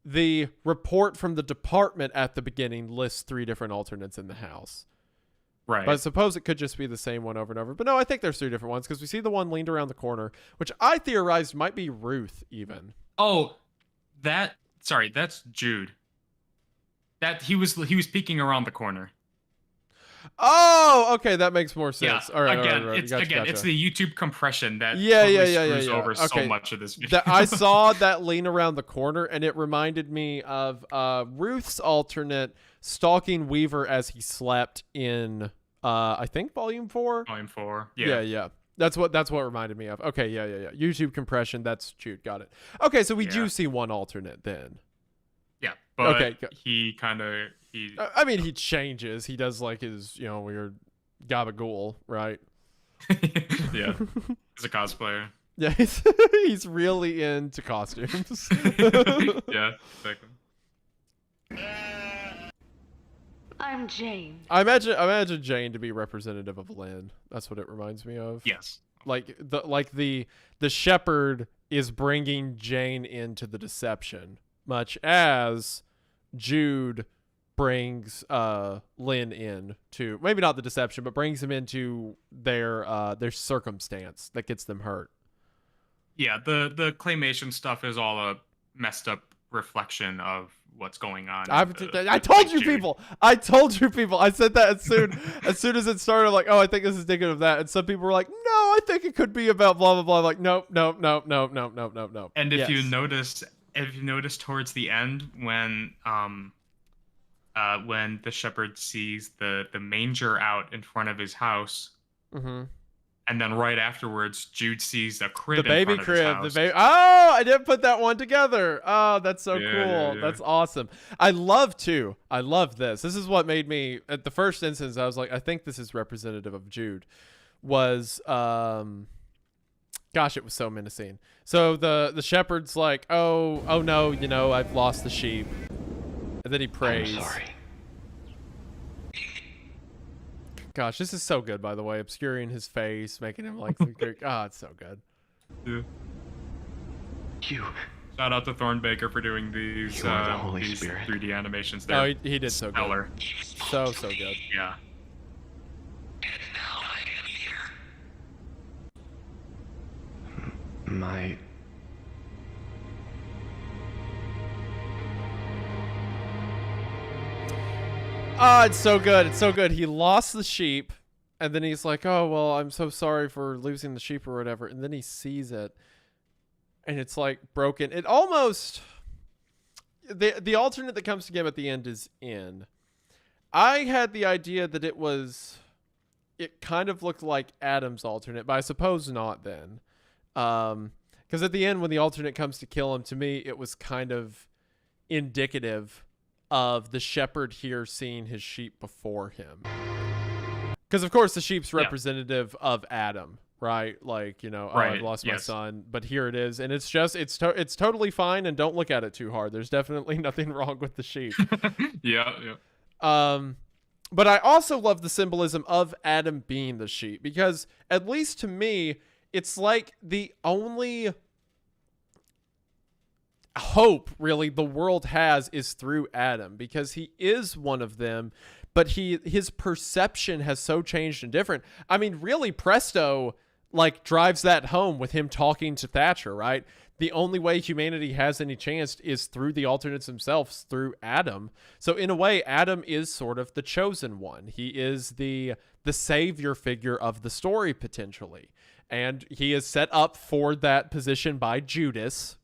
The report from the department at the beginning lists 3 different alternates in the house. Right. But I suppose it could just be the same one over and over. But no, I think there's 3 different ones because we see the one leaned around the corner, which I theorized might be Ruth even. Oh, that's Jude. That he was peeking around the corner. Oh, okay, that makes more sense. Yeah. All right, again, all right. Gotcha. It's the YouTube compression that screws over Okay. so much of this video. I saw that lean around the corner, and it reminded me of Ruth's alternate stalking Weaver as he slept in, I think, Volume 4? Volume 4, Yeah. That's what reminded me of. Okay, yeah. YouTube compression, that's Jude, got it. Okay, so we do see one alternate then. Yeah, but okay. he I mean, he changes. He does like his, weird gabagool, right? Yeah, he's a cosplayer. Yeah, he's really into costumes. Yeah, exactly. I'm Jane. I imagine Jane to be representative of Lynn. That's what it reminds me of. Yes. Like the shepherd is bringing Jane into the deception, much as Jude brings Lynn in to, maybe not the deception, but brings him into their circumstance that gets them hurt. Yeah, the claymation stuff is all a messed up reflection of what's going on. I told you people. I said that as soon as it started. I'm like, oh, I think this is indicative of that. And some people were like, no, I think it could be about blah blah blah. I'm like, nope. And if you notice towards the end when the shepherd sees the manger out in front of his house, and then right afterwards Jude sees a crib, the baby in front crib, of his house. Oh, I didn't put that one together. Oh, that's so cool. Yeah. That's awesome. I love this. This is what made me, at the first instance, I was like, I think this is representative of Jude. Was gosh, it was so menacing. So the shepherd's like, oh no, I've lost the sheep, and then he prays. I'm sorry. Gosh, this is so good, by the way. Obscuring his face, making him like, it's so good. Yeah. You. Shout out to Thornbaker for doing these, You are the Holy these Spirit. 3D animations. Oh, They're he did so stellar. good. So good. Yeah. My Oh, it's so good. It's so good. He lost the sheep, and then he's like, oh, well, I'm so sorry for losing the sheep or whatever. And then he sees it, and it's like broken. It almost... The alternate that comes to game at the end is in. I had the idea that it kind of looked like Adam's alternate, but I suppose not then. Because at the end, when the alternate comes to kill him, to me, it was kind of indicative of the shepherd here seeing his sheep before him. Because, of course, the sheep's representative of Adam, right? Like, oh, I've lost my son, but here it is. And it's just, it's totally fine, and don't look at it too hard. There's definitely nothing wrong with the sheep. Yeah. But I also love the symbolism of Adam being the sheep, because at least to me, it's like the only hope really the world has is through Adam, because he is one of them, but his perception has so changed and different. I mean, really, Presto like drives that home with him talking to Thatcher, right? The only way humanity has any chance is through the alternates themselves, through Adam. So in a way, Adam is sort of the chosen one. He is the savior figure of the story, potentially. And he is set up for that position by Judas,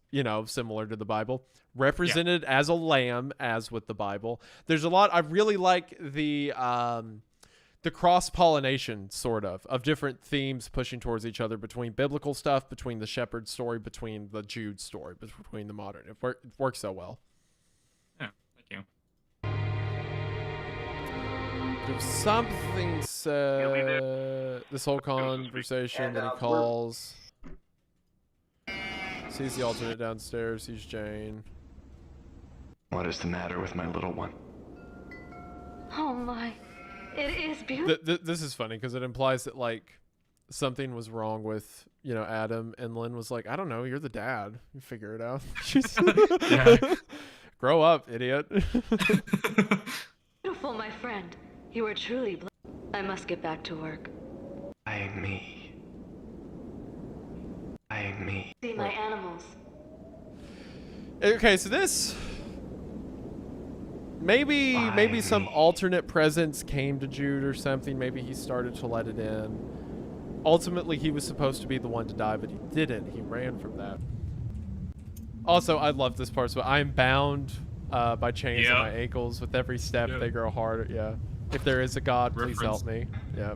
similar to the Bible, represented as a lamb, as with the Bible. There's a lot. I really like the cross-pollination, sort of different themes pushing towards each other, between biblical stuff, between the shepherd story, between the Jude story, between the modern. It works so well. Yeah, thank you. There's something said, this whole conversation that he calls, sees the alternate downstairs, sees Jane. What is the matter with my little one? Oh my, it is beautiful. This is funny because it implies that like something was wrong with Adam, and Lynn was like, I don't know, you're the dad, you figure it out. She's grow up, idiot. Beautiful, my friend. You are truly blessed. I must get back to work. Me. See my animals. Okay, so this maybe some alternate presence came to Jude or something. Maybe he started to let it in. Ultimately, he was supposed to be the one to die, but he didn't. He ran from that. Also, I love this part. So I am bound by chains on my ankles. With every step, they grow harder. Yeah. If there is a God, please help me. Yeah.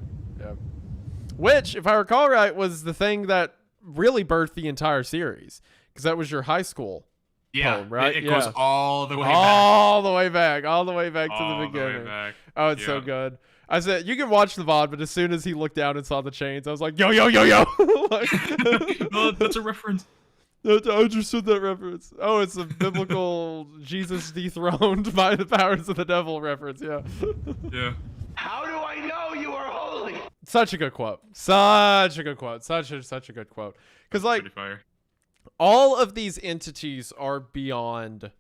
Which, if I recall right, was the thing that really birthed the entire series, because that was your high school poem, right? It goes all the way back. All the way back to the beginning. Oh, it's so good. I said, you can watch the VOD, but as soon as he looked down and saw the chains, I was like, yo. No, that's a reference. I understood that reference. Oh, it's a biblical Jesus dethroned by the powers of the devil reference. Yeah. How do I know you are holy? Such a good quote. Such a good quote. Such a good quote. Because like all of these entities are beyond,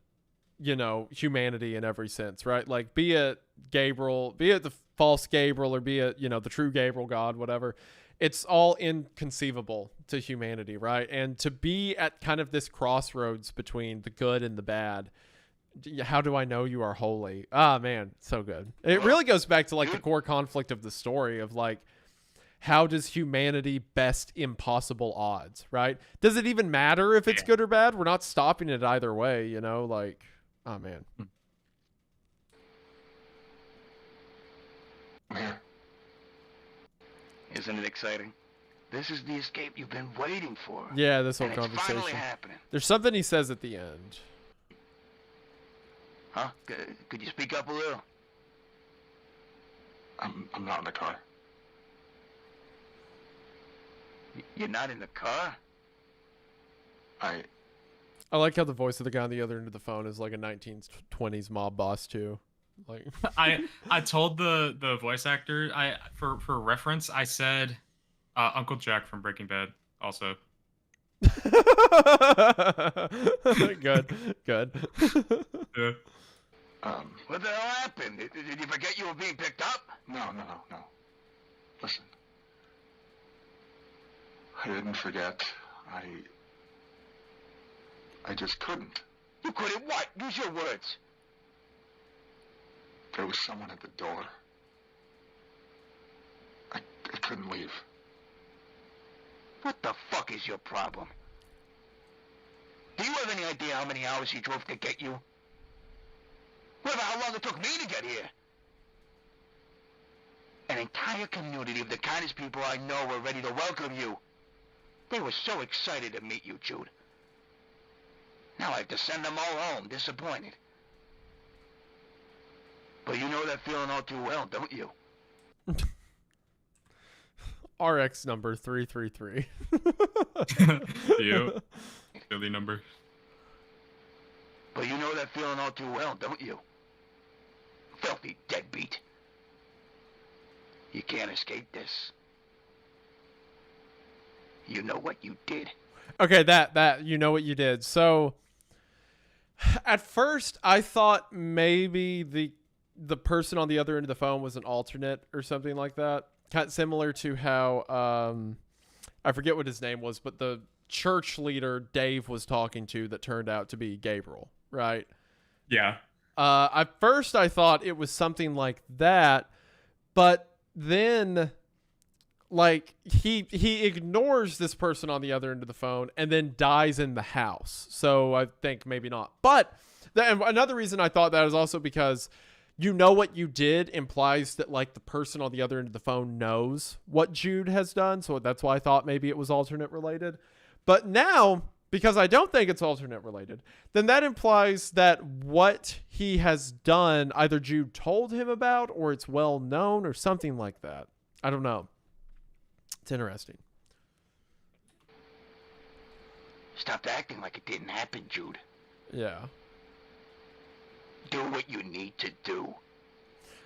humanity in every sense, right? Like be it Gabriel, be it the false Gabriel, or be it, the true Gabriel God, whatever. It's all inconceivable to humanity, right? And to be at kind of this crossroads between the good and the bad. How do I know you are holy? Ah, man, so good. It really goes back to like the core conflict of the story of like, how does humanity best impossible odds, right? Does it even matter if it's good or bad? We're not stopping it either way, like, oh man. Isn't it exciting? This is the escape you've been waiting for. Yeah, this whole and conversation. It's finally happening. There's something he says at the end. Huh? Could you speak up a little? I'm not in the car. You're not in the car? I like how the voice of the guy on the other end of the phone is like a 1920s mob boss too. Like I told the voice actor, for reference, I said Uncle Jack from Breaking Bad also. Good. Yeah. What the hell happened? Did you forget you were being picked up? No. Listen. I didn't forget. I just couldn't. You couldn't what? Use your words. There was someone at the door. I couldn't leave. What the fuck is your problem? Do you have any idea how many hours he drove to get you? What about how long it took me to get here? An entire community of the kindest people I know were ready to welcome you. They were so excited to meet you, Jude. Now I have to send them all home, disappointed. But you know that feeling all too well, don't you? RX number 333. Yep. Silly number. But you know that feeling all too well, don't you? Filthy deadbeat. You can't escape this. You know what you did. Okay, that you know what you did. So at first I thought maybe the person on the other end of the phone was an alternate or something like that. Kind of similar to how I forget what his name was, but the church leader Dave was talking to that turned out to be Gabriel, right? Yeah. At first I thought it was something like that, but then like he ignores this person on the other end of the phone and then dies in the house. So I think maybe not. But another reason I thought that is also because you know what you did implies that like the person on the other end of the phone knows what Jude has done. So that's why I thought maybe it was alternate related. But now, because I don't think it's alternate related, then that implies that what he has done, either Jude told him about or it's well known or something like that. I don't know. It's interesting. Stop acting like it didn't happen, Jude. Yeah. Do what you need to do.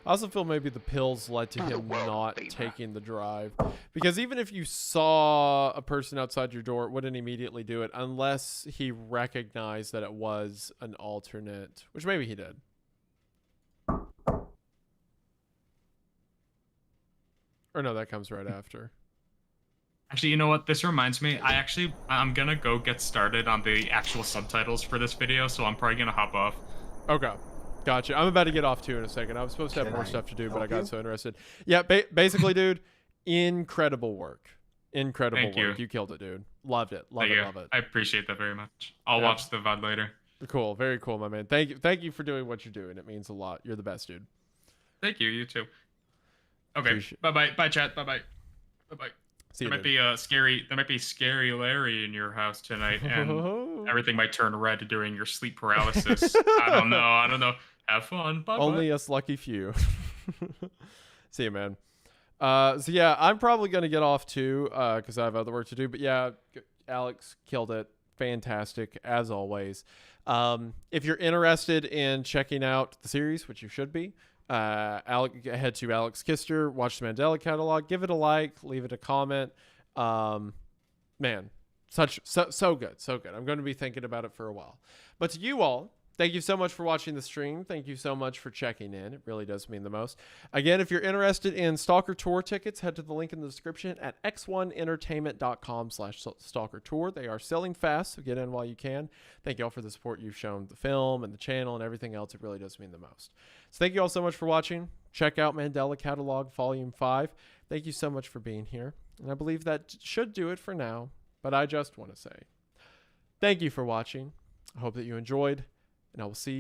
I also feel maybe the pills led to him not taking the drive. Because even if you saw a person outside your door, it wouldn't immediately do it unless he recognized that it was an alternate, which maybe he did. Or no, that comes right after. Actually, you know what? This reminds me. I'm gonna go get started on the actual subtitles for this video, so I'm probably gonna hop off. Okay. Gotcha. I'm about to get off too in a second. I was supposed to have more stuff to do, but I got so interested. Yeah, basically, dude, incredible work. Incredible Thank work. you. You killed it, dude. Loved it. Love Thank it. you. Love it. I appreciate that very much. I'll watch the VOD later. Cool. Very cool, my man. Thank you. Thank you for doing what you're doing. It means a lot. You're the best, dude. Thank you. You too. Okay. Bye-bye. Bye, chat. Bye-bye. Bye-bye. There might be scary Larry in your house tonight, and everything might turn red during your sleep paralysis. I don't know. Have fun. Bye-bye. Only us lucky few. See you, man. So yeah, I'm probably gonna get off too, because I have other work to do. But yeah, Alex killed it. Fantastic as always. If you're interested in checking out the series, which you should be, head to Alex Kister, watch the Mandela Catalogue, give it a like, leave it a comment. Man, so good, so good. I'm going to be thinking about it for a while. But to you all, thank you so much for watching the stream. Thank you so much for checking in. It really does mean the most. Again, if you're interested in Stalker Tour tickets, head to the link in the description at x1entertainment.com/Stalker Tour. They are selling fast, so get in while you can. Thank you all for the support you've shown the film and the channel and everything else. It really does mean the most. So thank you all so much for watching. Check out Mandela Catalogue Volume 5. Thank you so much for being here. And I believe that should do it for now. But I just want to say thank you for watching. I hope that you enjoyed. And I will see you